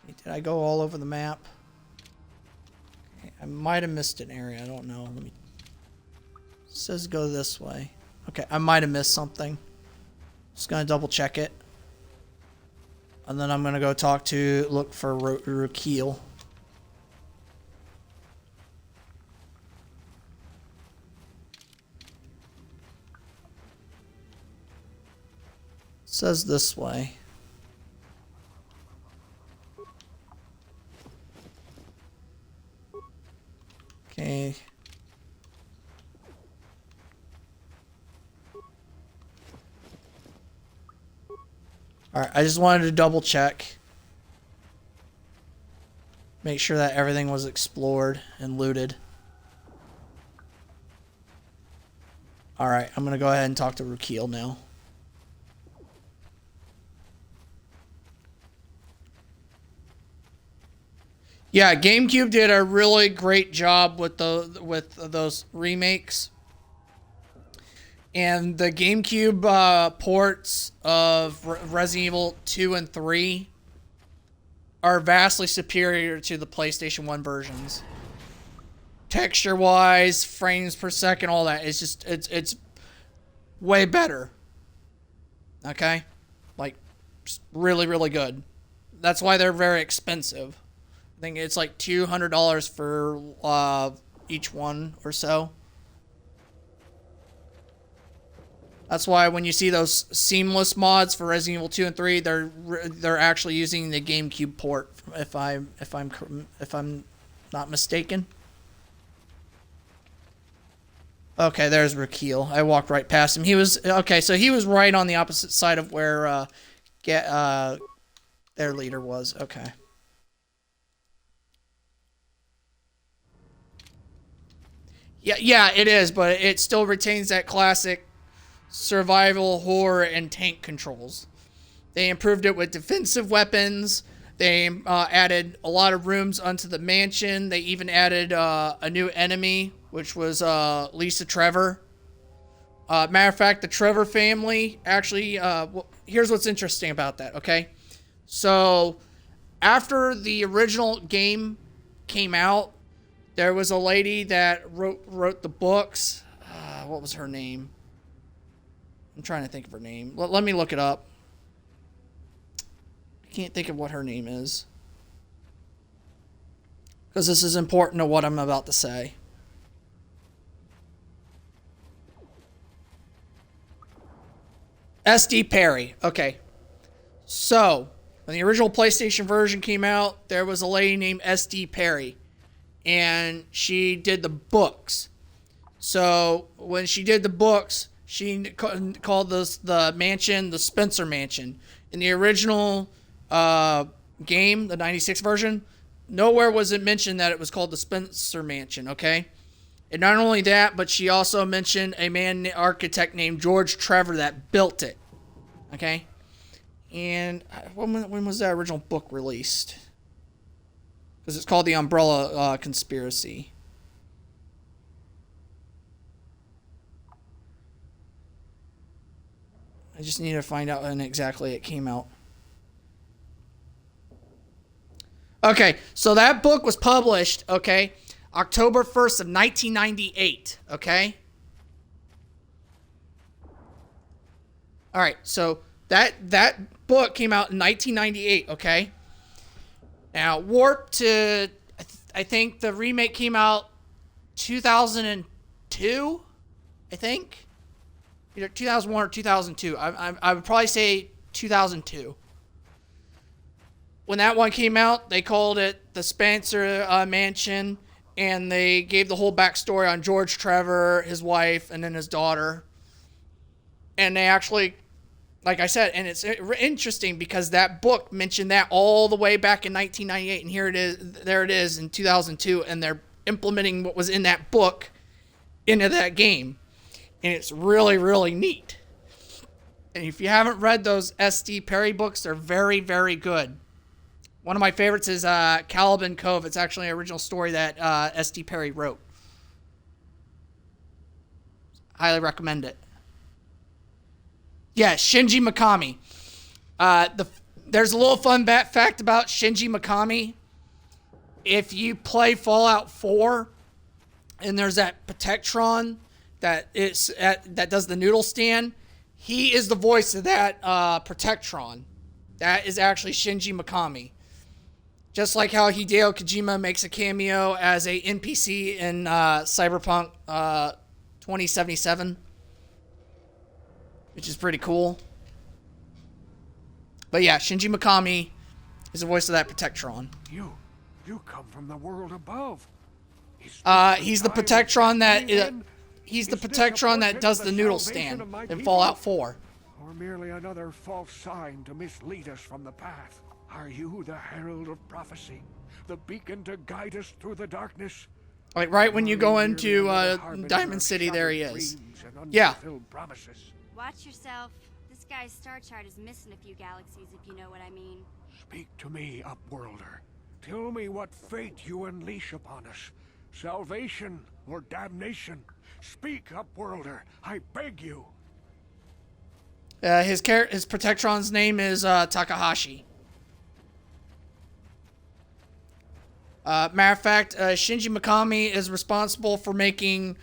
Okay, did I go all over the map? I might have missed an area. I don't know. It says go this way. Okay, I might have missed something. Just gonna double check it. And then I'm gonna go look for Rukeel. It says this way. Okay. Alright, I just wanted to double check. Make sure that everything was explored and looted. Alright, I'm gonna go ahead and talk to Rukeel now. Yeah, GameCube did a really great job with those remakes. And the GameCube ports of Resident Evil 2 and 3 are vastly superior to the PlayStation 1 versions. texture-wise, frames per second, all that. It's just it's way better. Okay, like just really really good. That's why they're very expensive. I think it's like $200 for each one or so. That's why when you see those seamless mods for Resident Evil 2 and 3, they're actually using the GameCube port, if I'm not mistaken. Okay, there's Rakil. I walked right past him. He was okay, so he was right on the opposite side of where their leader was. Okay. Yeah, it is, but it still retains that classic survival, horror, and tank controls. They improved it with defensive weapons. They added a lot of rooms onto the mansion. They even added a new enemy, which was Lisa Trevor. Matter of fact, the Trevor family actually... here's what's interesting about that, okay? So, after the original game came out, there was a lady that wrote the books. What was her name? I'm trying to think of her name. Let me look it up. I can't think of what her name is. Because this is important to what I'm about to say. SD Perry. Okay. So, when the original PlayStation version came out, there was a lady named SD Perry. And she did the books. So, when she did the books, she called the mansion the Spencer Mansion. In the original game, the 96 version, nowhere was it mentioned that it was called the Spencer Mansion, okay? And not only that, but she also mentioned a architect named George Trevor that built it, okay? And when was that original book released? Because it's called The Umbrella Conspiracy. I just need to find out when exactly it came out. Okay, so that book was published, okay, October 1st of 1998, okay? All right, so that book came out in 1998, okay? Now, Warp to, I think the remake came out 2002, I think. Either 2001 or 2002. I would probably say 2002. When that one came out, they called it the Spencer Mansion, and they gave the whole backstory on George Trevor, his wife, and then his daughter. And they actually, like I said, and it's interesting because that book mentioned that all the way back in 1998, and there it is in 2002, and they're implementing what was in that book into that game. And it's really, really neat. And if you haven't read those SD Perry books, they're very, very good. One of my favorites is Caliban Cove. It's actually an original story that SD Perry wrote. Highly recommend it. Yeah, Shinji Mikami. There's a little fun fact about Shinji Mikami. If you play Fallout 4, and there's that Protectron that does the noodle stand, he is the voice of that Protectron. That is actually Shinji Mikami. Just like how Hideo Kojima makes a cameo as a NPC in Cyberpunk 2077, which is pretty cool. But yeah, Shinji Mikami is the voice of that Protectron. You come from the world above. He's the Protectron that he's the Protectron that does the noodle stand in Fallout 4. Or merely another false sign to mislead us from the path? Are you the herald of prophecy, the beacon to guide us through the darkness? Like right when you go into Diamond City, there he is. Yeah. Watch yourself. This guy's star chart is missing a few galaxies, if you know what I mean. Speak to me, Upworlder. Tell me what fate you unleash upon us. Salvation or damnation? Speak, Upworlder. I beg you. His Protectron's name is Takahashi. Matter of fact, Shinji Mikami is responsible for making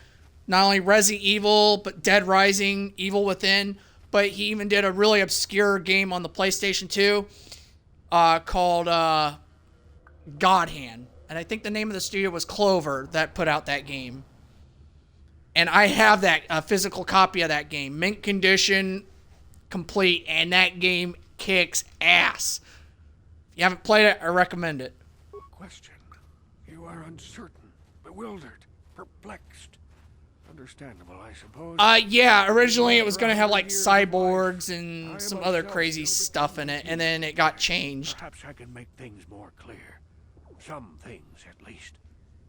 not only Resident Evil, but Dead Rising, Evil Within, but he even did a really obscure game on the PlayStation 2 called God Hand. And I think the name of the studio was Clover that put out that game. And I have that physical copy of that game, mint condition, complete, and that game kicks ass. If you haven't played it, I recommend it. Question. You are uncertain, bewildered, perplexed. Understandable, I suppose. Yeah, originally it was going to have like cyborgs and some other crazy stuff in it, and then it got changed. Perhaps I can make things more clear. Some things, at least.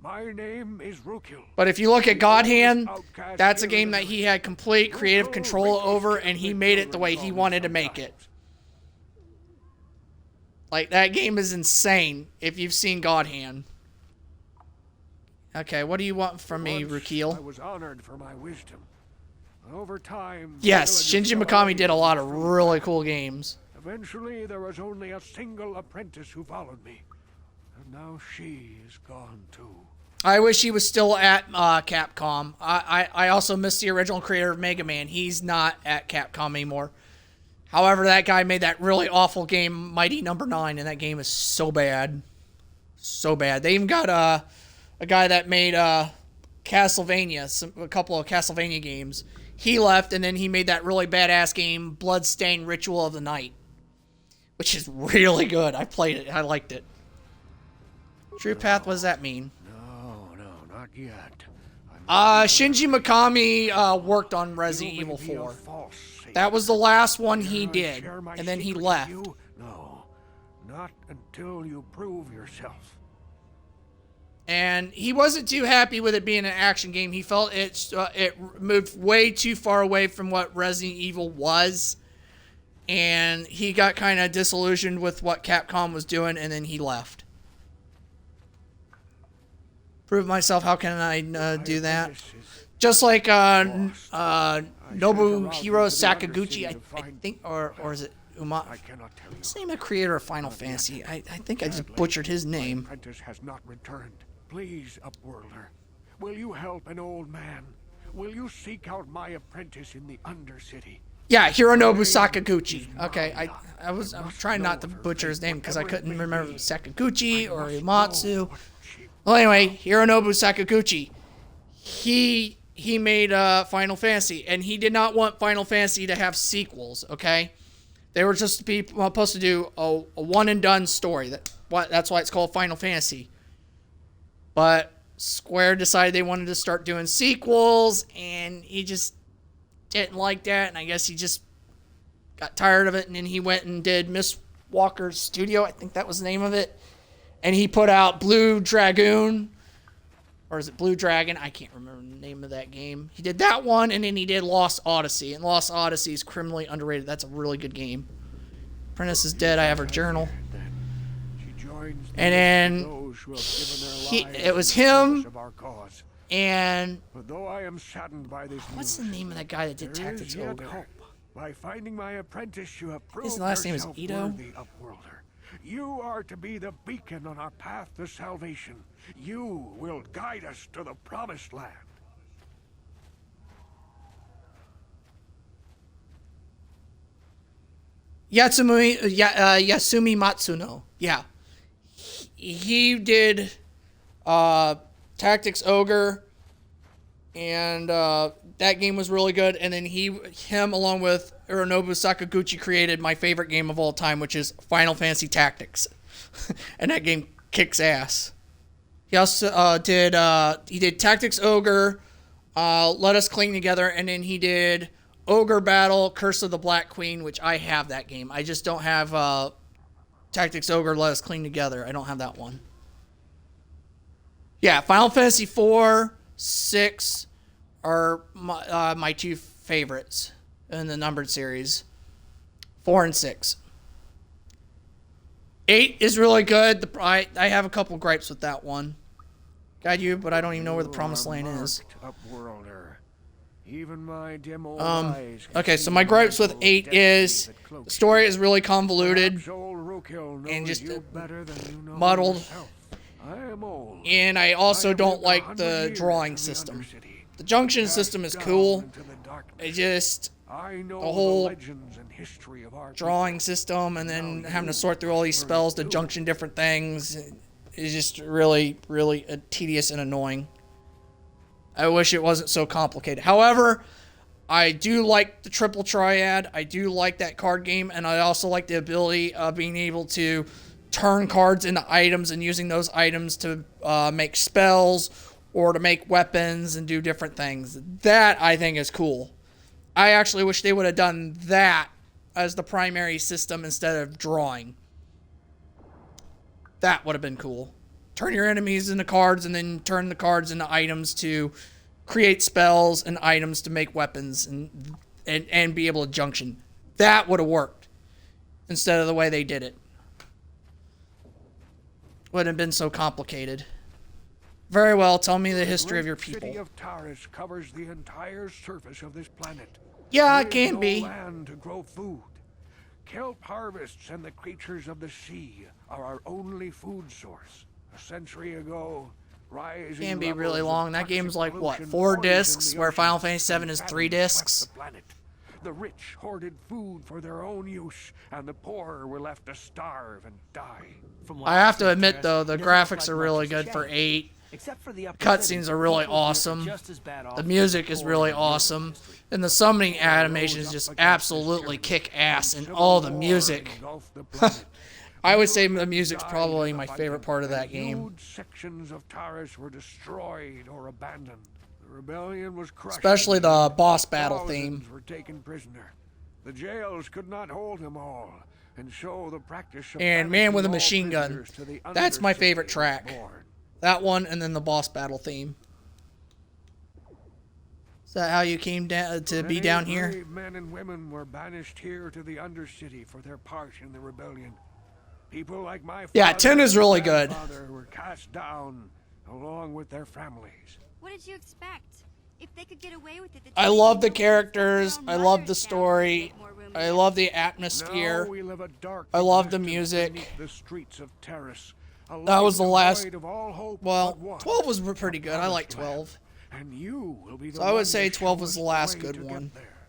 My name is Rukil. But if you look at God Hand, that's a game that he had complete creative control over, and he made it the way he wanted to make it. Like, that game is insane if you've seen God Hand. Okay, what do you want from me, Rukil? I was honored for my wisdom. Over time... Yes, Shinji Mikami did a lot of really cool games. Eventually, there was only a single apprentice who followed me. And now she is gone too. I wish he was still at Capcom. I also miss the original creator of Mega Man. He's not at Capcom anymore. However, that guy made that really awful game, Mighty Number 9, and that game is so bad. So bad. They even got a guy that made Castlevania, a couple of Castlevania games. He left, and then he made that really badass game, Bloodstained Ritual of the Night, which is really good. I played it. I liked it. True Path, what does that mean? No, not yet. Shinji Mikami worked on Resident Evil 4. That was the last one he did, and then he left. No, not until you prove yourself. And he wasn't too happy with it being an action game. He felt it moved way too far away from what Resident Evil was. And he got kind of disillusioned with what Capcom was doing, and then he left. Prove myself, how can I do that? Just like Nobuhiro Sakaguchi, I think, or is it Uma? What's the name of the creator of Final Fantasy? I think I just butchered his name. Apprentice has not returned. Please, Upworlder, will you help an old man? Will you seek out my apprentice in the Undercity? Yeah, Hironobu Sakaguchi. Okay, I was trying not to butcher his name because I couldn't remember if it was Sakaguchi or Uematsu. Well, anyway, Hironobu Sakaguchi. He made Final Fantasy, and he did not want Final Fantasy to have sequels, okay? They were just supposed to do a one-and-done story. That's why it's called Final Fantasy. But Square decided they wanted to start doing sequels, and he just didn't like that, and I guess he just got tired of it, and then he went and did Miss Walker's Studio, I think that was the name of it, and he put out Blue Dragoon, or is it Blue Dragon? I can't remember the name of that game. He did that one, and then he did Lost Odyssey, and Lost Odyssey is criminally underrated. That's a really good game. Apprentice is dead. I have her journal. And then it was him, and what's the name of that guy that did Tactics Ogre? By finding my apprentice, you have proved His last name is yourself Ito. worthy, Upworlder. You are to be the beacon on our path to salvation. You will guide us to the promised land. Yasumi Matsuno. Yeah. He did Tactics Ogre, and that game was really good. And then him along with Hironobu Sakaguchi created my favorite game of all time, which is Final Fantasy Tactics. And that game kicks ass. He also did Tactics Ogre, Let Us Cling Together, and then he did Ogre Battle, Curse of the Black Queen, which I have that game. I just don't have Tactics Ogre, Let Us Cling Together. I don't have that one. Yeah, Final Fantasy 4, 6 are my two favorites in the numbered series. 4 and 6. 8 is really good. I have a couple gripes with that one. Got you, but I don't even know where the Promised Land is. Upworlder. Even my dim old eyes can okay, see so my gripes with 8 is that the cloaks story you. is really convoluted Perhaps old Rukil knows and just you better than you know muddled. yourself. I am old. And I also have don't lived like 100 the years drawing in the system. Undercity. The junction Cast system is down cool. into the darkness. It just I know the whole legends and history of our drawing system, and then having to sort through all these spells to junction different things is just really, really tedious and annoying. I wish it wasn't so complicated. However, I do like the triple triad. I do like that card game, and I also like the ability of being able to turn cards into items and using those items to make spells or to make weapons and do different things. That, I think, is cool. I actually wish they would have done that as the primary system instead of drawing. That would have been cool. Turn your enemies into cards and then turn the cards into items to create spells and items to make weapons and be able to junction. That would have worked instead of the way they did it. Wouldn't have been so complicated. Very well, tell me the history of your The city people. of Taris covers the entire surface of this planet. Yeah, it There is can no be. land to grow food. Kelp harvests and the creatures of the sea are our only food source. A century ago, rising Can be levels really of long. That toxic game's like, what, pollution 4 poisoned discs, the where Final oceans Fantasy VII and is 3 famine discs? swept the planet. The rich hoarded food for their own use, and the poor were left to starve and die. I have to admit, though, the graphics are really good for 8. Except for the upper Cutscenes cities, are really people here are awesome. just as bad off The as music the is poor really in Europe. awesome. And the summoning animations just absolutely kick ass. And all the music. I would say the music's probably my favorite part of that game. Huge sections of Taris were destroyed or abandoned. The rebellion was crushed. Especially the boss battle theme. Thousands were taken prisoner. The jails could not hold them all, and so the practice of And Man with a banishing all Machine Gun. prisoners to the That's my Undercity favorite was track. born. That one and then the boss battle theme. Is that how you came down to be Many down here? brave men and women were banished here to the Undercity for their part in the rebellion. People like my Yeah, father 10 is and really good. grandfather were cast down along with their families. What did you expect? If they could get away with it, I love the characters. I love the story. I love the atmosphere. Now we live a dark I love the existence music. beneath the streets of Taris. A That was life the last. devoid of all hope Well, but one. 12 was pretty good. I like 12. And you will be the So I would one say to 12 show was us the last way good to get one. there.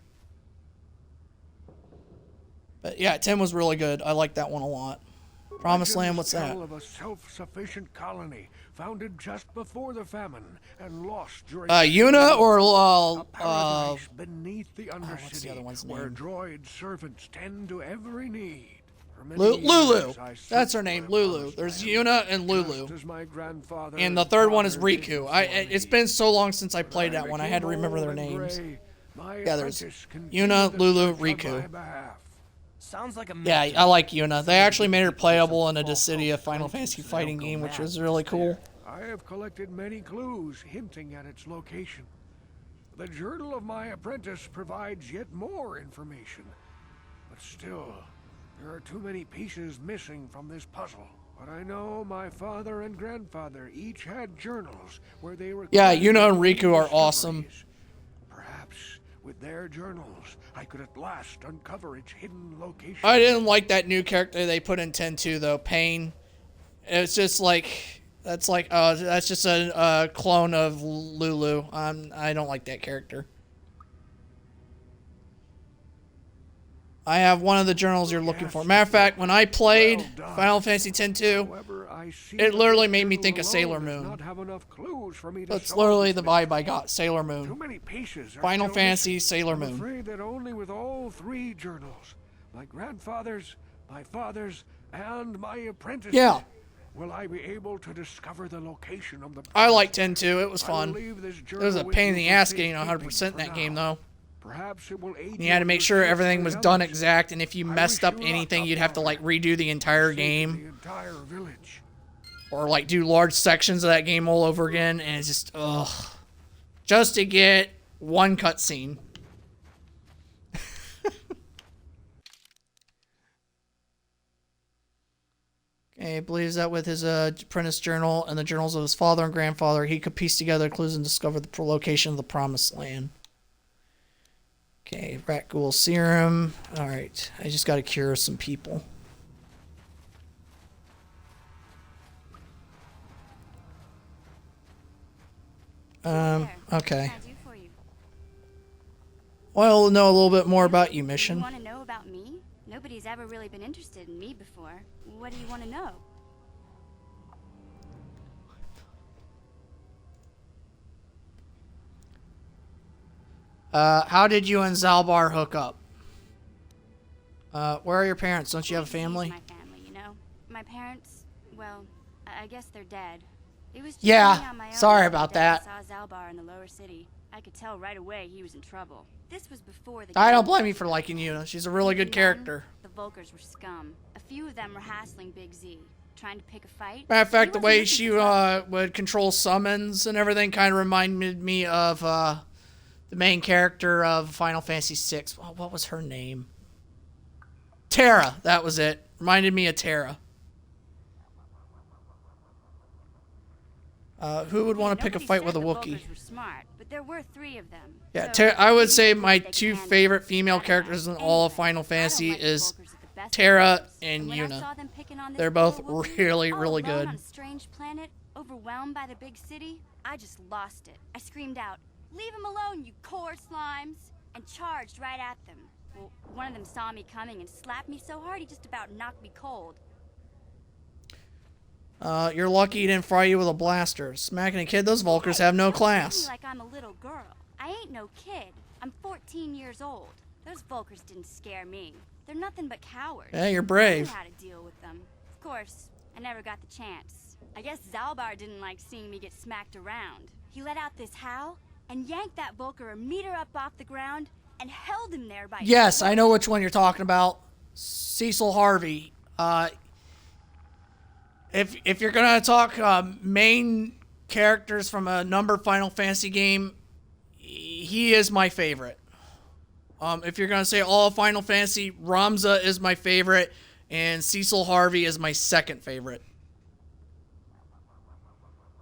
But yeah, 10 was really good. I like that one a lot. Promised Land, what's that? Tell of a self-sufficient colony founded just before the famine and lost during Yuna or paradise beneath the what's the Undercity, other one's where name? droid servants tend to every need. For many Lulu. years, I That's her searched name, for Lulu. There's Yuna and Lulu. just as my grandfather And the third one is father did Riku. before It's been so long since I played that one. I had to remember their names. My Yeah, there's apprentice continued Yuna, the Lulu, search on my Riku. behalf. Sounds like a Yeah, mess to I me. like Yuna. They actually made her playable in a Dissidia Final Fantasy fighting game, which was really cool. I have collected many clues hinting at its location. The journal of my apprentice provides yet more information. But still, there are too many pieces missing from this puzzle. But I know my father and grandfather each had journals where they were. Yeah, Yuna and Riku are awesome. Perhaps with their journals, I could at last uncover its hidden location. I didn't like that new character they put in 10-2 though, Pain. It's just like that's just a clone of Lulu. I don't like that character. I have one of the journals you're looking for. Matter of fact, when I played Final Fantasy X-2, it literally made me think of Sailor Moon. That's literally the vibe I got. Sailor Too Moon. many pieces are Final still Fantasy, missing. Sailor I'm Moon. afraid that only with all three journals, my grandfather's, my father's, and my apprentice's, Yeah. will I be able to discover the location of the. I like 10-2. It was I will fun. leave this It was a journal with pain in you the for ass getting safekeeping 100% in for that game, now. though. Perhaps it will aid You had to in make your sure search everything for was the done others. exact, and if you I messed wish up you luck, anything, you'd have to like redo the entire game, the entire village. or like do large sections of that game all over again, and it's just ugh, just to get one cutscene. Okay, he believes that with his apprentice journal and the journals of his father and grandfather, he could piece together clues and discover the location of the Promised Land. Okay, Rat Ghoul Serum. Alright, I just gotta cure some people. Okay. Well, know a little bit more about you, You mission. want to know about me? Nobody's ever really been interested in me before. What do you want to know? How did you and Zalbar hook up? Where are your parents? Don't you have a family? My family, you know. My parents, well, I guess they're dead. It was just Yeah, me on my own sorry until about Dad that. saw Zalbar in the lower city. I could tell right away he was in trouble. This was before the I don't game. blame you for liking Yuna. She's a really good character. The Volkers were scum. A few of them were hassling Big Z, trying to pick a fight. Matter of fact, the He way wasn't she looking for would control summons and everything kind of reminded me of the main character of Final Fantasy VI. Oh, what was her name? Terra. That was it. Reminded me of Terra. Who would want to pick a fight with a Wookiee? Volkers were smart, but there were 3 of them. Yeah, So I would maybe say they my could 2 handle favorite female characters in all of Final Fantasy is Terra and when I Yuna. saw them picking on this They're both poor Wookiee, really, all really alone good. on a strange planet, overwhelmed by the big city, I just lost it. I screamed out, "Leave him alone, you core slimes!" and charged right at them. Well, one of them saw me coming and slapped me so hard he just about knocked me cold. You're lucky he didn't fry you with a blaster. Smacking a kid, those Volkers have no Don't treat class. me like I'm a little girl. I ain't no kid. I'm 14 years old. Those Volkers didn't scare me. They're nothing but cowards. Yeah, you're I brave. knew how to deal with them. Of course, I never got the chance. I guess Zalbar didn't like seeing me get smacked around. He let out this howl and yanked that Volker a meter up off the ground and held him there by his Yes, throat. I know which one you're talking about. Cecil Harvey. If you're gonna talk main characters from a number Final Fantasy game, he is my favorite. If you're gonna say all of Final Fantasy, Ramza is my favorite, and Cecil Harvey is my second favorite.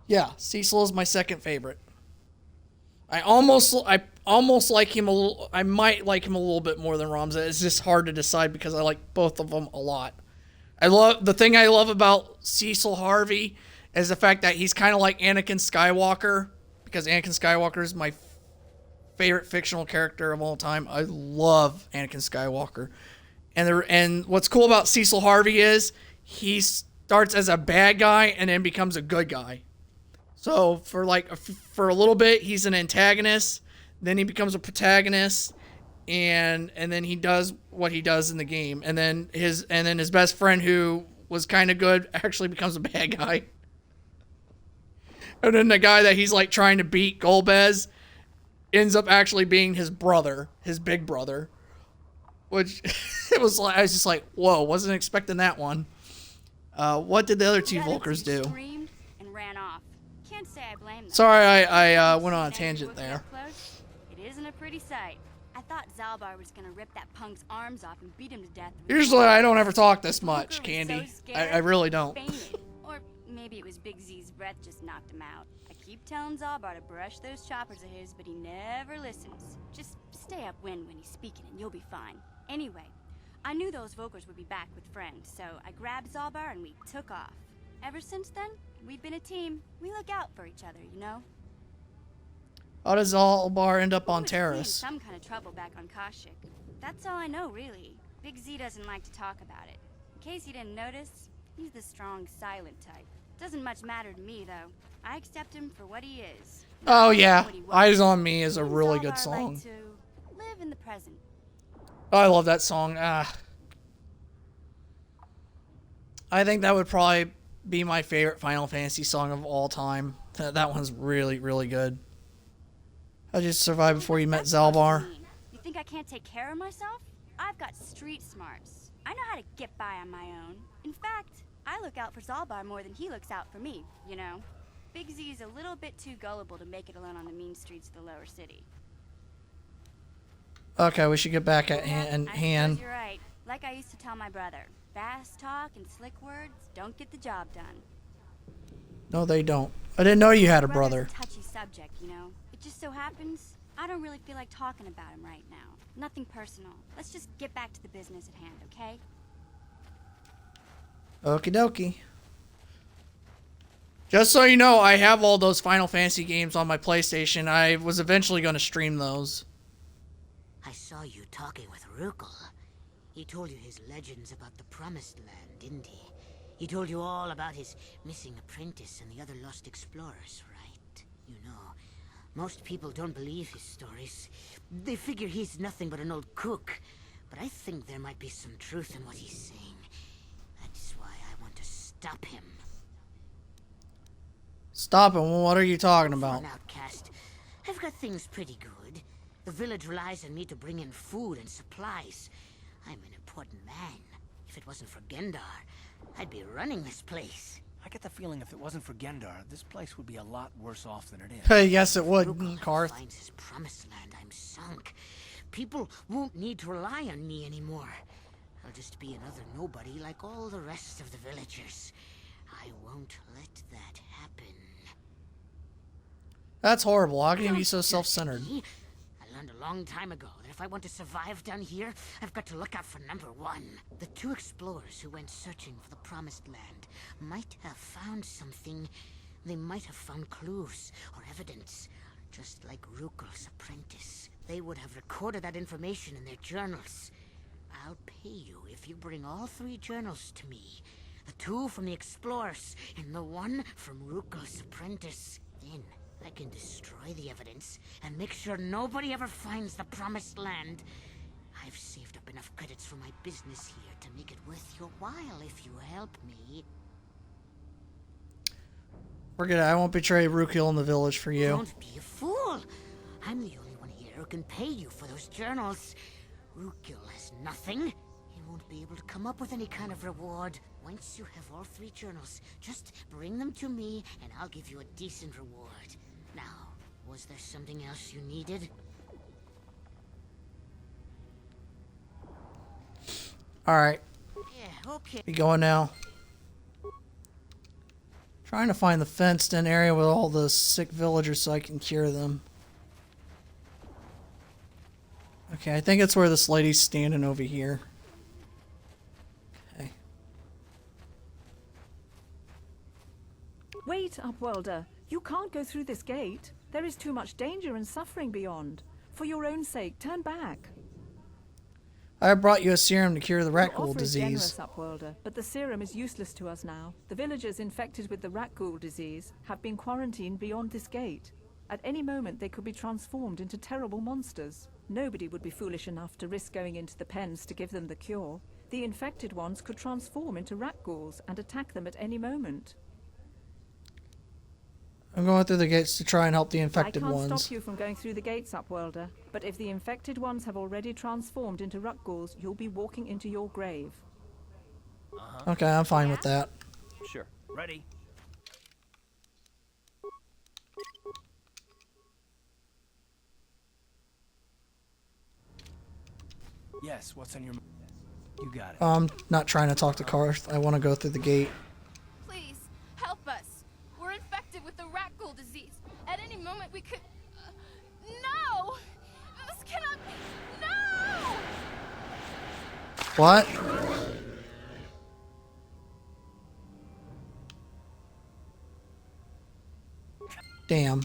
Yeah, Cecil is my second favorite. I almost like him a little. I might like him a little bit more than Ramza. It's just hard to decide because I like both of them a lot. The thing I love about Cecil Harvey is the fact that he's kind of like Anakin Skywalker, because Anakin Skywalker is my favorite fictional character of all time. I love Anakin Skywalker. And what's cool about Cecil Harvey is he starts as a bad guy and then becomes a good guy. So for a little bit he's an antagonist, then he becomes a protagonist, and then he does what he does in the game, and then his best friend, who was kind of good, actually becomes a bad guy. And then the guy that he's like trying to beat, Golbez, ends up actually being his brother, his big brother. Which I was just like, whoa, wasn't expecting that one. What did the other 2 Volkers do? Screamed and ran off. Can't say I blame them. Sorry, I went on a tangent there. Close, it isn't a pretty sight. I thought Zalbar was gonna rip that punk's arms off and beat him to death. with his Usually sword. I don't ever talk this Volker much, was Candy. so scared, I really don't. he fainted. Or maybe it was Big Z's breath just knocked him out. I keep telling Zalbar to brush those choppers of his, but he never listens. Just stay upwind when he's speaking and you'll be fine. Anyway, I knew those Volkers would be back with friends, so I grabbed Zalbar and we took off. Ever since then, we've been a team. We look out for each other, you know? How does Zalbar end up on He was fleeing Terrace? some kind of trouble back on Kashyyyk. That's all I know, really. Big Z doesn't like to talk about it. In case you didn't notice, he's the strong, silent type. Doesn't much matter to me, though. I accept him for what he is. Oh yeah, What he was. Eyes on Me is a Me and really Zalbar good like song. to live in the present. I love that song. I think that would probably be my favorite Final Fantasy song of all time. That one's really, really good. How'd you survive before you met Zalbar? You think I can't take care of myself? I've got street smarts. I know how to get by on my own. In fact, I look out for Zalbar more than he looks out for me, you know? Big Z's a little bit too gullible to make it alone on the mean streets of the lower city. Okay, we should get back at I Han. suppose you're right. Like I used to tell my brother, fast talk and slick words don't get the job done. No, they don't. I didn't know you had a Brother's brother. a touchy subject, you know? It just so happens I don't really feel like talking about him right now. Nothing personal. Let's just get back to the business at hand, okay? Okie dokie. Just so you know, I have all those Final Fantasy games on my PlayStation. I was eventually going to stream those. I saw you talking with Rukel. He told you his legends about the Promised Land, didn't he? He told you all about his missing apprentice and the other lost explorers, right? You know, most people don't believe his stories. They figure he's nothing but an old cook. But I think there might be some truth in what he's saying. That's why I want to stop him. Stop him. What are you talking about? For an outcast, I've got things pretty good. The village relies on me to bring in food and supplies. I'm an important man. If it wasn't for Gendar, I'd be running this place. I get the feeling if it wasn't for Gendar, this place would be a lot worse off than it is. Yes, it would, Karth. Finds his promised land, I'm sunk. People won't need to rely on me anymore. I'll just be another nobody like all the rest of the villagers. I won't let that happen. That's horrible. How can you be so self-centered? I learned a long time ago that if I want to survive down here, I've got to look out for number one. The two explorers who went searching for the Promised Land might have found something. They might have found clues or evidence, just like Rukel's apprentice. They would have recorded that information in their journals. I'll pay you if you bring all 3 journals to me. The 2 from the explorers and the 1 from Rukel's apprentice. Then I can destroy the evidence and make sure nobody ever finds the Promised Land. I've saved up enough credits for my business here to make it worth your while if you help me. Forget it. I won't betray Rukel in the village for you. Don't be a fool. I'm the only one here who can pay you for those journals. Rukel has nothing. He won't be able to come up with any kind of reward. Once you have all 3 journals, just bring them to me and I'll give you a decent reward. Now, was there something else you needed? Alright. Yeah, okay. We going now. Trying to find the fenced in area with all the sick villagers so I can cure them. Okay, I think it's where this lady's standing over here. Okay. Wait, Upwelder. You can't go through this gate. There is too much danger and suffering beyond. For your own sake, turn back. I brought you a serum to cure the Your Rakghoul offer is disease. generous, Upwelder, but the serum is useless to us now. The villagers infected with the Rakghoul disease have been quarantined beyond this gate. At any moment, they could be transformed into terrible monsters. Nobody would be foolish enough to risk going into the pens to give them the cure. The infected ones could transform into Rakghouls and attack them at any moment. I'm going through the gates to try and help the infected I can't ones. stop you from going through the gates, Upwelder, but if the infected ones have already transformed into Rakghouls, you'll be walking into your grave. Okay, I'm fine with that. Sure. Ready? Yes, what's on your... You got it. I'm not trying to talk to Karth. I want to go through the gate. Please, help us. We're infected with the Rakghoul disease. At any moment we could... no! This cannot be... No! What? Damn.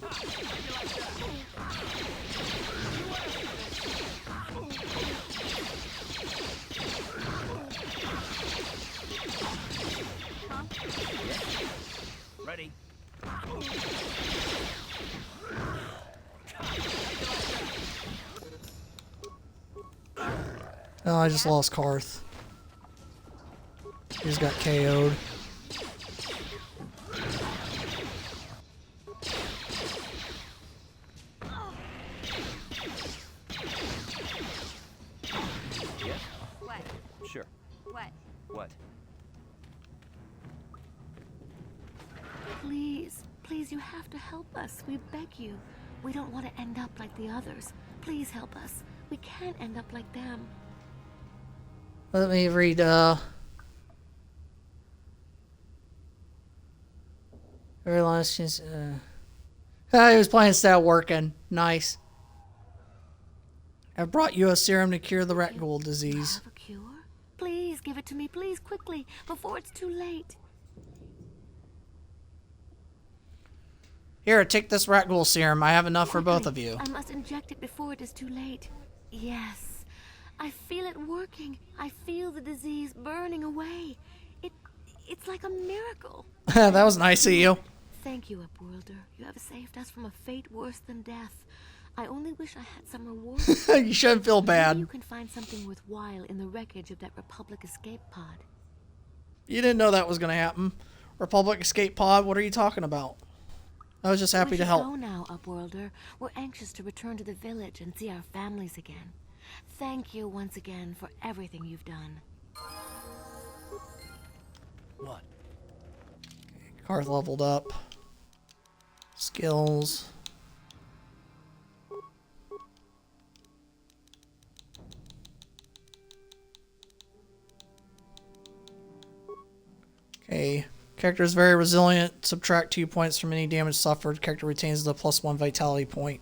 Ready? Oh, I just lost Karth. He's got KO'd. What? Sure. What? What? Please, please, you have to help us. We beg you. We don't want to end up like the others. Please help us. We can't end up like them. Let me read, very last chance, he was playing instead of working. Nice. I brought you a serum to cure the Rakghoul disease. Have a cure? Please give it to me, please, quickly, before it's too late. Here, take this rat ghoul serum. I have enough for both of you. I must inject it before it is too late. Yes. I feel it working. I feel the disease burning away. It's like a miracle. That was nice of you. Thank you, Upworlder. You have saved us from a fate worse than death. I only wish I had some reward. You shouldn't feel bad. Maybe you can find something worthwhile in the wreckage of that Republic escape pod. You didn't know that was going to happen. Republic escape pod, what are you talking about? I was just happy We to should help. Go now, Upworlder. We're anxious to return to the village and see our families again. Thank you once again for everything you've done. What? Karth leveled up. Skills. Okay. Character is very resilient. Subtract 2 points from any damage suffered. Character retains the +1 vitality point.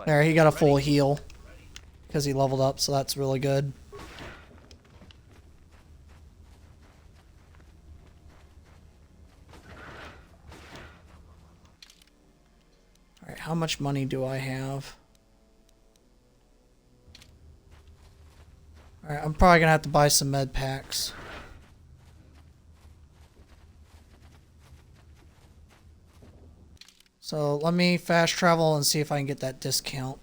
There, he got a full heal because he leveled up, so that's really good. Alright, how much money do I have? Alright, I'm probably gonna have to buy some med packs. So let me fast travel and see if I can get that discount.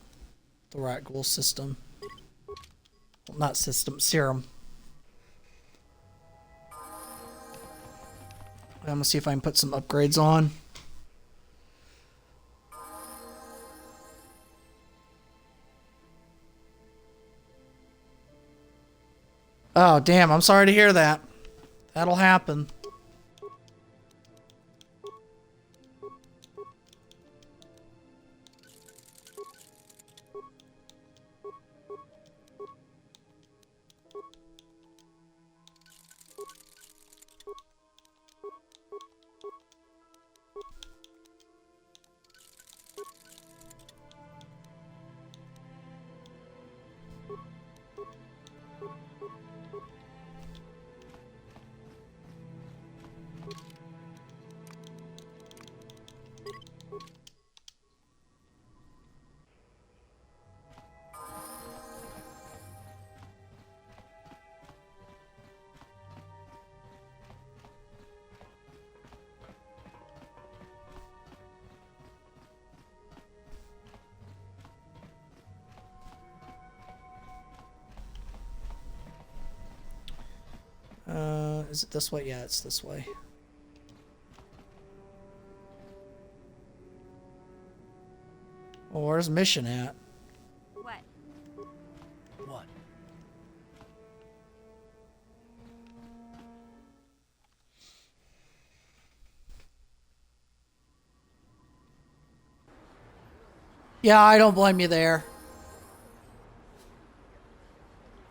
The rat ghoul system. Well, not system, serum. I'm gonna see if I can put some upgrades on. Oh, damn, I'm sorry to hear that. That'll happen. Is it this way? Yeah, it's this way. Well, where's mission at? What? What? Yeah, I don't blame you there.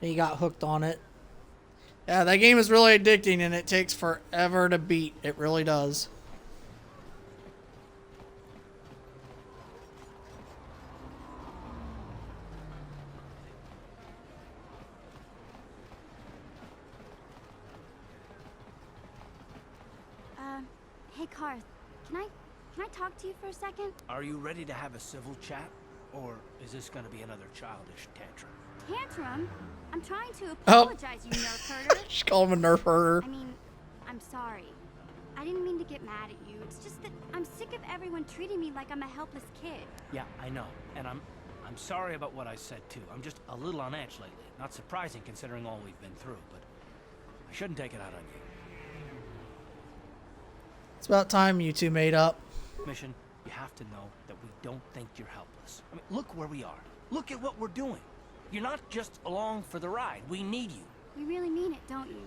You got hooked on it. Yeah, that game is really addicting and it takes forever to beat. It really does. Hey Karth, can I talk to you for a second? Are you ready to have a civil chat? Or is this gonna be another childish tantrum? Tantrum? I'm trying to Oh. apologize, you nerf herder. Just call him a nerf herder. I mean, I'm sorry. I didn't mean to get mad at you. It's just that I'm sick of everyone treating me like I'm a helpless kid. Yeah, I know. And I'm sorry about what I said too. I'm just a little on edge lately. Not surprising considering all we've been through, but I shouldn't take it out on you. It's about time you two made up. Mission, you have to know that we don't think you're helpless. I mean, look where we are. Look at what we're doing. You're not just along for the ride. We need you. You really mean it, don't you?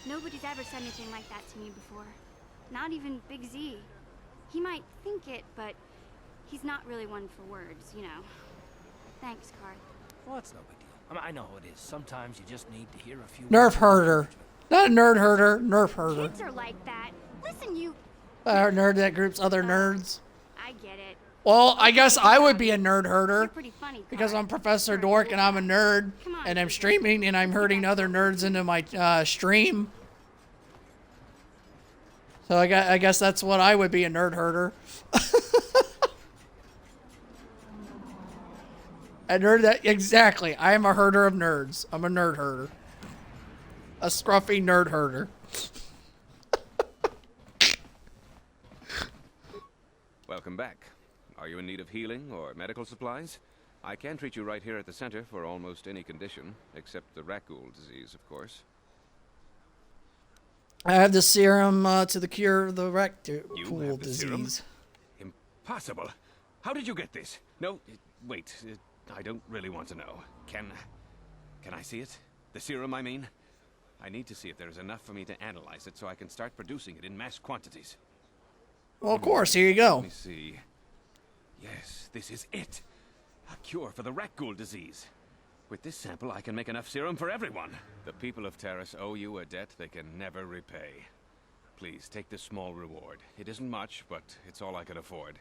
Nobody's ever said anything like that to me before. Not even Big Z. He might think it, but he's not really one for words, you know. Thanks, Karth. Well, that's no big deal. I mean, I know how it is. Sometimes you just need to hear a few Nerf words. herder. Not a nerd herder, nerf herder. Kids are like that. Listen, you... A nerd that groups other nerds. I get it. Well, I guess I would be a nerd herder Pretty funny, because I'm Professor Dork and I'm a nerd and I'm streaming and I'm herding other nerds into my stream. So I guess that's what I would be, a nerd herder. A nerd that, exactly. I am a herder of nerds. I'm a nerd herder. A scruffy nerd herder. Welcome back. Are you in need of healing or medical supplies? I can treat you right here at the center for almost any condition, except the Rakghoul disease, of course. I have the serum to the cure of the Rakghoul Serum? disease. Impossible. How did you get this? No, wait. I don't really want to know. Can I see it? The serum, I mean? I need to see if there is enough for me to analyze it so I can start producing it in mass quantities. Well, of course. Here you go. Let me see. Yes, this is it. A cure for the Rakghoul disease. With this sample, I can make enough serum for everyone. The people of Taris owe you a debt they can never repay. Please, take this small reward. It isn't much, but it's all I can afford.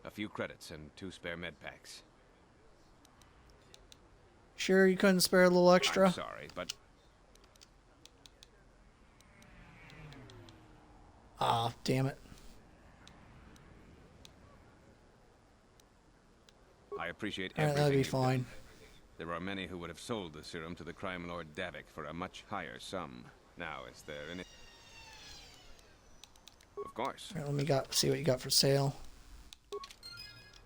A few credits and 2 spare med packs. Sure you couldn't spare a little extra? I'm sorry, but... Ah, damn it. I appreciate Alright, everything. that'd be you've done. fine. There are many who would have sold the serum to the crime lord Davik for a much higher sum. Now, is there any... Of course. Alright, let me see what you got for sale.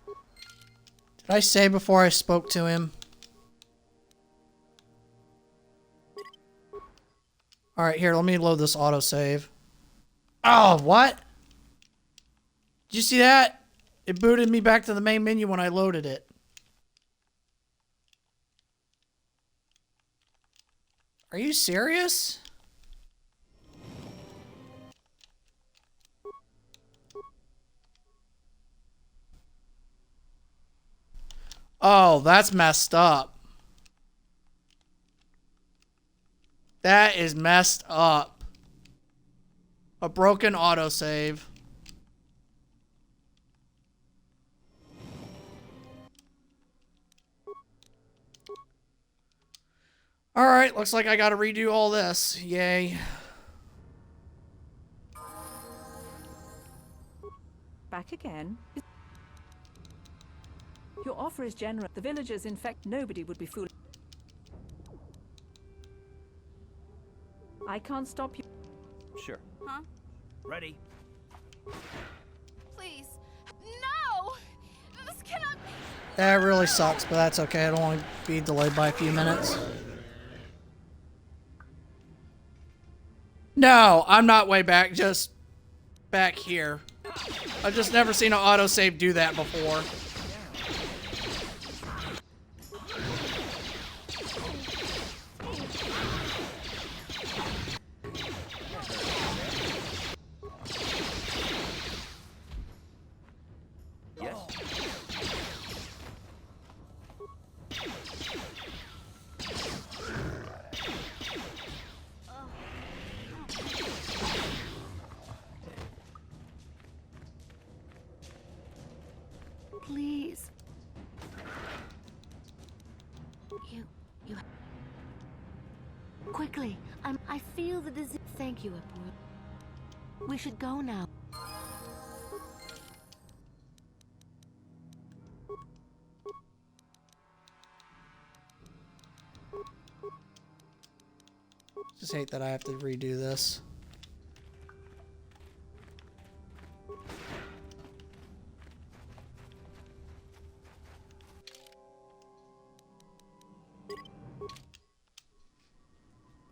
Did I say before I spoke to him? Alright, here, let me load this autosave. Oh, what? Did you see that? It booted me back to the main menu when I loaded it. Are you serious? Oh, that's messed up. That is messed up. A broken autosave. Alright, looks like I gotta redo all this. Yay. Back again? Your offer is generous. The villagers infect. Nobody would be foolish. I can't stop you. Sure. Huh? Ready. Please. No! This cannot be. That really sucks, but that's okay. It'll only be delayed by a few minutes. No, I'm not way back, just back here. I've just never seen an autosave do that before. Please. You. Quickly. I feel the disease. Thank you, Epur. We should go now. Just hate that I have to redo this.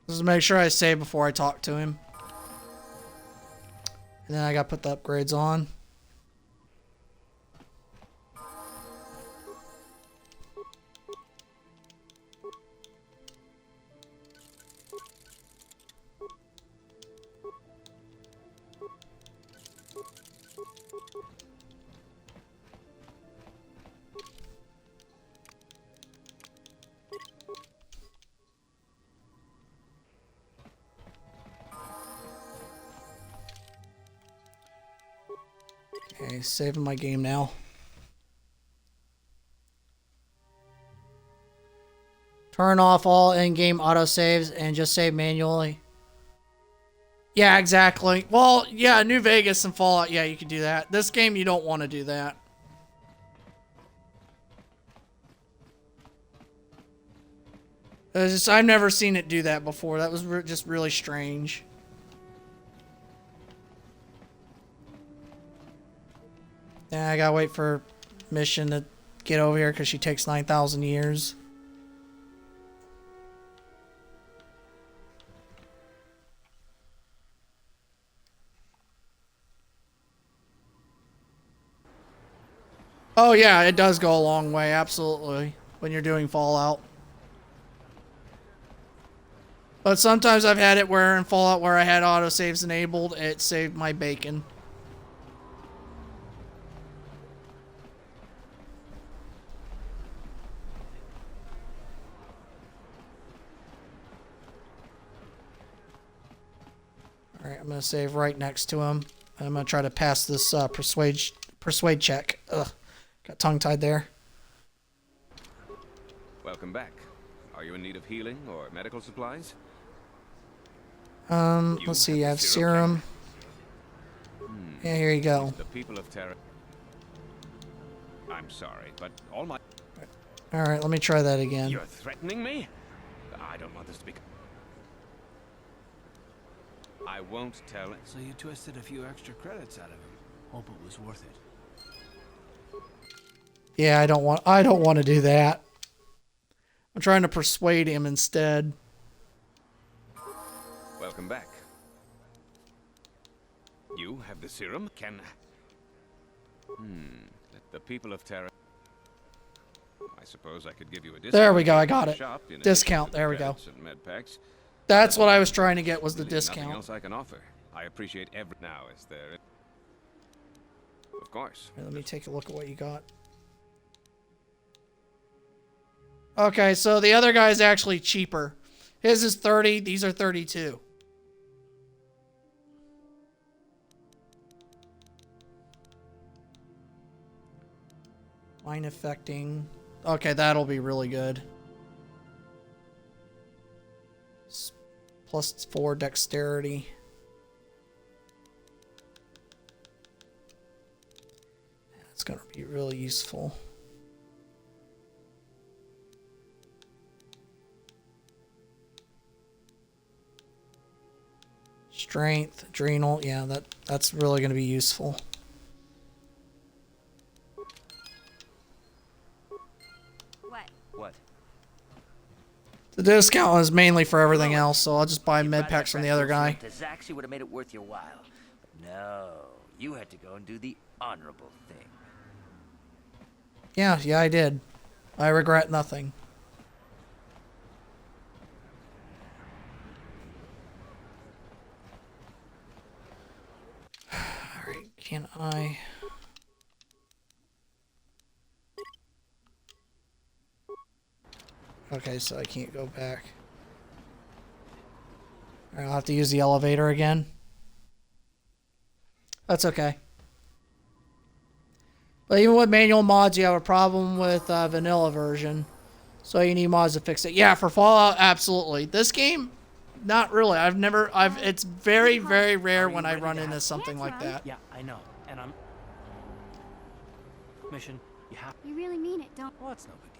Just make sure I save before I talk to him. And then I gotta put the upgrades on. Okay, saving my game now. Turn off all in-game autosaves and just save manually. Yeah, exactly. Well, yeah, New Vegas and Fallout, yeah, you can do that. This game, you don't want to do that. I've never seen it do that before. That was just really strange. Yeah, I gotta wait for Mission to get over here because she takes 9,000 years. Oh yeah, it does go a long way, absolutely, when you're doing Fallout. But sometimes I've had it where in Fallout where I had autosaves enabled, it saved my bacon. Alright, I'm going to save right next to him. I'm going to try to pass this persuade check. Ugh, got tongue-tied there. Welcome back. Are you in need of healing or medical supplies? Let's see, I have serum. Yeah, here you go. The people of Terra. I'm sorry, but all my... Alright, let me try that again. You're threatening me? I don't want this to be... I won't tell it. So you twisted a few extra credits out of him. Hope it was worth it. Yeah, I don't want to do that. I'm trying to persuade him instead. Welcome back. You have the serum? Can... The people of Terra... I suppose I could give you a discount. There we go, I got it. Shop in Discount, addition to there we the go. credits and med packs. That's what I was trying to get, was the Really discount. Nothing else I can offer. I appreciate every... Now, is there... Of course. Here, let me take a look at what you got. Okay, so the other guy is actually cheaper. His is 30, these are 32. Mind affecting. Okay, that'll be really good. Plus 4 dexterity. That's going to be really useful. Strength, adrenal, yeah, that's really going to be useful. What? The discount is mainly for everything else, so I'll just buy med packs from the other guy. To Zaxi would have made it worth your while. But no, you had to go and do the honorable thing. Yeah, I did. I regret nothing. Alright, can I... Okay, so I can't go back. Alright, I'll have to use the elevator again. That's okay. But even with manual mods, you have a problem with vanilla version. So you need mods to fix it. Yeah, for Fallout, absolutely. This game, not really. It's very, very rare when I run into something like that. Yeah, I know. And I'm... Mission, you have... You really mean it, don't... Well, it's no big deal.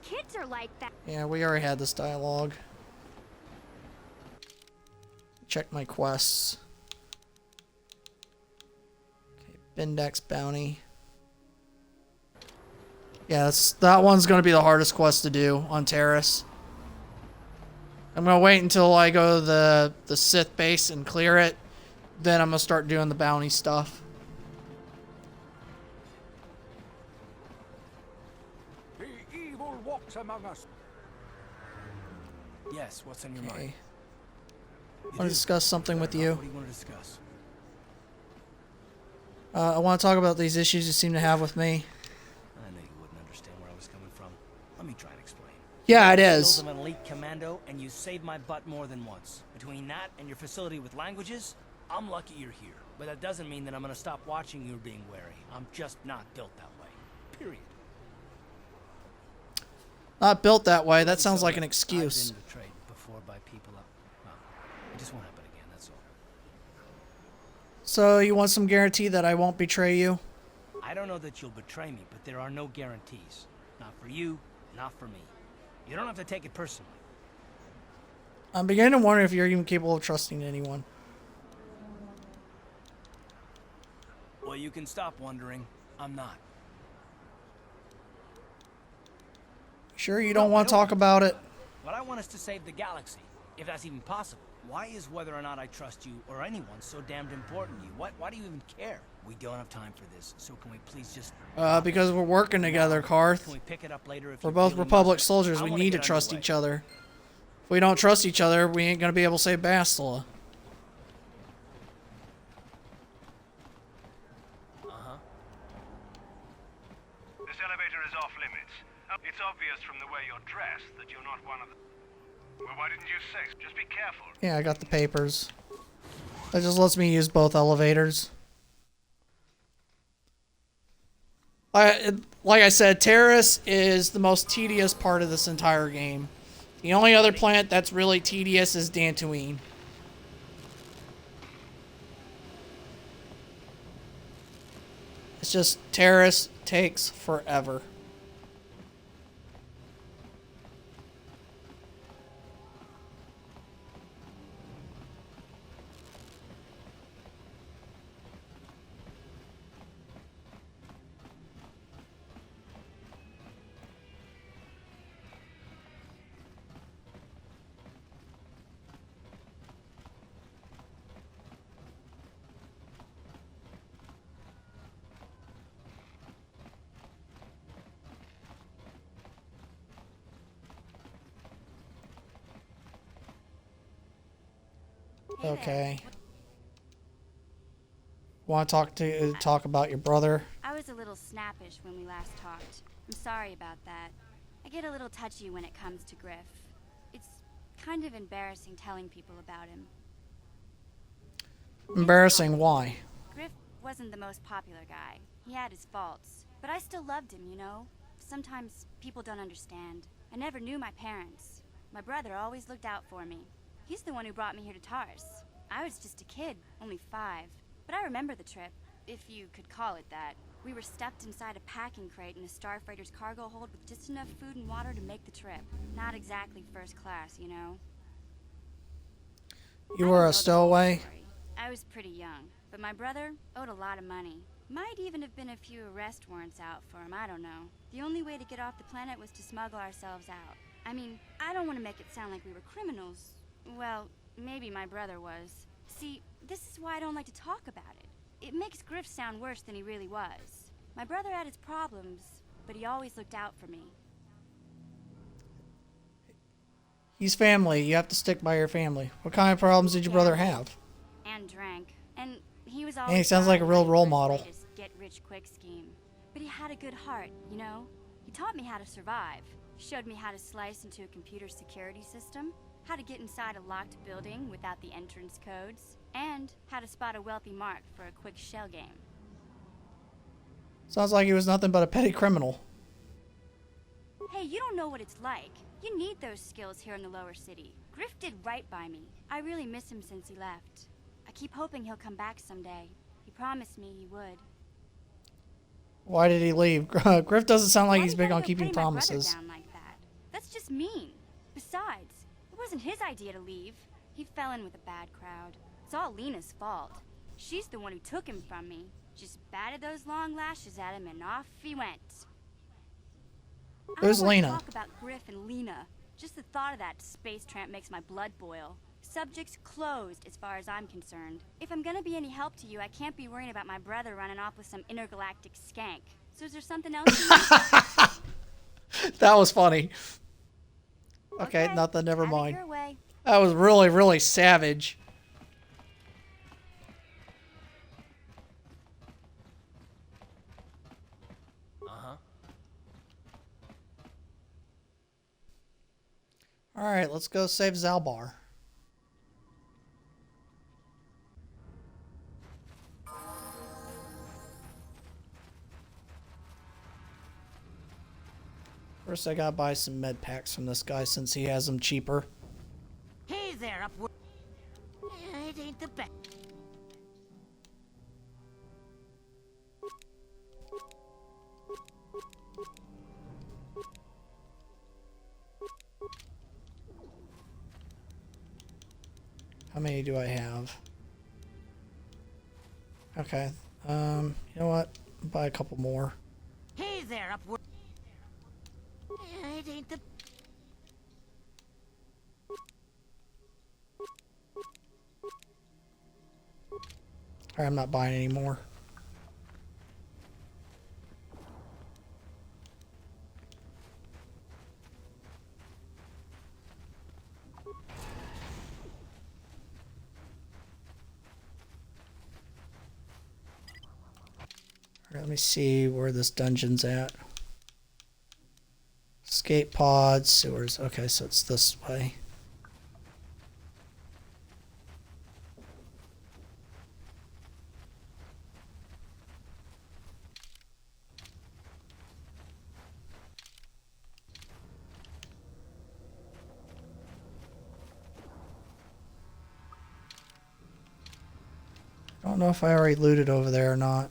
Kids are like that. Yeah, we already had this dialogue. Check my quests. Okay, Bindex bounty. Yeah, that one's going to be the hardest quest to do on Terrace. I'm going to wait until I go to the Sith base and clear it. Then I'm going to start doing the bounty stuff. The evil walks among us. Yes, what's on your mind? I want to discuss something with you. What do you want to discuss? I want to talk about these issues you seem to have with me. I knew you wouldn't understand where I was coming from. Let me try and explain. Yeah, it is. Skills of an elite commando, and you saved my butt more than once. Between that and your facility with languages, I'm lucky you're here. But that doesn't mean that I'm gonna stop watching you being wary. I'm just not built that way. Period. Not built that way. That sounds like an excuse. I've been betrayed before by people well, it just won't happen again, that's all. So you want some guarantee that I won't betray you? I don't know that you'll betray me, but there are no guarantees. Not for you, not for me. You don't have to take it personally. I'm beginning to wonder if you're even capable of trusting anyone. Well, you can stop wondering. I'm not. Sure you don't want to talk about it? What I want is to save the galaxy, if that's even possible. Why is whether or not I trust you or anyone so damned important to you? Why do you even care? We don't have time for this, so can we please just... Because we're working together, Karth. Can we pick it up later if We're you both really Republic must? soldiers. I We wanna need to get trust underway. each other. If we don't trust each other, we ain't going to be able to save Bastila. This elevator is off limits. It's obvious from the way you're dressed that you're not one of the... Well, why didn't you say so? Just be careful. Yeah, I got the papers. That just lets me use both elevators. Like I said, Terrace is the most tedious part of this entire game. The only other planet that's really tedious is Dantooine. It's just Terrace takes forever. Okay. Want to talk about your brother? I was a little snappish when we last talked. I'm sorry about that. I get a little touchy when it comes to Griff. It's kind of embarrassing telling people about him. Embarrassing, why? Griff wasn't the most popular guy. He had his faults. But I still loved him, you know? Sometimes people don't understand. I never knew my parents. My brother always looked out for me. He's the one who brought me here to Tars. I was just a kid, only 5. But I remember the trip, if you could call it that. We were stuffed inside a packing crate in a starfighter's cargo hold with just enough food and water to make the trip. Not exactly first class, you know? You were a stowaway? I was pretty young, but my brother owed a lot of money. Might even have been a few arrest warrants out for him, I don't know. The only way to get off the planet was to smuggle ourselves out. I mean, I don't want to make it sound like we were criminals. Well, maybe my brother was. See, this is why I don't like to talk about it. It makes Griff sound worse than he really was. My brother had his problems, but he always looked out for me. He's family. You have to stick by your family. What kind of problems did your brother have? And drank. And he was always... And he sounds like a real role model. Get-rich-quick scheme. But he had a good heart, you know? He taught me how to survive. Showed me how to slice into a computer security system, how to get inside a locked building without the entrance codes, and how to spot a wealthy mark for a quick shell game. Sounds like he was nothing but a petty criminal. Hey, you don't know what it's like. You need those skills here in the lower city. Griff did right by me. I really miss him since he left. I keep hoping he'll come back someday. He promised me he would. Why did he leave? Griff doesn't sound like Why he's do you big on gotta keeping put my brother promises. down like that? That's just mean. Besides, it wasn't his idea to leave. He fell in with a bad crowd. It's all Lena's fault. She's the one who took him from me. Just batted those long lashes at him and off he went. Who's I don't Lena? want to talk about Griff and Lena. Just the thought of that space tramp makes my blood boil. Subject's closed as far as I'm concerned. If I'm gonna be any help to you, I can't be worrying about my brother running off with some intergalactic skank. So is there something else you need? That was funny. Okay, nothing, never have it mind. your way. That was really, really savage. Alright, let's go save Zalbar. First, I gotta buy some med packs from this guy since he has them cheaper. Hey there, upward. It ain't the best. How many do I have? Okay. You know what? I'll buy a couple more. Hey there, upward. It ain't the. Alright, I'm not buying any more. Alright, let me see where this dungeon's at. Escape pods, sewers. Okay, so it's this way. I don't know if I already looted over there or not.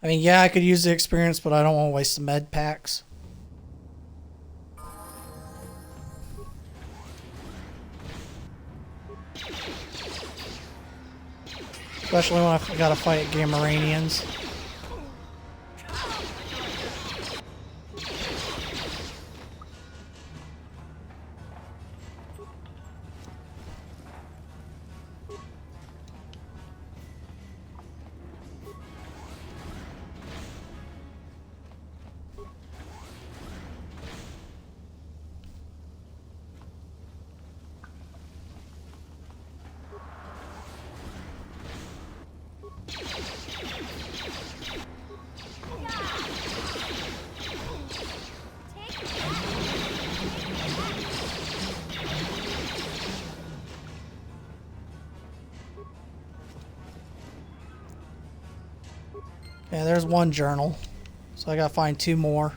I mean, yeah, I could use the experience, but I don't want to waste the med packs. Especially when I gotta fight Gamorreans. Yeah, there's one journal. So I gotta find 2 more.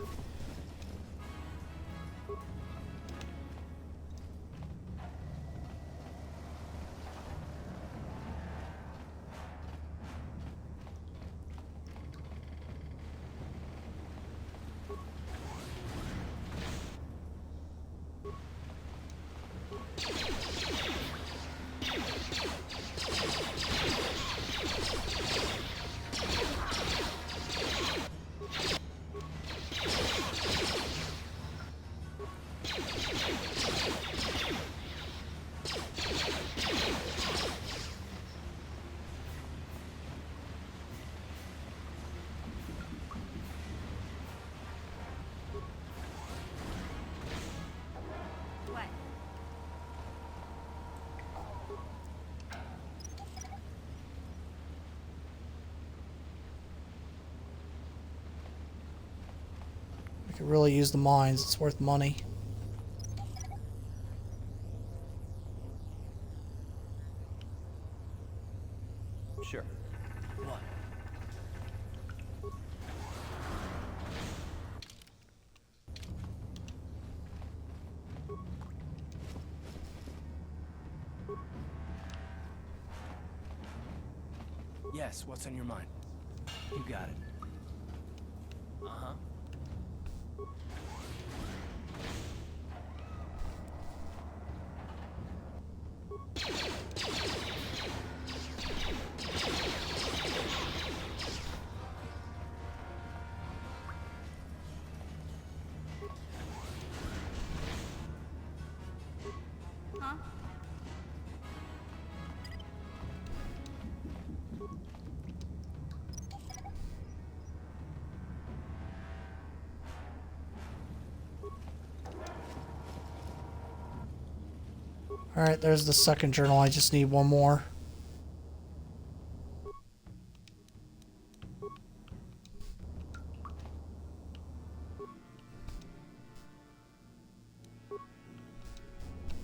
I could really use the mines. It's worth money. Sure. What? Yes, what's on your mind? You got it. Uh-huh. Huh? Alright, there's the second journal. I just need one more.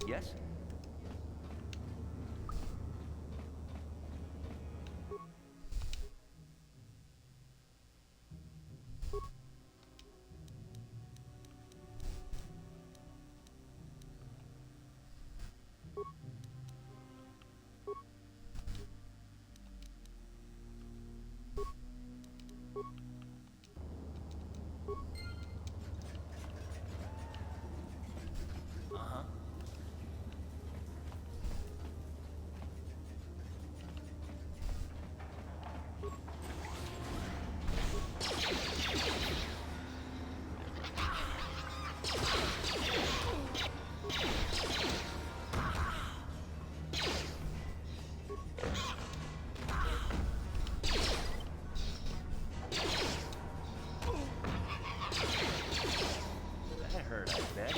Yes? That hurt, I bet.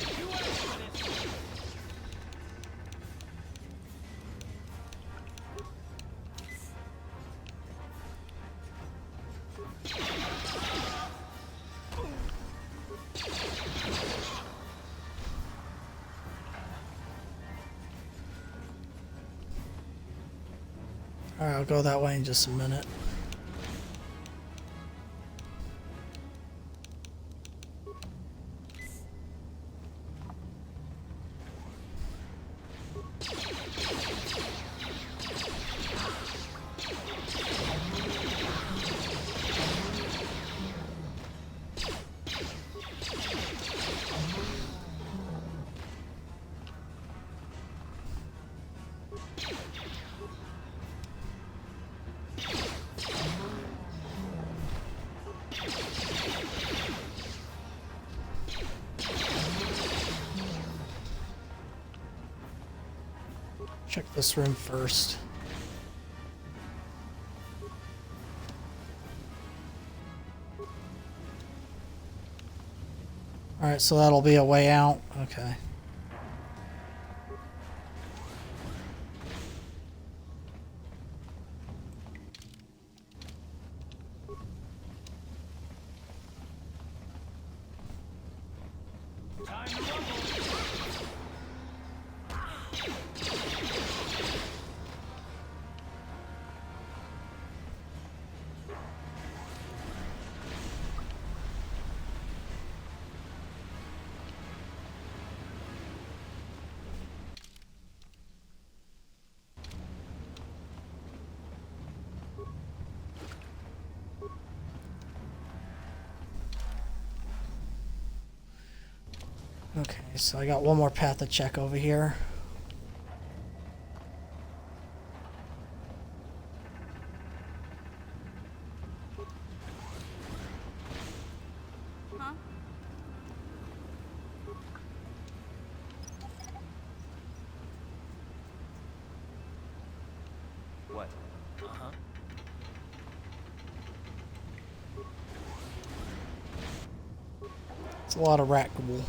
Alright, I'll go that way in just a minute. Check this room first. Alright, so that'll be a way out. Okay. Okay, so I got one more path to check over here. Huh? What? Uh-huh. It's a lot of rat ghoul.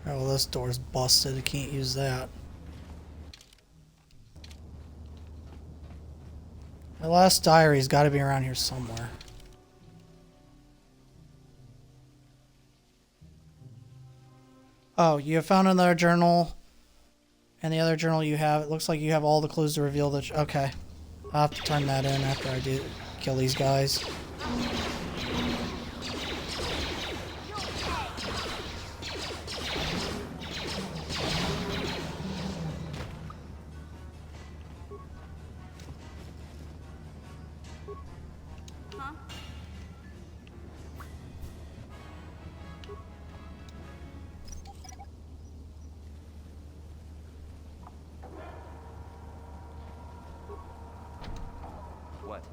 Oh, well, this door's busted. I can't use that. My last diary's got to be around here somewhere. Oh, you have found another journal. And the other journal you have, it looks like you have all the clues to reveal the... Okay. I'll have to turn that in after I kill these guys. What?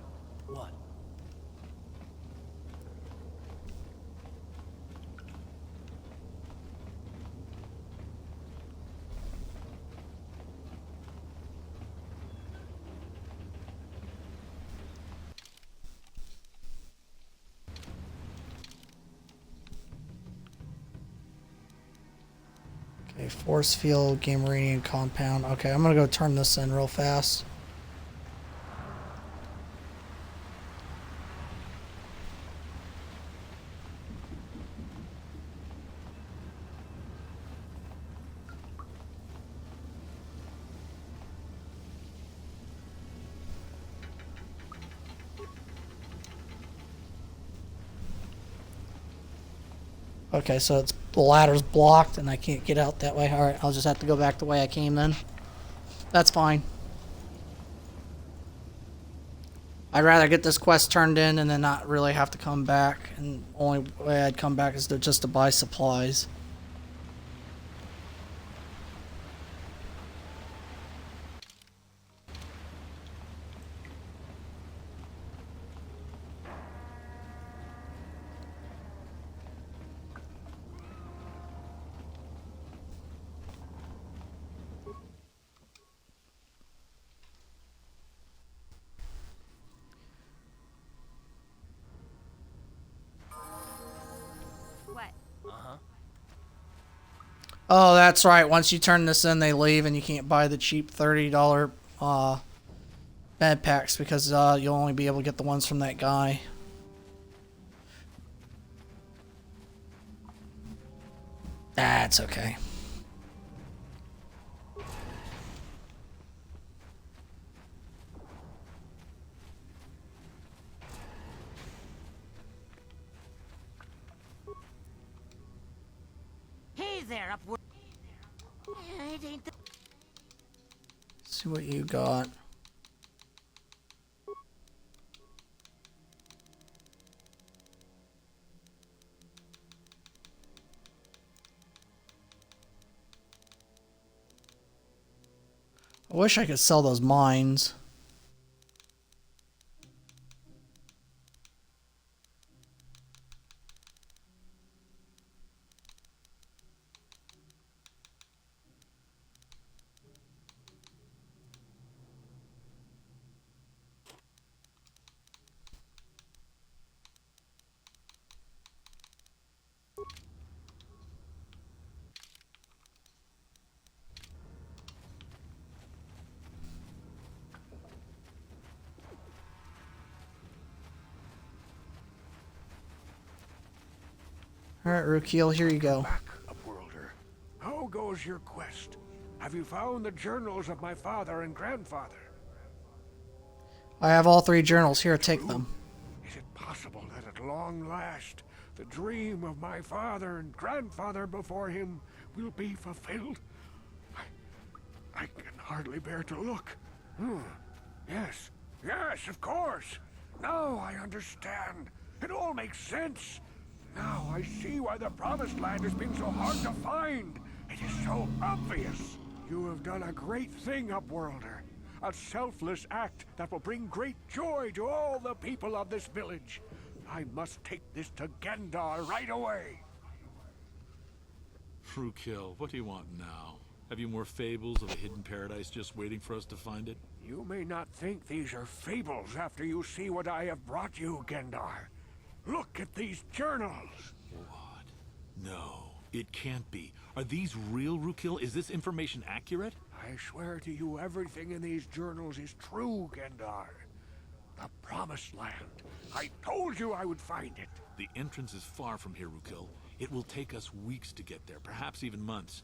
What? Okay, force field, Gameranian compound. Okay, I'm gonna go turn this in real fast. Okay, so it's the ladder's blocked and I can't get out that way. Alright, I'll just have to go back the way I came then. That's fine. I'd rather get this quest turned in and then not really have to come back. And only way I'd come back is to just to buy supplies. Oh, that's right. Once you turn this in, they leave, and you can't buy the cheap $30 bed packs because you'll only be able to get the ones from that guy. That's okay. Hey there, upward. It ain't the See what you got. I wish I could sell those mines. Alright, Rukiel, here you go. Back, Upworlder. How goes your quest? Have you found the journals of my father and grandfather? I have all 3 journals. Here, take them. Is it possible that at long last, the dream of my father and grandfather before him will be fulfilled? I can hardly bear to look. Yes, yes, of course. Now I understand. It all makes sense. Now I see why the Promised Land has been so hard to find. It is so obvious. You have done a great thing, Upworlder. A selfless act that will bring great joy to all the people of this village. I must take this to Gendar right away. Rukiel, what do you want now? Have you more fables of a hidden paradise just waiting for us to find it? You may not think these are fables after you see what I have brought you, Gendar. Look at these journals. What? No, it can't be. Are these real, Rukiel? Is this information accurate? I swear to you, everything in these journals is true, Gendar. The Promised Land. I told you I would find it. The entrance is far from here, Rukiel. It will take us weeks to get there, perhaps even months.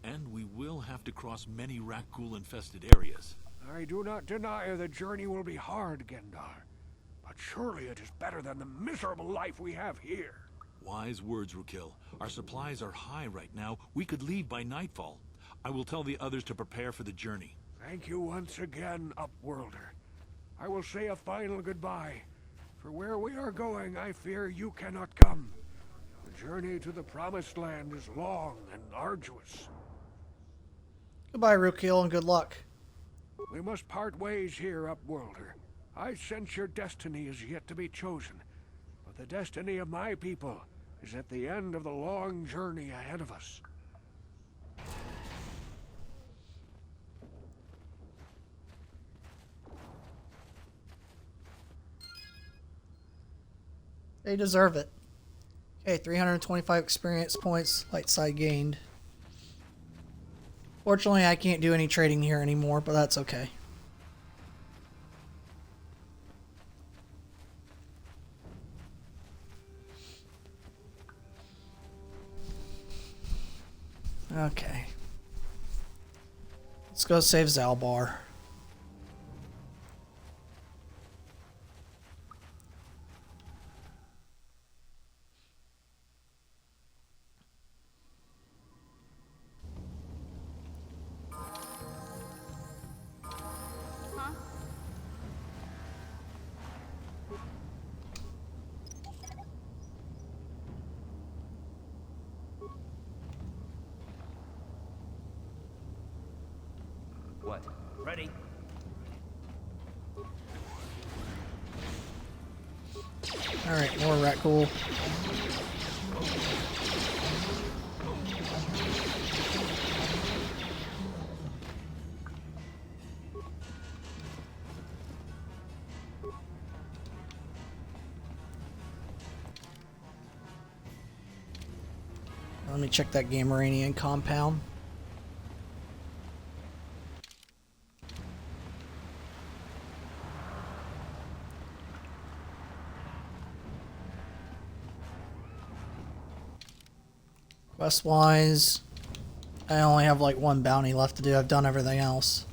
And we will have to cross many Rakghoul-infested areas. I do not deny the journey will be hard, Gendar. but surely it is better than the miserable life we have here. Wise words, Rukil. Our supplies are high right now. We could leave by nightfall. I will tell the others to prepare for the journey. Thank you once again, Upworlder. I will say a final goodbye. For where we are going, I fear you cannot come. The journey to the Promised Land is long and arduous. Goodbye, Rukil, and good luck. We must part ways here, Upworlder. I sense your destiny is yet to be chosen, but the destiny of my people is at the end of the long journey ahead of us. They deserve it. Okay, 325 experience points, light side gained. Fortunately, I can't do any trading here anymore, but that's okay. Okay. Let's go save Zalbar. What? Ready? Alright, more Rakghoul. Let me check that Gameranian compound. Quest-wise, I only have like one bounty left to do. I've done everything else.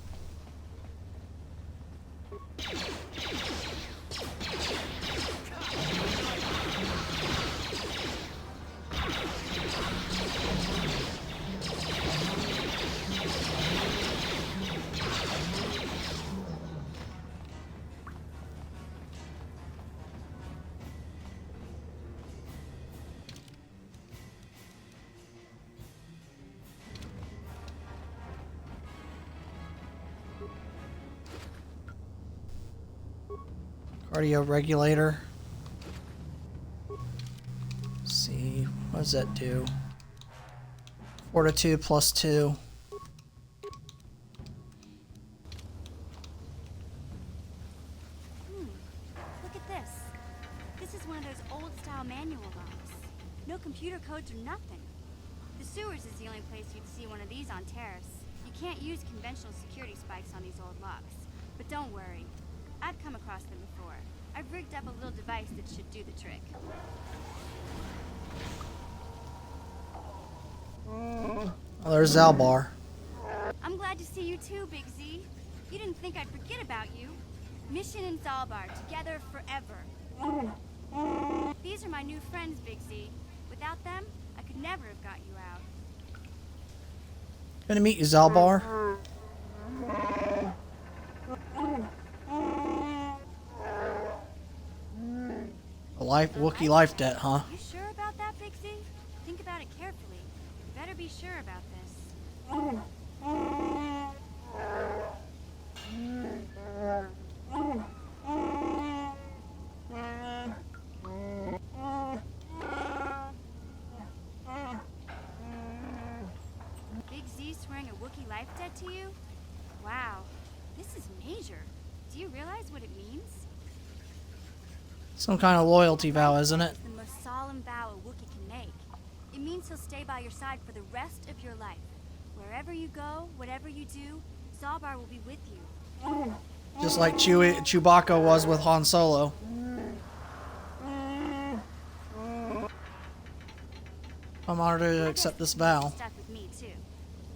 Cardio regulator. Let's see, what does that do? Fortitude +2. Look at this. This is one of those old-style manual locks. No computer codes or nothing. The sewers is the only place you'd see one of these on Terrace. You can't use conventional security spikes on these old locks. But don't worry. I've come across them before. I've rigged up a little device that should do the trick. Oh, there's Zalbar. I'm glad to see you too, Big Z. You didn't think I'd forget about you. Mission and Zalbar, together forever. These are my new friends, Big Z. Without them, I could never have got you out. Gonna meet you, Zalbar. A Wookiee life debt, huh? You sure about that, Big Z? Think about it carefully. You better be sure about this. Big Z swearing a Wookiee life debt to you? Wow, this is major. Do you realize what it means? Some kind of loyalty vow, isn't it? It's the most solemn vow a Wookiee can make. It means he'll stay by your side for the rest of your life. Wherever you go, whatever you do, Zalbar will be with you. Just like Chewbacca was with Han Solo. I'm honored to accept this vow. Stuck with me too.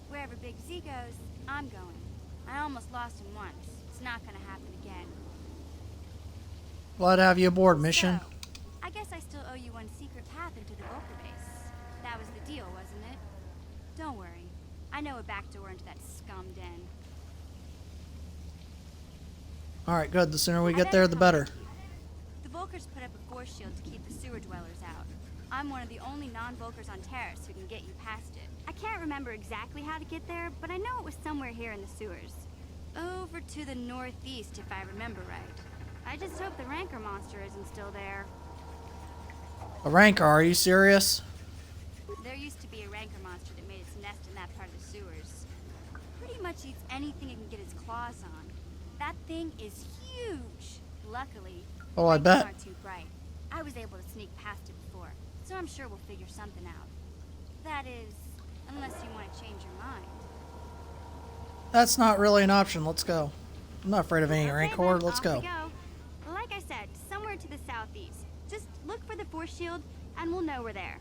Wherever Big Z goes, I'm going. I almost lost him once. It's not gonna happen again. Glad to have you aboard, Mission. So, I guess I still owe you one secret path into the Volker base. That was the deal, wasn't it? Don't worry. I know a back door into that scum den. Alright, good. The sooner we get there, the better. The Volkers put up a force shield to keep the sewer dwellers out. I'm one of the only non-Volkers on Terrace who can get you past it. I can't remember exactly how to get there, but I know it was somewhere here in the sewers. Over to the northeast, if I remember right. I just hope the Rancor monster isn't still there. A Rancor, are you serious? There used to be a Rancor monster that made its nest in that part of the sewers. Pretty much eats anything it can get its claws on. That thing is huge. Luckily, Oh, I lights bet. aren't too bright. I was able to sneak past it before, so I'm sure we'll figure something out. That is, unless you want to change your mind. That's not really an option. Let's go. I'm not afraid of any Rancor. Let's Off go. we go. Like I said, somewhere to the southeast. Just look for the force shield, and we'll know we're there.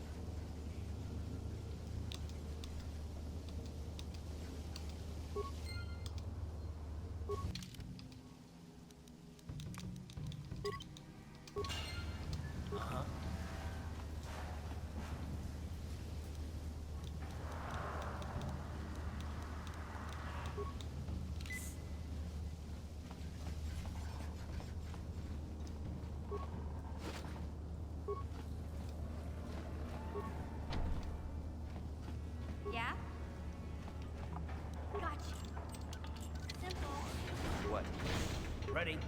Yeah? Gotcha. Simple. What? Ready?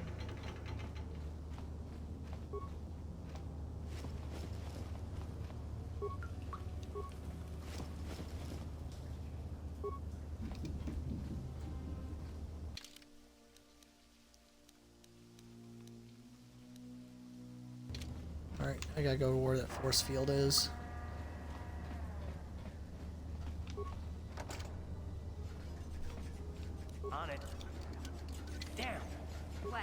Alright, I gotta go to where that force field is. On it. Down. What?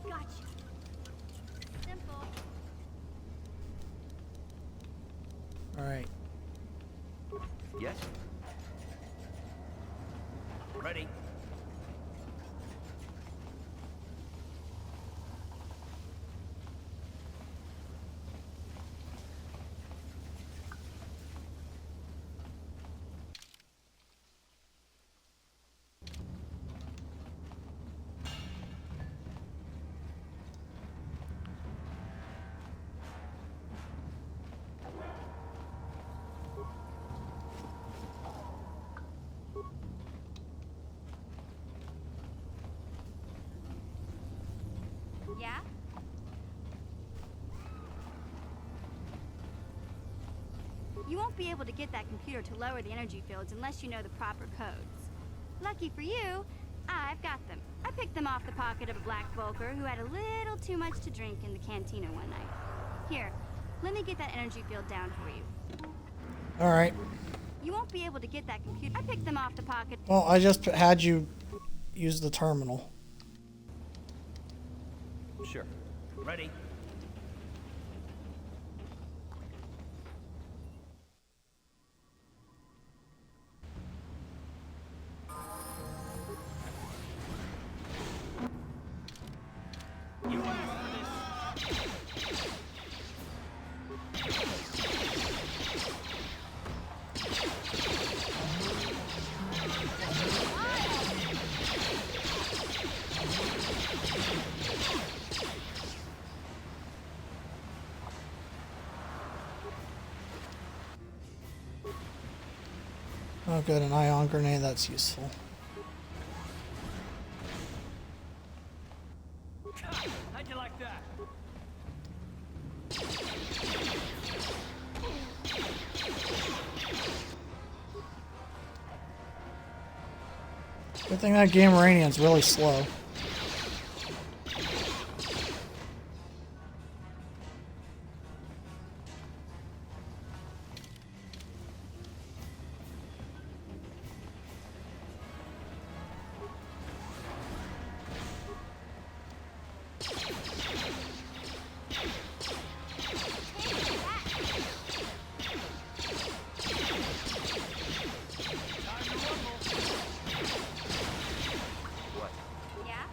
Gotcha. Simple. Alright. Yes? Ready? Yeah? You won't be able to get that computer to lower the energy fields unless you know the proper codes. Lucky for you, I've got them. I picked them off the pocket of a black Volker who had a little too much to drink in the cantina one night. Here, let me get that energy field down for you. Alright. You won't be able to get that computer. I picked them off the pocket. Well, I just had you use the terminal. Sure. Ready? You asked for this. Oh, good, an ion grenade, that's useful. How'd you like that? Good thing that Gameranian's really slow. What? Yeah?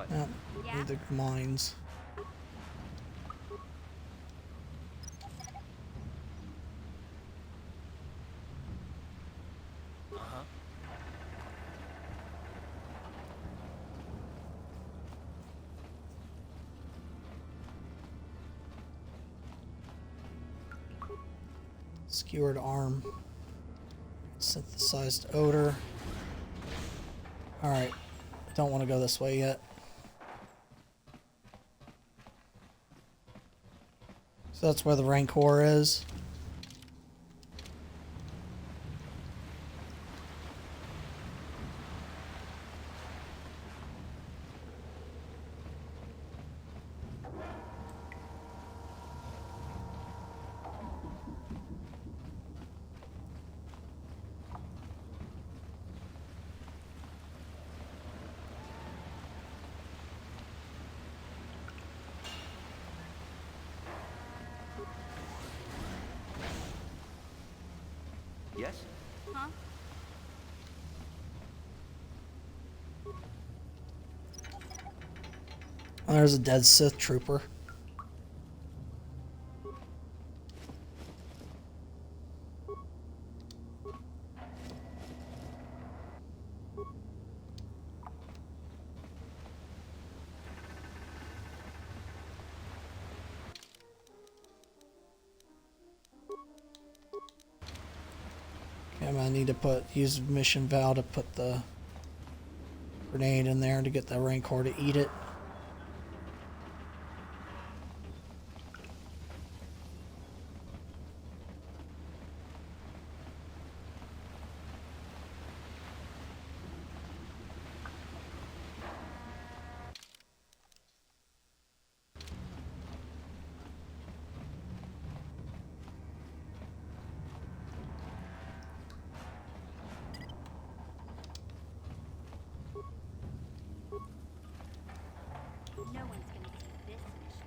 What? Need the mines. Uh-huh. Skewered arm. Synthesized odor. Alright. Don't want to go this way yet. So that's where the Rancor is. Yes? Huh? Oh, there's a dead Sith trooper. Okay, I'm gonna need to use mission Val to put the grenade in there to get the Rancor to eat it. No one's gonna see this mission.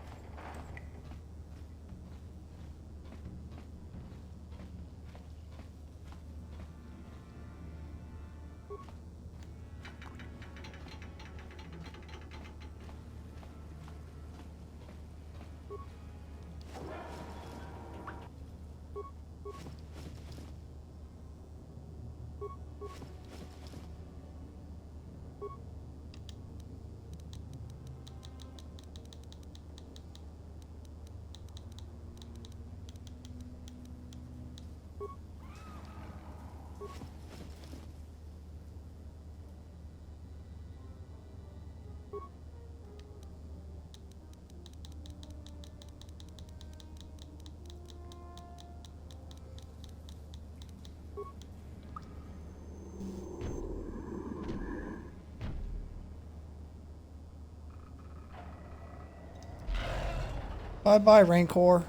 Bye bye, Rancor.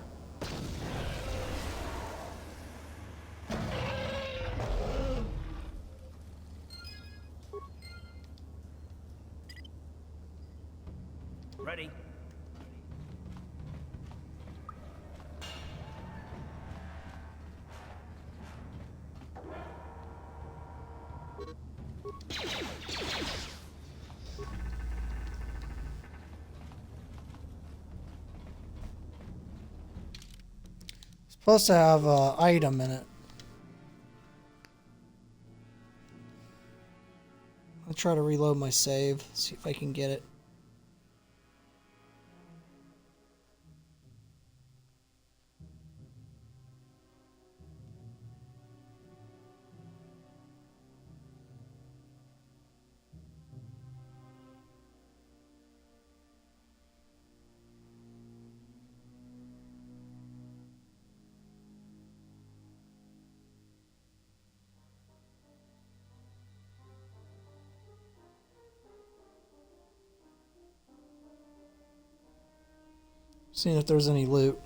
Ready? Supposed to have an item in it. I'll try to reload my save, see if I can get it. Seeing if there's any loot.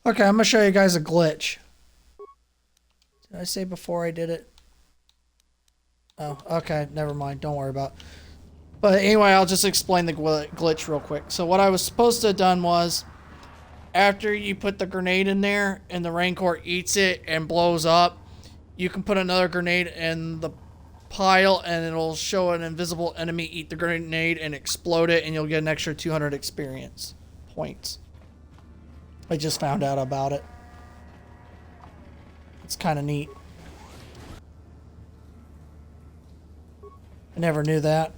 Okay, I'm gonna show you guys a glitch. Did I say before I did it? Oh, okay, never mind. Don't worry about it. But anyway, I'll just explain the glitch real quick. So what I was supposed to have done was, after you put the grenade in there and the Rancor eats it and blows up, you can put another grenade in the pile and it'll show an invisible enemy eat the grenade and explode it, and you'll get an extra 200 experience points. I just found out about it. It's kind of neat. I never knew that.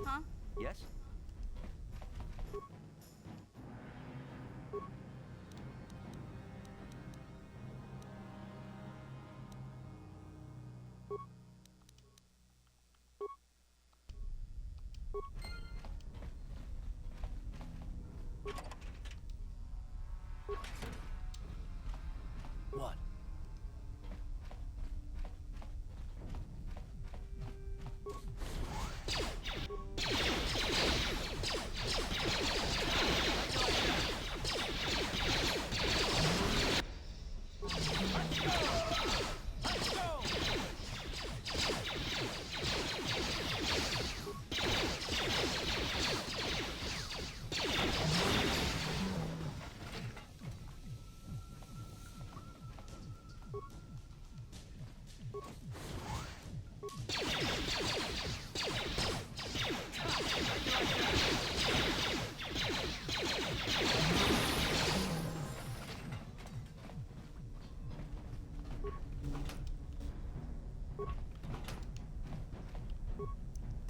Huh? Yes? What?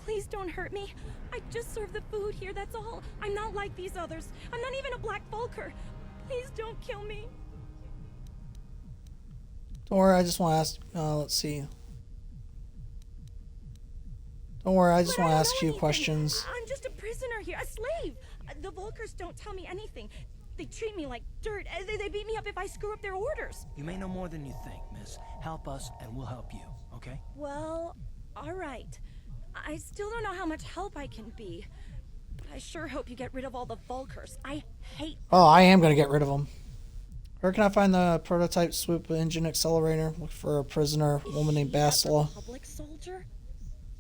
Please don't hurt me. I just serve the food here, that's all. I'm not like these others. I'm not even a Black Vulker. Please don't kill me. Don't worry, I just want to ask, let's see. Don't worry, I just want to ask you questions. I'm just a prisoner here, a slave. The Vulkers don't tell me anything. They treat me like dirt. They beat me up if I screw up their orders. You may know more than you think, miss. Help us and we'll help you, okay? Well, all right. I still don't know how much help I can be. But I sure hope you get rid of all the Vulkers. I hate them. Oh, I am going to get rid of them. Where can I find the prototype swoop engine accelerator? Look for a prisoner, woman named Bastila. Public soldier?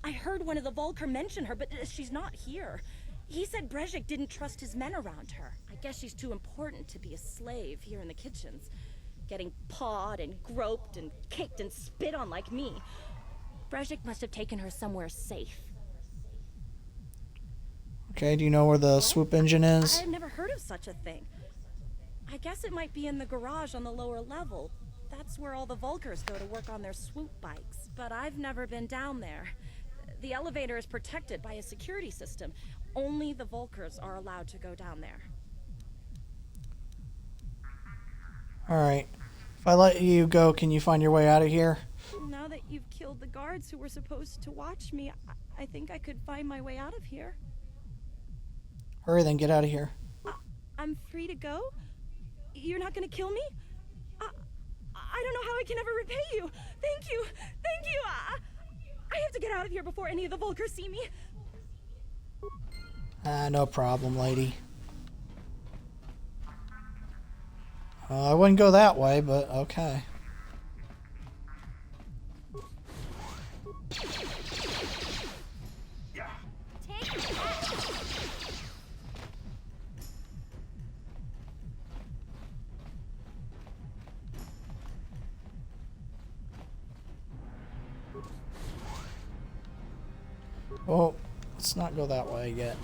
I heard one of the Vulkar mention her, but she's not here. He said Brejik didn't trust his men around her. I guess she's too important to be a slave here in the kitchens. Getting pawed and groped and kicked and spit on like me. Brejik must have taken her somewhere safe. Okay, do you know where the swoop engine is? I've never heard of such a thing. I guess it might be in the garage on the lower level. That's where all the Vulkars go to work on their swoop bikes. But I've never been down there. The elevator is protected by a security system. Only the Vulkars are allowed to go down there. Alright. If I let you go, can you find your way out of here? Now that you've killed the guards who were supposed to watch me, I think I could find my way out of here. Hurry then, get out of here. I'm free to go? You're not gonna kill me? I don't know how I can ever repay you. Thank you. Thank you. I have to get out of here before any of the Vulkars see me. No problem, lady. I wouldn't go that way, but okay. Well, let's not go that way yet.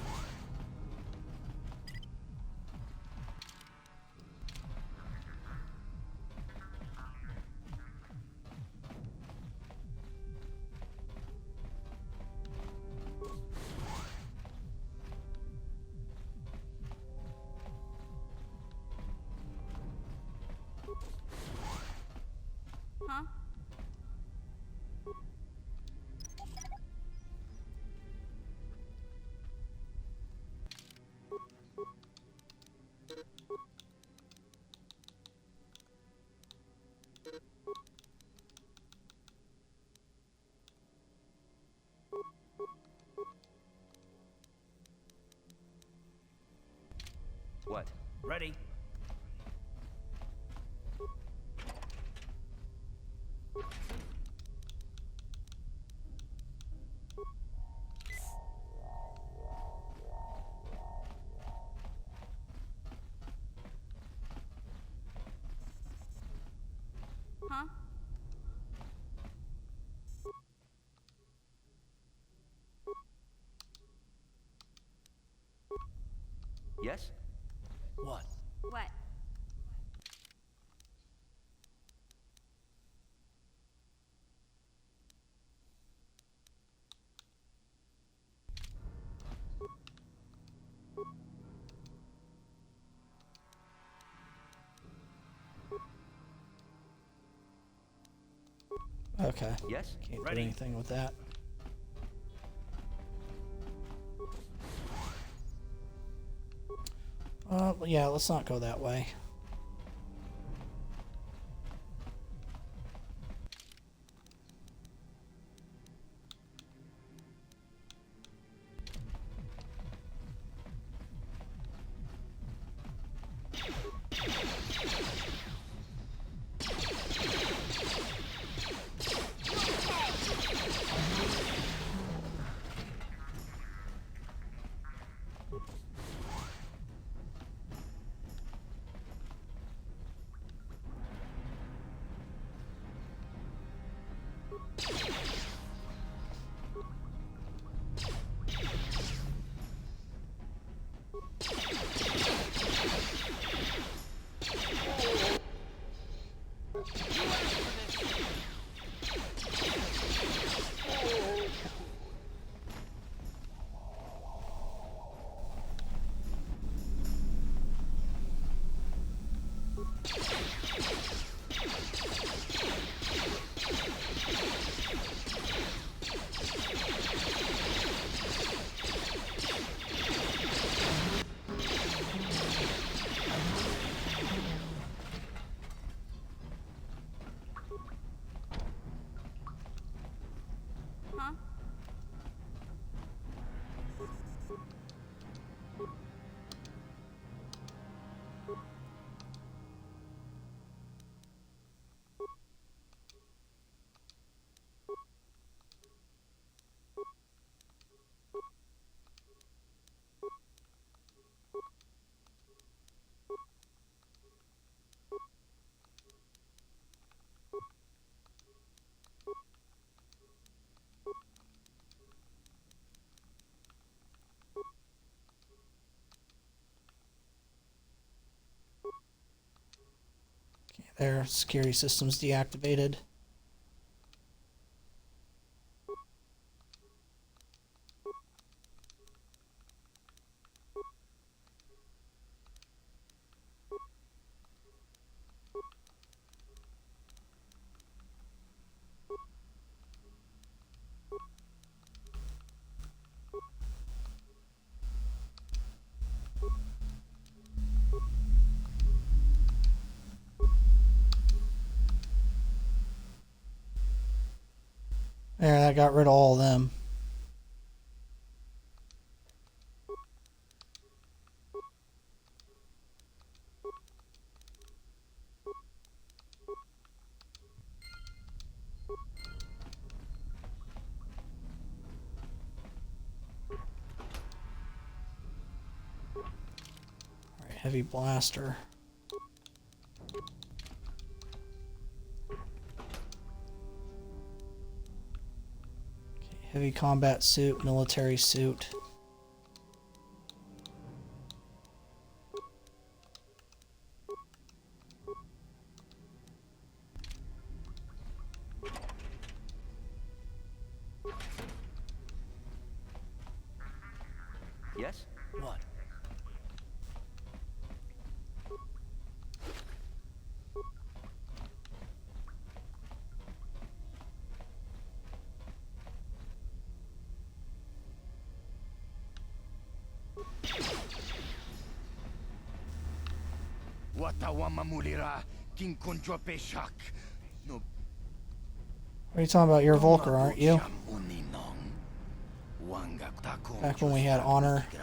Huh? What? Ready? Huh? Yes? What? What? Okay. Yes? Can't Ready? do anything with that. Yeah, let's not go that way. Huh? Their security system's deactivated. There, that got rid of all of them. Alright, heavy blaster. Heavy combat suit, military suit. Yes? What? Watawama mulira kinkunjo peshak. No. What are you talking about? You're a Volker, aren't you? Back when we had honor. If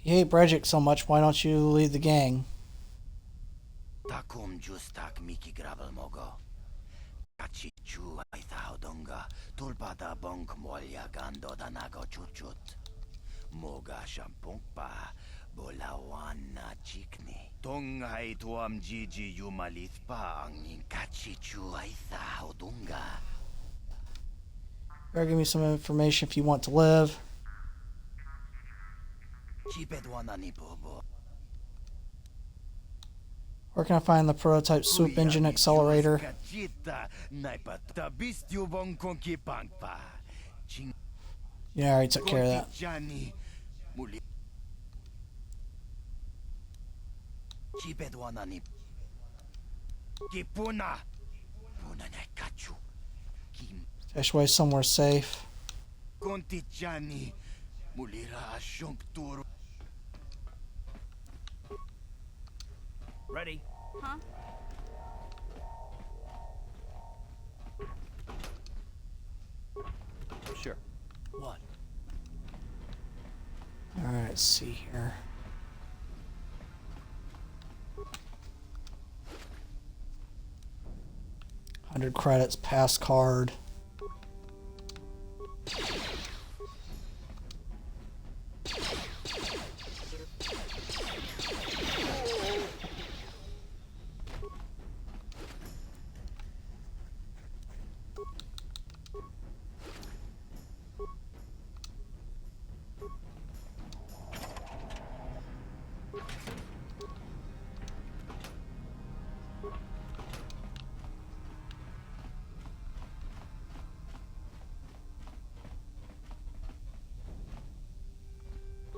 you hate Brejik so much, why don't you lead the gang? Takum justak miki grabel mogo. Kachichu aithaudunga. Tulpada bonk molya gando danago chuchut. Moga shampungpa. Bolawana chikni. Tongai tuam jiji yumalithpa angin kachichu aithaudunga. Better give me some information if you want to live. Chipedwanani bobo. Where can I find the prototype swoop engine accelerator? Yeah, I already took care of that. Stash away somewhere safe. Ready? Huh? Sure. What? Alright, let's see here. $100 pass card.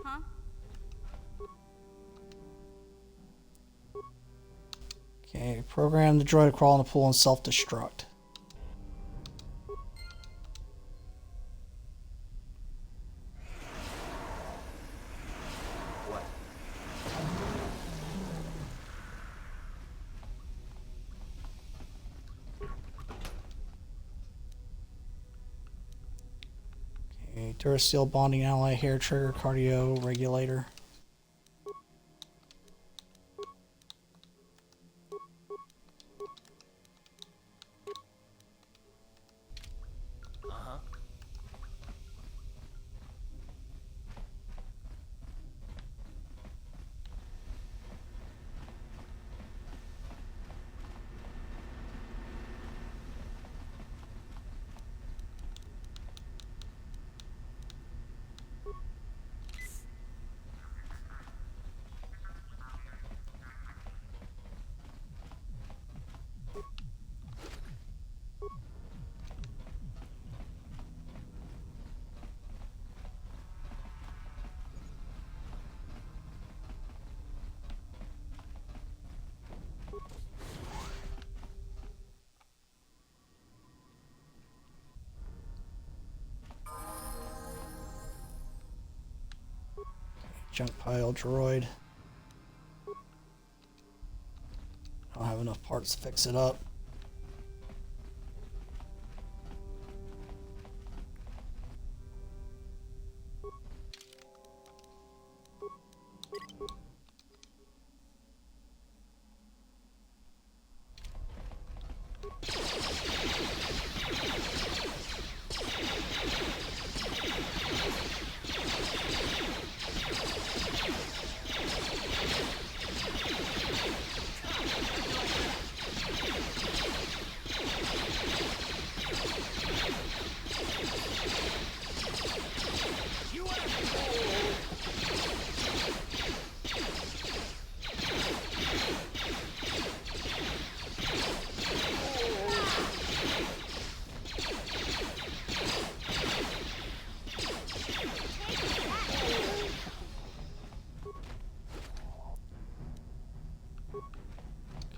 Huh? Okay, program the droid to crawl in the pool and self-destruct. What? Okay, Durasteel bonding ally hair trigger cardio regulator. Uh-huh. junk pile droid. I don't have enough parts to fix it up.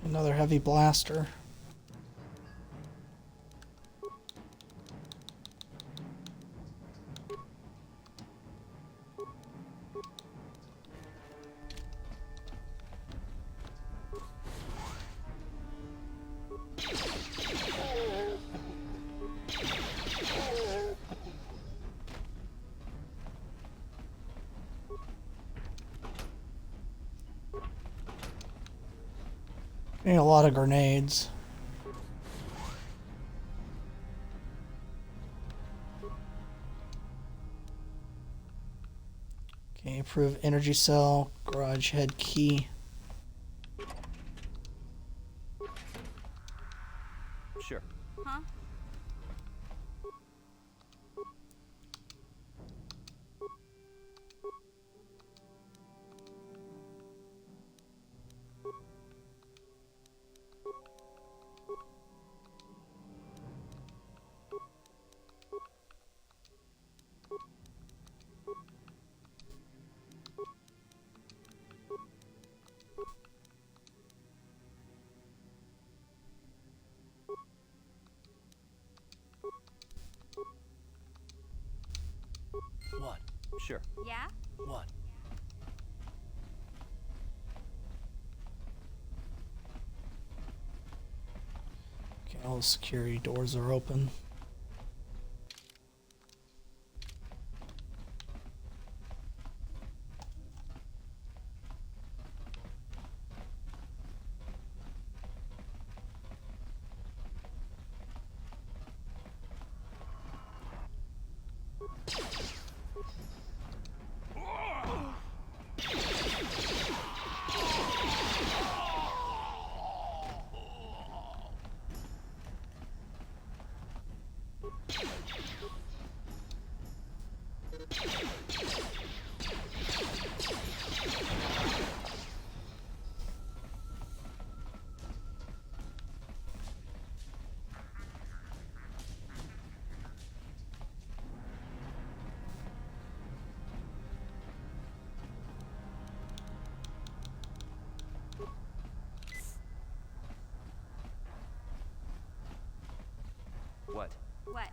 Another heavy blaster. Getting a lot of grenades. Okay, improve energy cell, garage head key. Sure. Huh? What? Sure. Yeah? What? Okay, all the security doors are open. What? What?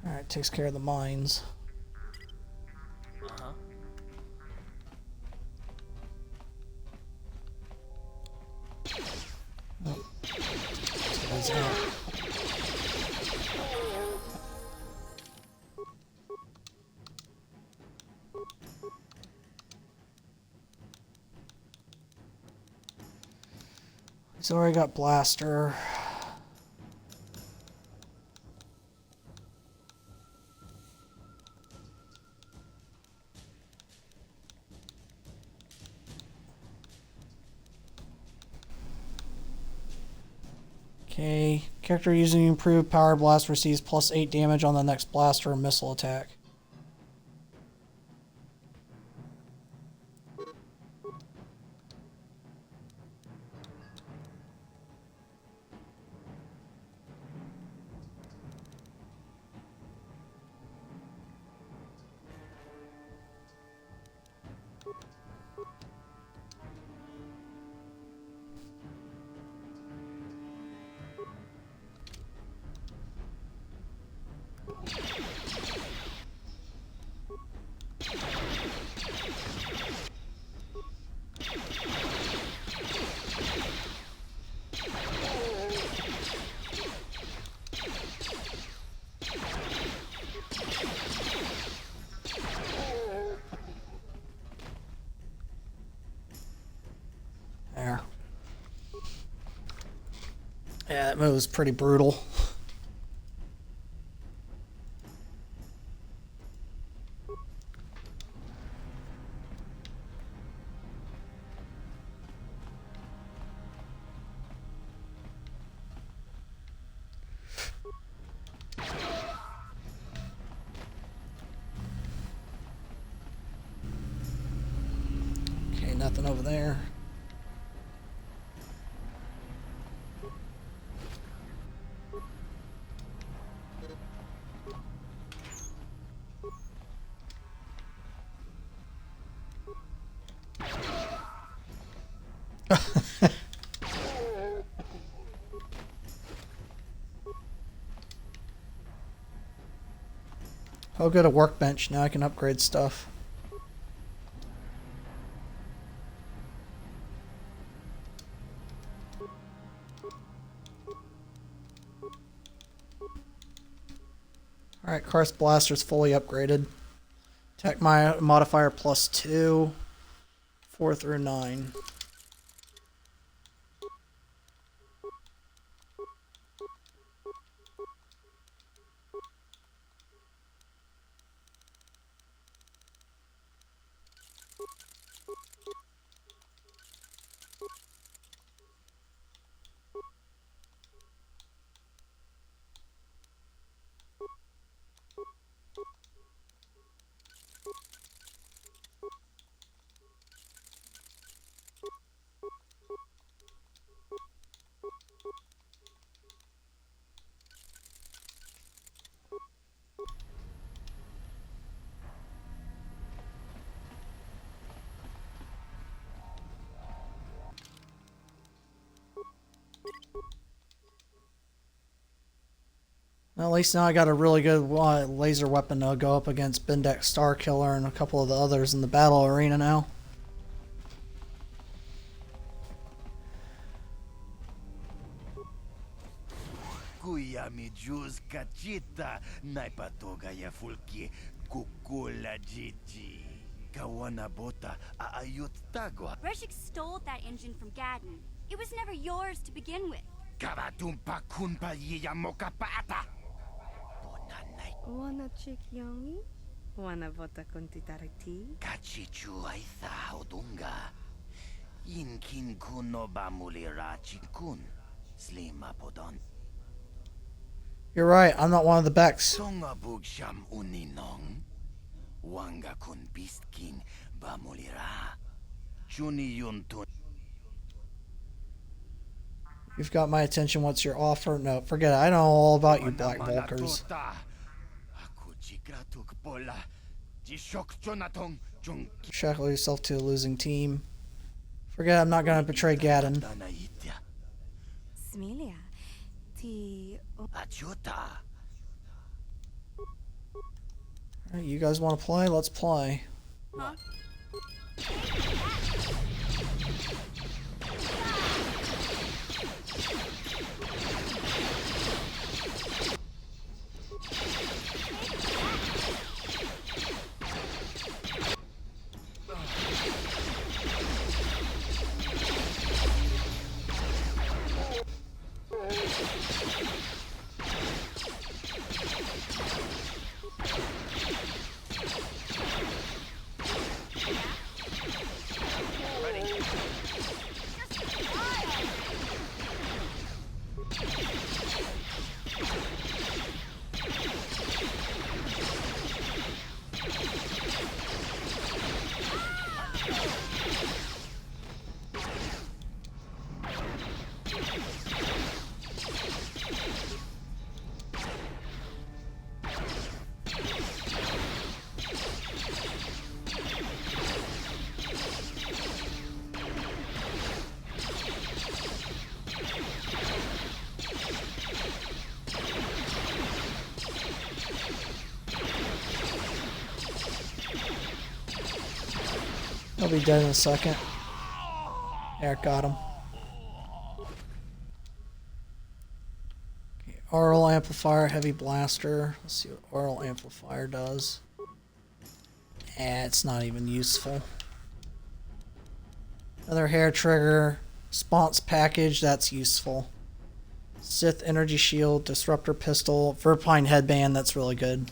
Alright, takes care of the mines. Uh-huh. Oh. That's it. He's already got blaster. Okay, character using improved power blast receives +8 damage on the next blaster or missile attack. Yeah, that move was pretty brutal. Okay, nothing over there. I'll go to workbench now. I can upgrade stuff. Alright, Karst Blaster's fully upgraded. Attack modifier +2, 4 through 9. Well, at least now I got a really good laser weapon to go up against Bendex Starkiller and a couple of the others in the battle arena now. Kuya mi juz kachita naipatoga ya fulki kukula jiji. Kawana bota aayut tagwa. Breshik stole that engine from Gaddon. It was never yours to begin with. Kabatumpa kunpa yiya mokapata. Wanna chick yummy? Wanna bota con titariti? Kachichu aitha odunga. Inkin kuno bamulira chikun. Slima podon. You're right, I'm not one of the Becks. Songa bugsham uninong. Wanga kun beast king bamulira. Chuni yuntun. You've got my attention. What's your offer? No, forget it. I know all about you, Black Volkers. Shackle yourself to a losing team. Forget it, I'm not going to betray Gaddon. Smilia. Ti... Alright, you guys want to play? Let's play. Huh? He'll be dead in a second. There, got him. Okay, Aural Amplifier, Heavy Blaster. Let's see what Aural Amplifier does. It's not even useful. Another Hair Trigger. Response Package, that's useful. Sith Energy Shield, Disruptor Pistol, Verpine Headband, that's really good.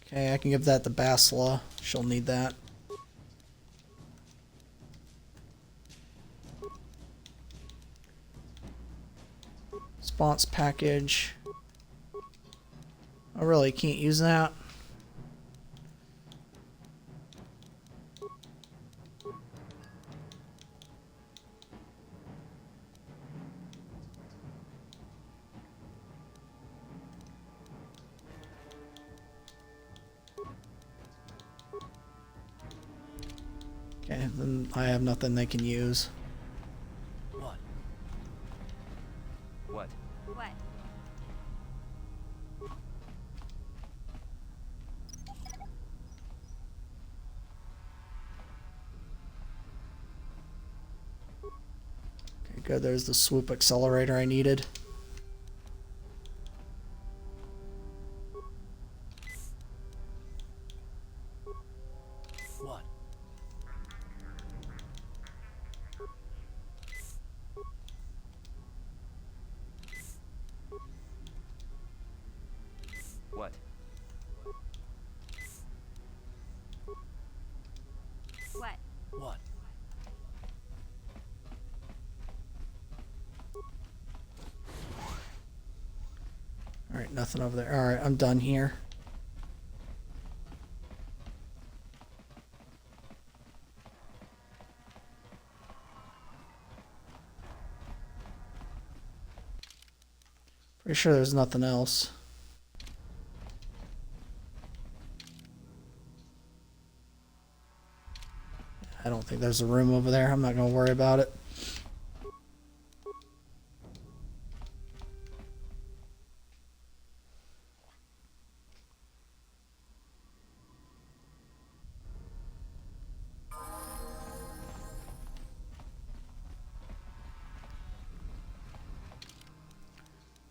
Okay, I can give that to Basila. She'll need that. Response package. I really can't use that. Okay, then I have nothing they can use. What? What? What? Okay, good. There's the swoop accelerator I needed. What? What? What? What? Alright, nothing over there. Alright, I'm done here. Pretty sure there's nothing else. I don't think there's a room over there. I'm not going to worry about it.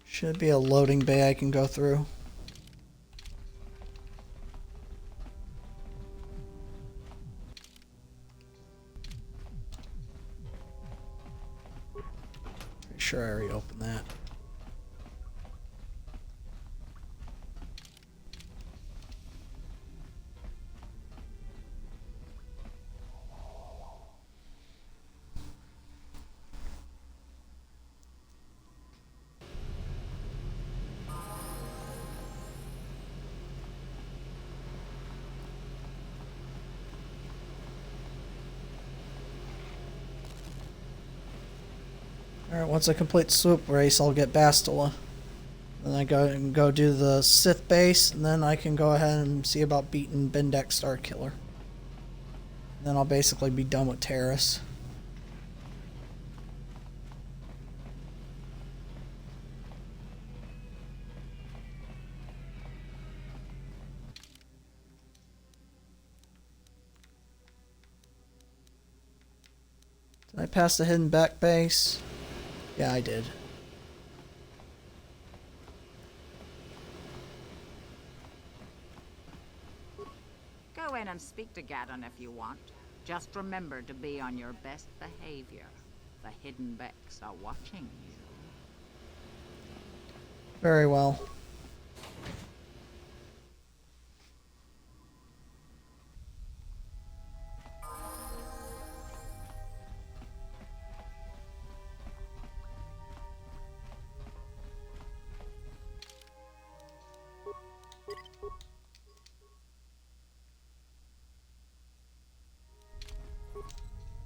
Should be a loading bay I can go through. Pretty sure I already opened that. Alright, once I complete swoop race, I'll get Bastila. Then I go do the Sith base, and then I can go ahead and see about beating Bendak Starkiller. Then I'll basically be done with Terrace. Did I pass the hidden back base? Yeah, I did. Go in and speak to Gaddon if you want. Just remember to be on your best behavior. The Hidden Becks are watching you. Very well.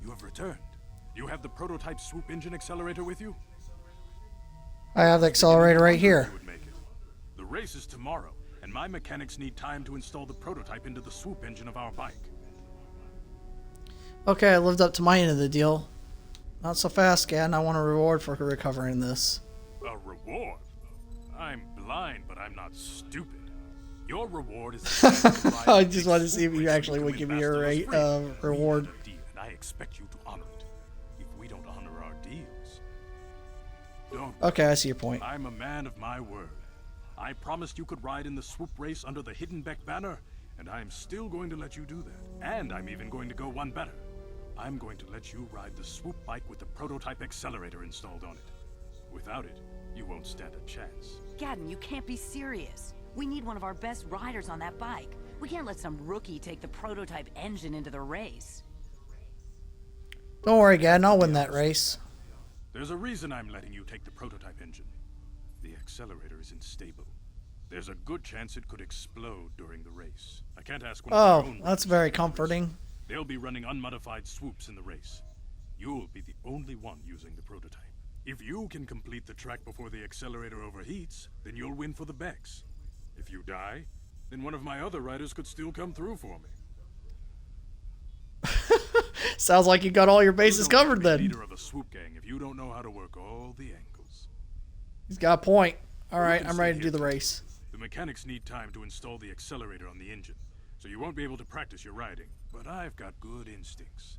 You have returned. You have the prototype swoop engine accelerator with you? I have the accelerator right here. You would make it. The race is tomorrow, and my mechanics need time to install the prototype into the swoop engine of our bike. Okay, I lived up to my end of the deal. Not so fast, Gad. I want a reward for recovering this. A reward? I'm blind, but I'm not stupid. Your reward is... I just wanted to see if you actually would give me a reward. And I expect you to honor it. If we don't honor our deals... Don't. Okay, I see your point. I'm a man of my word. I promised you could ride in the swoop race under the Hidden Beck banner, and I'm still going to let you do that. And I'm even going to go one better. I'm going to let you ride the swoop bike with the prototype accelerator installed on it. Without it, you won't stand a chance. Gaddon, you can't be serious. We need one of our best riders on that bike. We can't let some rookie take the prototype engine into the race. Don't worry, Gaddon. I'll win that race. There's a reason I'm letting you take the prototype engine. The accelerator isn't stable. There's a good chance it could explode during the race. I can't ask one of their own that's very comforting. They'll be running unmodified swoops in the race. You'll be the only one using the prototype. If you can complete the track before the accelerator overheats, then you'll win for the Becks. If you die, then one of my other riders could still come through for me. Sounds like you got all your bases covered then. Leader of a swoop gang if you don't know how to work all the angles. He's got a point. All right, I'm ready to do the race. The mechanics need time to install the accelerator on the engine, so you won't be able to practice your riding. But I've got good instincts,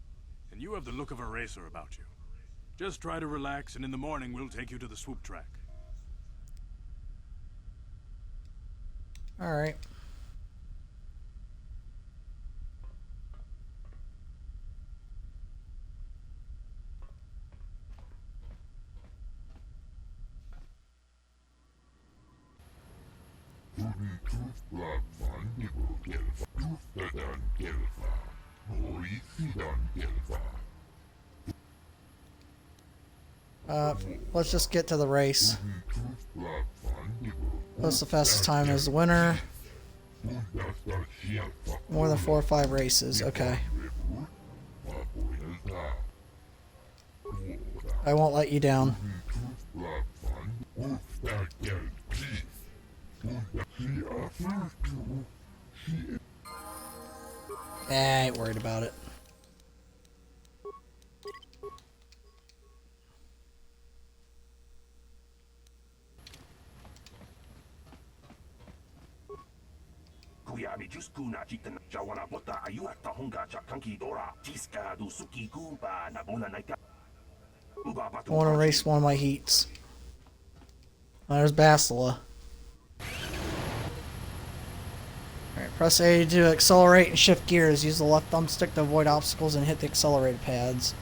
and you have the look of a racer about you. Just try to relax, and in the morning we'll take you to the swoop track. All right. Let's just get to the race. What's the fastest time is the winner? More than 4 or 5 races. Okay. I won't let you down. I ain't worried about it. I want to race one of my heats. There's Bastila. Alright, press A to accelerate and shift gears. Use the left thumbstick to avoid obstacles and hit the accelerated pads.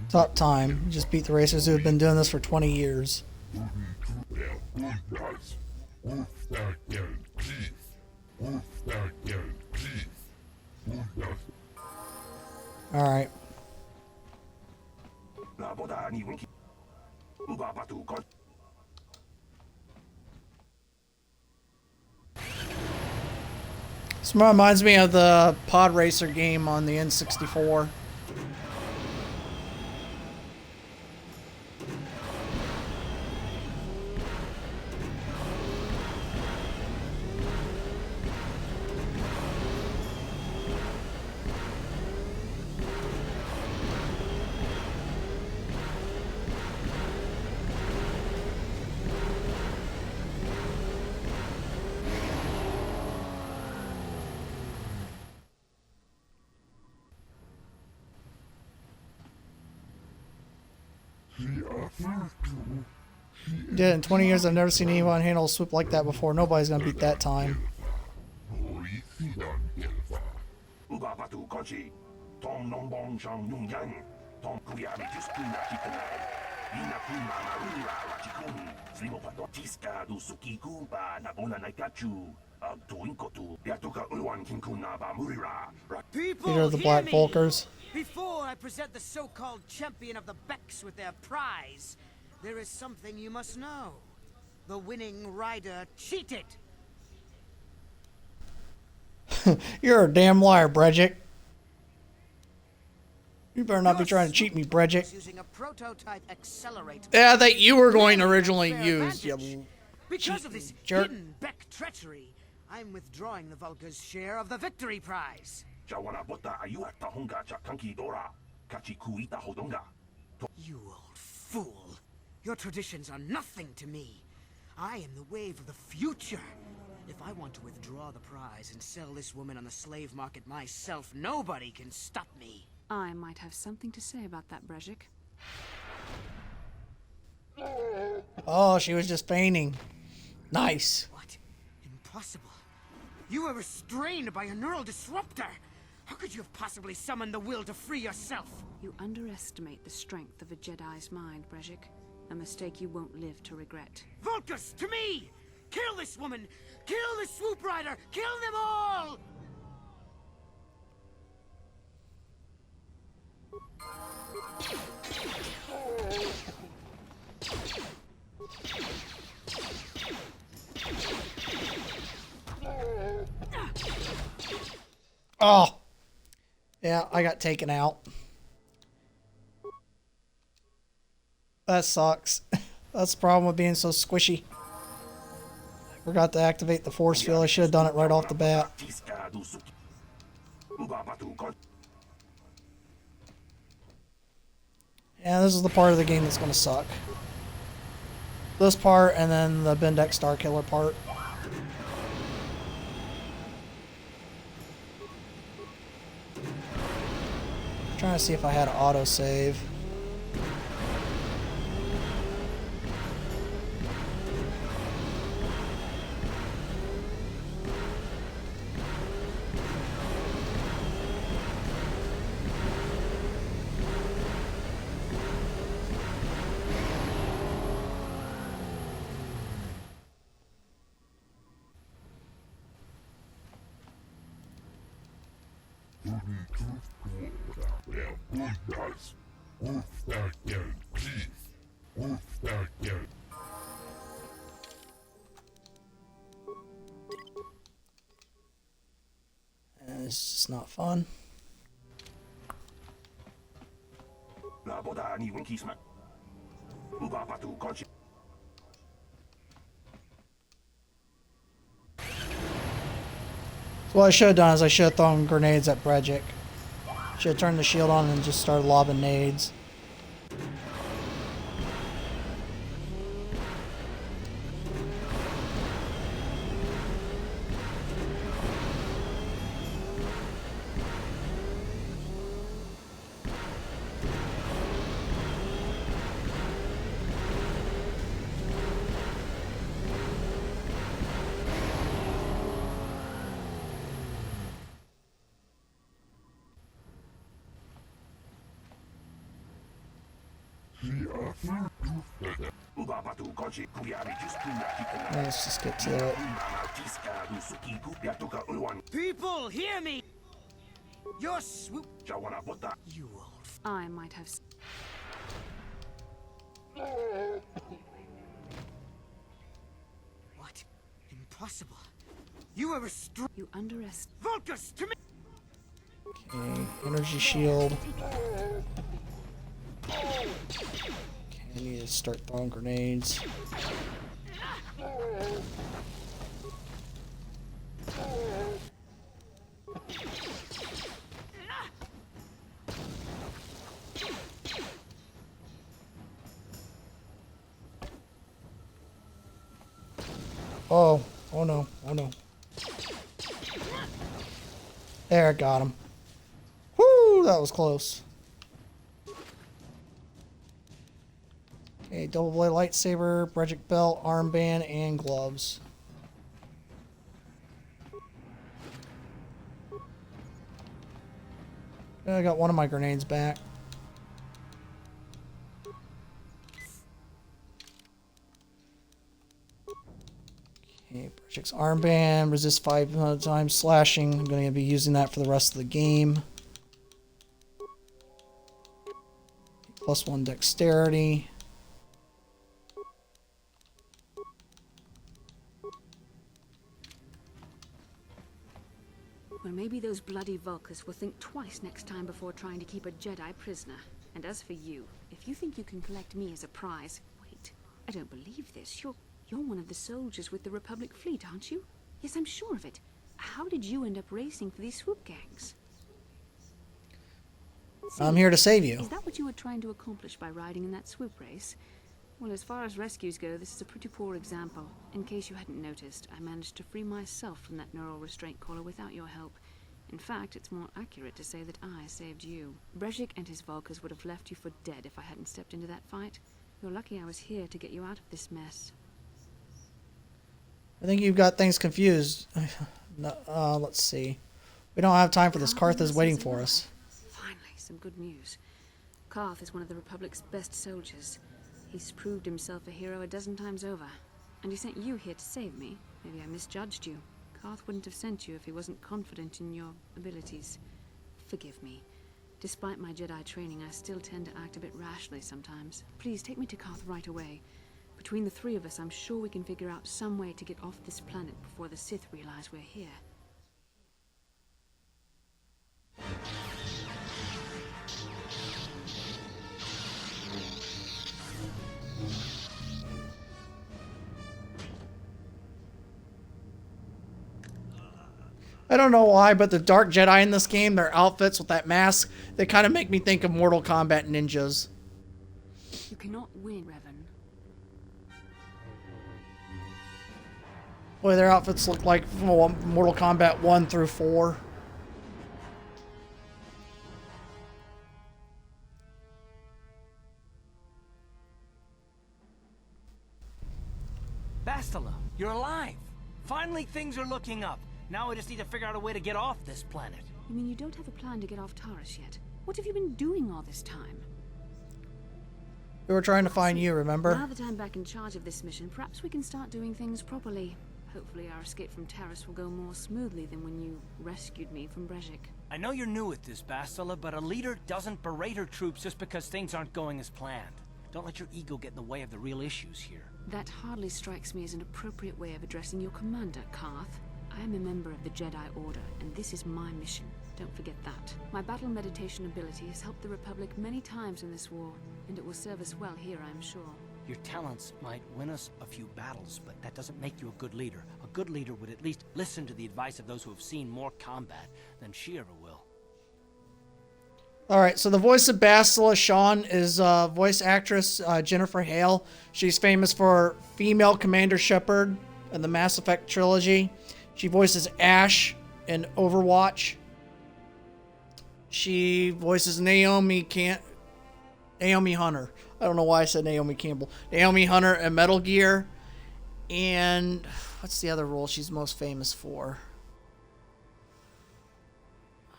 Top time. You just beat the racers who have been doing this for 20 years. Alright. This reminds me of the Pod Racer game on the N64. Yeah, in 20 years I've never seen anyone handle a swoop like that before. Nobody's gonna beat that time. People, These are the Black hear me! Volkers. Before I present the so-called champion of the Becks with their prize, there is something you must know. The winning rider cheated. You're a damn liar, Bredgick. You better not be trying to cheat me, Bredget. Using a prototype accelerator. Yeah, that you were going to originally use, you Because of this jerk. hidden Beck treachery, I'm withdrawing the Vulca's share of the victory prize. You old fool. Your traditions are nothing to me. I am the wave of the future. If I want to withdraw the prize and sell this woman on the slave market myself, nobody can stop me. I might have something to say about that, Brejik. Oh, she was just feigning. Nice. What? Impossible. You were restrained by a neural disruptor. How could you have possibly summoned the will to free yourself? You underestimate the strength of a Jedi's mind, Brejik. A mistake you won't live to regret. Vulcus, to me! Kill this woman! Kill the swoop rider! Kill them all! Oh. Yeah, I got taken out. That sucks. That's the problem with being so squishy. Forgot to activate the force field. I should have done it right off the bat. Yeah, this is the part of the game that's going to suck. This part and then the Bendex Starkiller part. Trying to see if I had an autosave. And it's just not fun. So what I should have done is I should have thrown grenades at Brejik. Should have turned the shield on and just started lobbing nades. Let's just get to it. People, hear me! Your swoop... You old... I might have... What? Impossible. You were restrained... You underestimate... Vulcus, to me! Okay, energy shield. Okay, I need to start throwing grenades. Oh, oh no, oh no. There, got him. Woo, that was close. Okay, double blade lightsaber, Brejik belt, armband, and gloves. I got one of my grenades back. Okay, Brejik's armband, resist 5 times slashing. I'm going to be using that for the rest of the game. +1 dexterity. Well, maybe those bloody Vulkars will think twice next time before trying to keep a Jedi prisoner. And as for you, if you think you can collect me as a prize... Wait, I don't believe this. You're one of the soldiers with the Republic fleet, aren't you? Yes, I'm sure of it. How did you end up racing for these swoop gangs? I'm here to save you. Is that what you were trying to accomplish by riding in that swoop race? Well, as far as rescues go, this is a pretty poor example. In case you hadn't noticed, I managed to free myself from that neural restraint collar without your help. In fact, it's more accurate to say that I saved you. Brejik and his Vulkars would have left you for dead if I hadn't stepped into that fight. You're lucky I was here to get you out of this mess. I think you've got things confused. Let's see. We don't have time for this. Karth is waiting for us. Finally, some good news. Karth is one of the Republic's best soldiers. He's proved himself a hero a dozen times over. And he sent you here to save me. Maybe I misjudged you. Karth wouldn't have sent you if he wasn't confident in your abilities. Forgive me. Despite my Jedi training, I still tend to act a bit rashly sometimes. Please, take me to Karth right away. Between the three of us, I'm sure we can figure out some way to get off this planet before the Sith realize we're here. I don't know why, but the Dark Jedi in this game, their outfits with that mask, they kind of make me think of Mortal Kombat ninjas. You cannot win, Revan. Boy, their outfits look like Mortal Kombat 1 through 4. Bastila, you're alive! Finally, things are looking up. Now we just need to figure out a way to get off this planet. You mean you don't have a plan to get off Taris yet? What have you been doing all this time? We were trying to find you, remember? Now that I'm back in charge of this mission, perhaps we can start doing things properly. Hopefully our escape from Taris will go more smoothly than when you rescued me from Brejik. I know you're new at this, Bastila, but a leader doesn't berate her troops just because things aren't going as planned. Don't let your ego get in the way of the real issues here. That hardly strikes me as an appropriate way of addressing your commander, Karth. I am a member of the Jedi Order, and this is my mission. Don't forget that. My battle meditation ability has helped the Republic many times in this war, and it will serve us well here, I am sure. Your talents might win us a few battles, but that doesn't make you a good leader. A good leader would at least listen to the advice of those who have seen more combat than she ever will. Alright, so the voice of Bastila Shan is voice actress Jennifer Hale. She's famous for female Commander Shepard in the Mass Effect trilogy. She voices Ash in Overwatch. She voices Naomi Hunter. I don't know why I said Naomi Campbell. Naomi Hunter in Metal Gear. And what's the other role she's most famous for?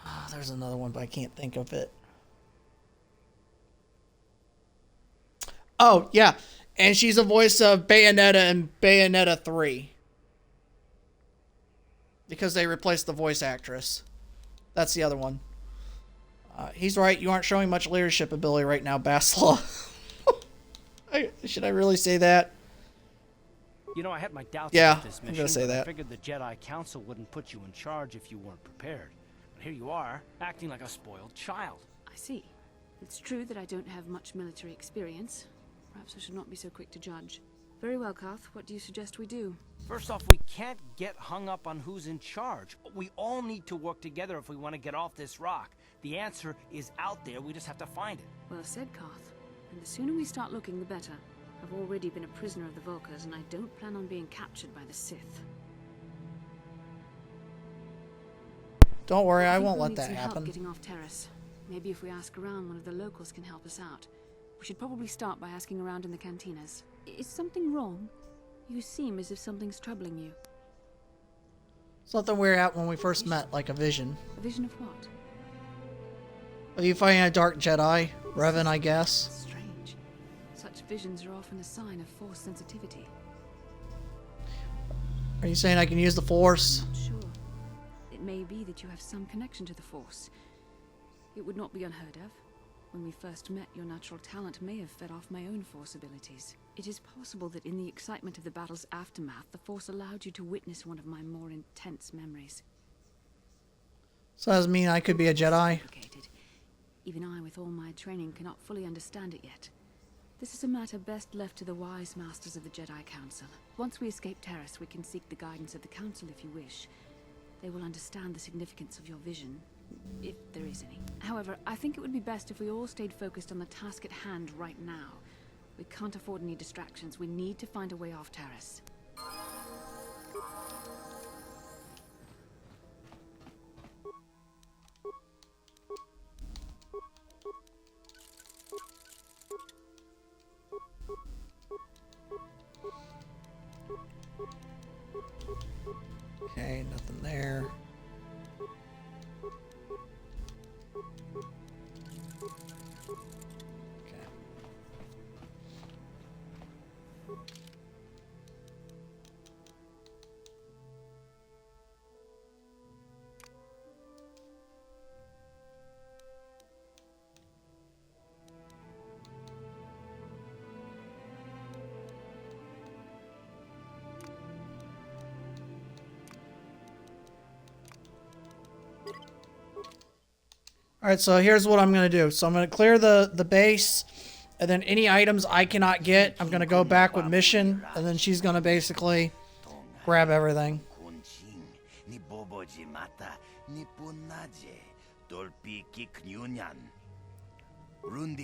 Oh, there's another one, but I can't think of it. Oh, yeah. And she's a voice of Bayonetta in Bayonetta 3. Because they replaced the voice actress. That's the other one. He's right. You aren't showing much leadership ability right now, Bastila. Should I really say that? You know, I had my doubts Yeah, about this I'm mission, gonna say but I that. figured the Jedi Council wouldn't put you in charge if you weren't prepared. But here you are, acting like a spoiled child. I see. It's true that I don't have much military experience. Perhaps I should not be so quick to judge. Very well, Karth. What do you suggest we do? First off, we can't get hung up on who's in charge. We all need to work together if we want to get off this rock. The answer is out there, we just have to find it. Well said, Karth. And the sooner we start looking, the better. I've already been a prisoner of the Vulkars, and I don't plan on being captured by the Sith. Don't worry, I think won't we'll let need that some happen. help getting off Taris. Maybe if we ask around, one of the locals can help us out. We should probably start by asking around in the cantinas. Is something wrong? You seem as if something's troubling you. Something we were at when we first met, like a vision. A vision of what? Are you fighting a Dark Jedi? Revan, I guess. Strange. Such visions are often a sign of Force sensitivity. Are you saying I can use the Force? Not sure. It may be that you have some connection to the Force. It would not be unheard of. When we first met, your natural talent may have fed off my own Force abilities. It is possible that in the excitement of the battle's aftermath, the Force allowed you to witness one of my more intense memories. So does that mean I could be a Jedi? Even I, with all my training, cannot fully understand it yet. This is a matter best left to the wise masters of the Jedi Council. Once we escape Terrace, we can seek the guidance of the Council if you wish. They will understand the significance of your vision, if there is any. However, I think it would be best if we all stayed focused on the task at hand right now. We can't afford any distractions. We need to find a way off Terrace. Okay, nothing there. Alright, so here's what I'm going to do. So I'm going to clear the base, and then any items I cannot get, I'm going to go back with Mission, and then she's going to basically grab everything.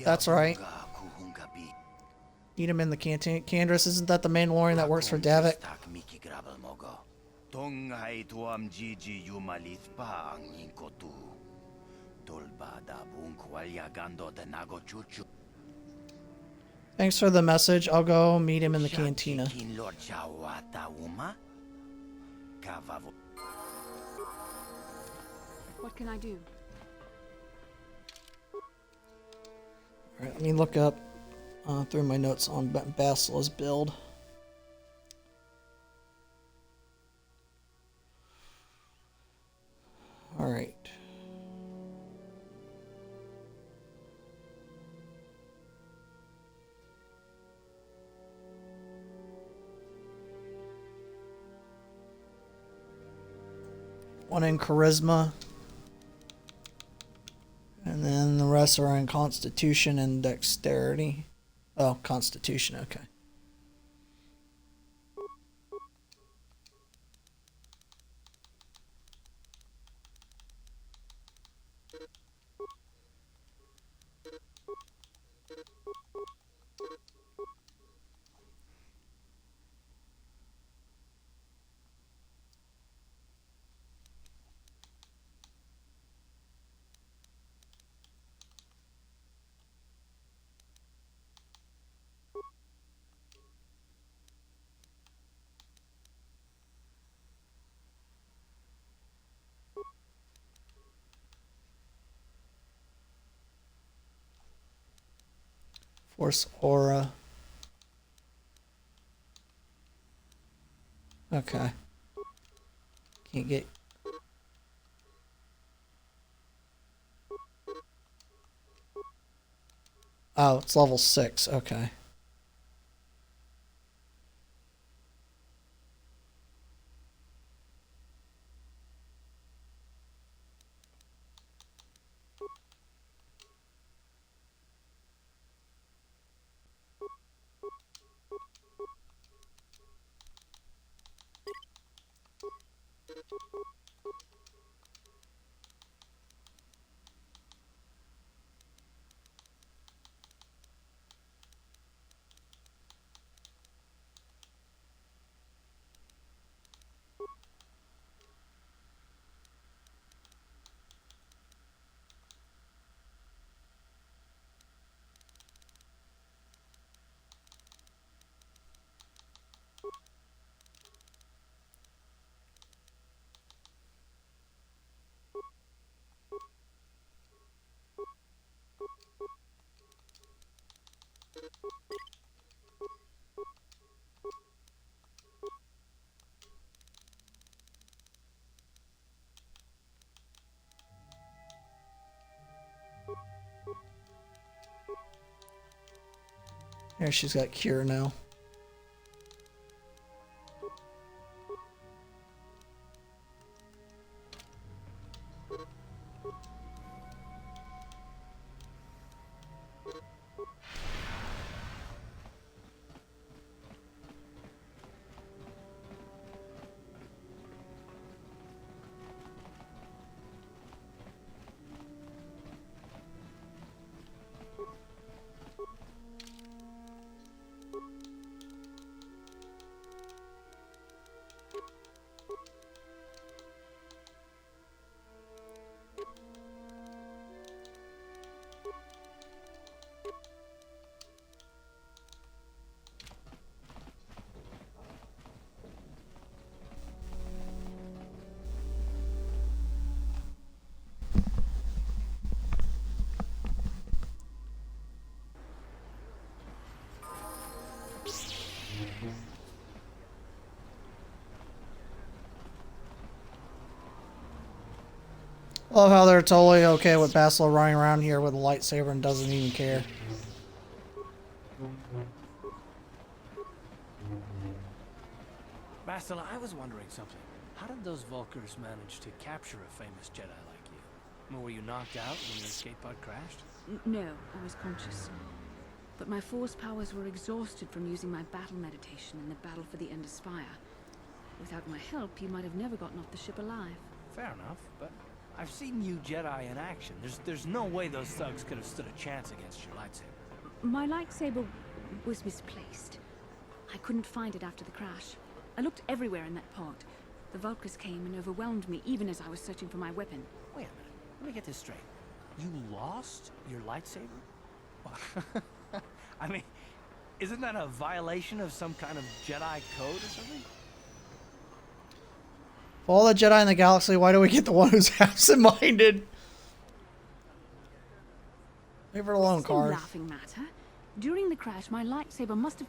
That's right. Eat him in the canteen. Candace, isn't that the Mandalorian that works for Davik? Thanks for the message. I'll go meet him in the cantina. What can I do? Alright, let me look up through my notes on Basila's build. Alright. One in Charisma. And then the rest are in Constitution and Dexterity. Oh, Constitution, okay. Force Aura. Okay. Can't get... Oh, it's level 6. Okay. There, she's got Cure now. Love how they're totally okay with Bastila running around here with a lightsaber and doesn't even care. Bastila, I was wondering something. How did those Vulkars manage to capture a famous Jedi like you? I mean, were you knocked out when your escape pod crashed? No, I was conscious. But my force powers were exhausted from using my battle meditation in the battle for the Ender Spire. Without my help, you might have never gotten off the ship alive. Fair enough, but I've seen you Jedi in action. There's no way those thugs could have stood a chance against your lightsaber. My lightsaber was misplaced. I couldn't find it after the crash. I looked everywhere in that pod. The Vulkars came and overwhelmed me even as I was searching for my weapon. Wait a minute. Let me get this straight. You lost your lightsaber? Well, I mean, isn't that a violation of some kind of Jedi code or something? Of all the Jedi in the galaxy, why do we get the one who's absent-minded? Leave her alone, It's no Karth. laughing matter. During the crash, my lightsaber must have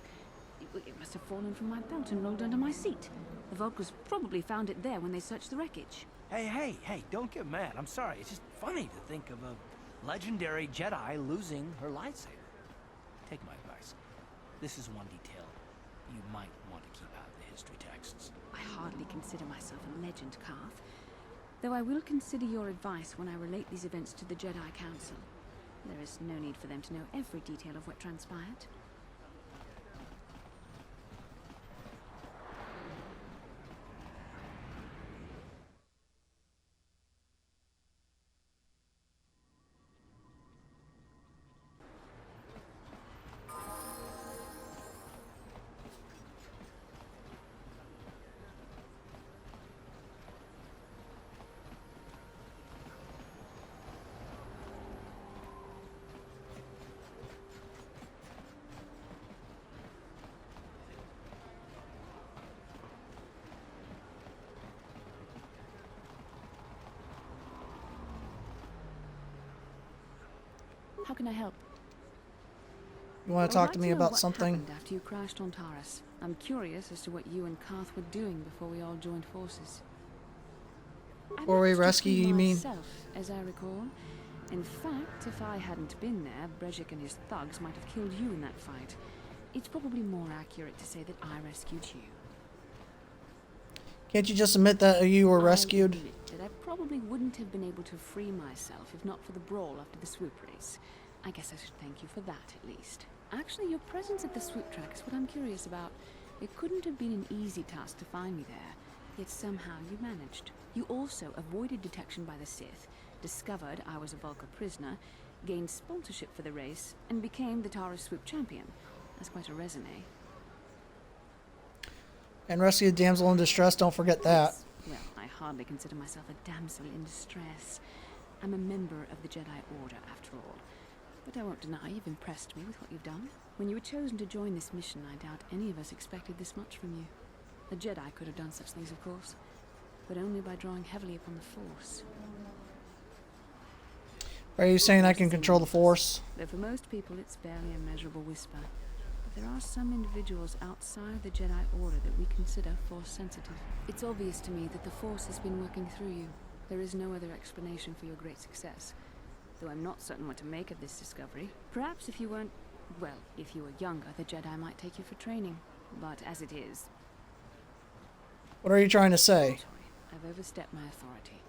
fallen from my belt and rolled under my seat. The Vulkars probably found it there when they searched the wreckage. Hey, don't get mad. I'm sorry. It's just funny to think of a legendary Jedi losing her lightsaber. Take my advice. This is one detail you might want to keep out of the history texts. I hardly consider myself a legend, Karth. Though I will consider your advice when I relate these events to the Jedi Council. There is no need for them to know every detail of what transpired. How can I help? You want to talk to me about something? After you crashed on Taris, I'm curious as to what you and Karth were doing before we all joined forces. Before we rescue you, you mean? Myself, as I recall. In fact, if I hadn't been there, Brejik and his thugs might have killed you in that fight. It's probably more accurate to say that I rescued you. Can't you just admit that you were rescued? I admit that I probably wouldn't have been able to free myself if not for the brawl after the swoop race. I guess I should thank you for that, at least. Actually, your presence at the swoop track is what I'm curious about. It couldn't have been an easy task to find me there, yet somehow you managed. You also avoided detection by the Sith, discovered I was a Vulkar prisoner, gained sponsorship for the race, and became the Taris swoop champion. That's quite a resume. And rescue a damsel in distress, don't forget that. Well, I hardly consider myself a damsel in distress. I'm a member of the Jedi Order, after all. But I won't deny you've impressed me with what you've done. When you were chosen to join this mission, I doubt any of us expected this much from you. A Jedi could have done such things, of course, but only by drawing heavily upon the Force. Are you saying I can control the Force? Though for most people it's barely a measurable whisper. But there are some individuals outside the Jedi Order that we consider Force-sensitive. It's obvious to me that the Force has been working through you. There is no other explanation for your great success. Though I'm not certain what to make of this discovery. Perhaps if you weren't... well, if you were younger, the Jedi might take you for training. But as it is... What are you trying to say? I've overstepped my authority.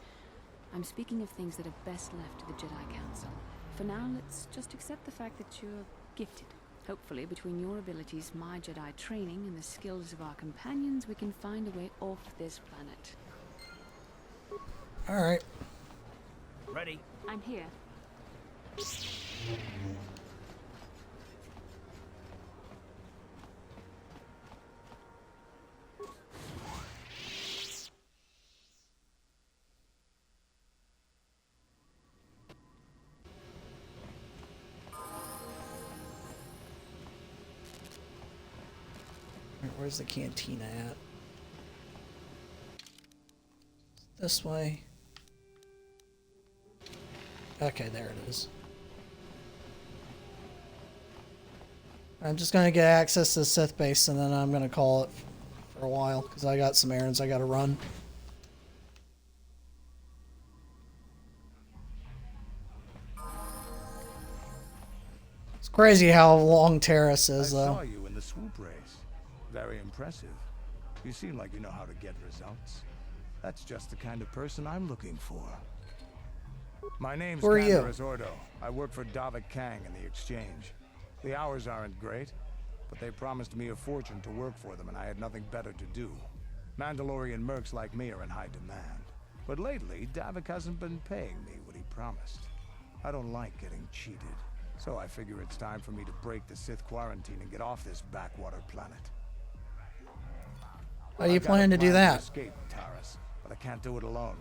I'm speaking of things that are best left to the Jedi Council. For now, let's just accept the fact that you're gifted. Hopefully, between your abilities, my Jedi training, and the skills of our companions, we can find a way off this planet. Alright. Ready? I'm here. Where's the cantina at? This way. Okay, there it is. I'm just gonna get access to the Sith base and then I'm gonna call it for a while because I got some errands I gotta run. Crazy how long Terrace I is, saw though. you in the swoop race. Very impressive. You seem like you know how to get results. That's just the kind of person I'm looking for. My name's Who are you? Candaris Ordo. I work for Davik Kang in the Exchange. The hours aren't great, but they promised me a fortune to work for them, and I had nothing better to do. Mandalorian mercs like me are in high demand. But lately, Davik hasn't been paying me what he promised. I don't like getting cheated, so I figure it's time for me to break the Sith quarantine and get off this backwater planet. How do you I've got plan a to do that? Escape, Taris, but I can't do it alone.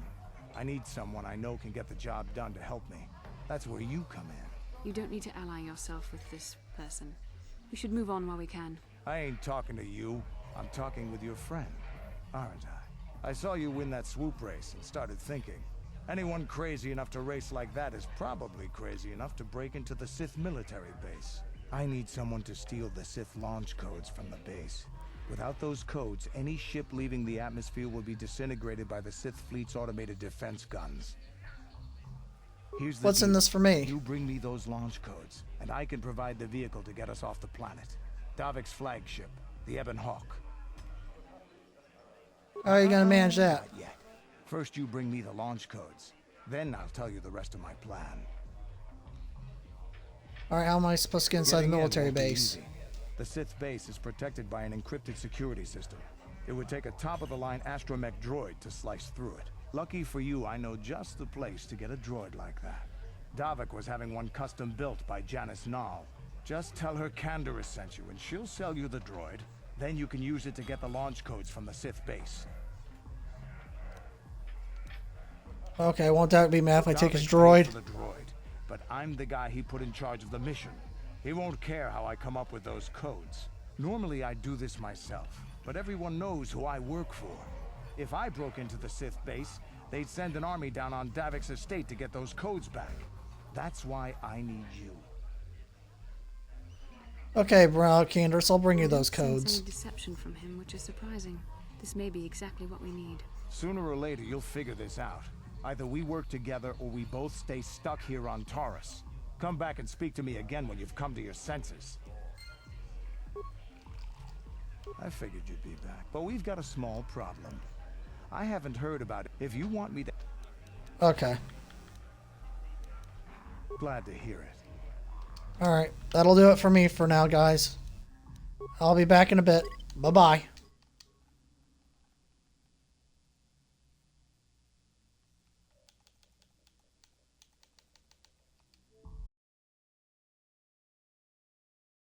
I need someone I know can get the job done to help me. That's where you come in. You don't need to ally yourself with this person. We should move on while we can. I ain't talking to you. I'm talking with your friend, aren't I? I saw you win that swoop race and started thinking. Anyone crazy enough to race like that is probably crazy enough to break into the Sith military base. I need someone to steal the Sith launch codes from the base. Without those codes, any ship leaving the atmosphere will be disintegrated by the Sith fleet's automated defense guns. Here's the What's in deal. this for me? You bring me those launch codes, and I can provide the vehicle to get us off the planet. Davik's flagship, the Ebon Hawk. How are you gonna manage that? Not yet. First you bring me the launch codes. Then I'll tell you the rest of my plan. Alright, how am I supposed to get inside the Getting in military won't be base? easy. The Sith base is protected by an encrypted security system. It would take a top-of-the-line astromech droid to slice through it. Lucky for you, I know just the place to get a droid like that. Davik was having one custom built by Janice Nall. Just tell her Candaris sent you, and she'll sell you the droid. Then you can use it to get the launch codes from the Sith base. Okay, won't that be mad if I take his Davik droid? pays for the droid, but I'm the guy he put in charge of the mission. He won't care how I come up with those codes. Normally I'd do this myself, but everyone knows who I work for. If I broke into the Sith base, they'd send an army down on Davik's estate to get those codes back. That's why I need you. Okay, bro, Candaris, I'll bring you those I don't sense codes. any deception from him, which is surprising. This may be exactly what we need. Sooner or later, you'll figure this out. Either we work together or we both stay stuck here on Taurus. Come back and speak to me again when you've come to your senses. I figured you'd be back, but we've got a small problem. I haven't heard about it. If you want me to... Okay. Glad to hear it. Alright, that'll do it for me for now, guys. I'll be back in a bit. Bye-bye.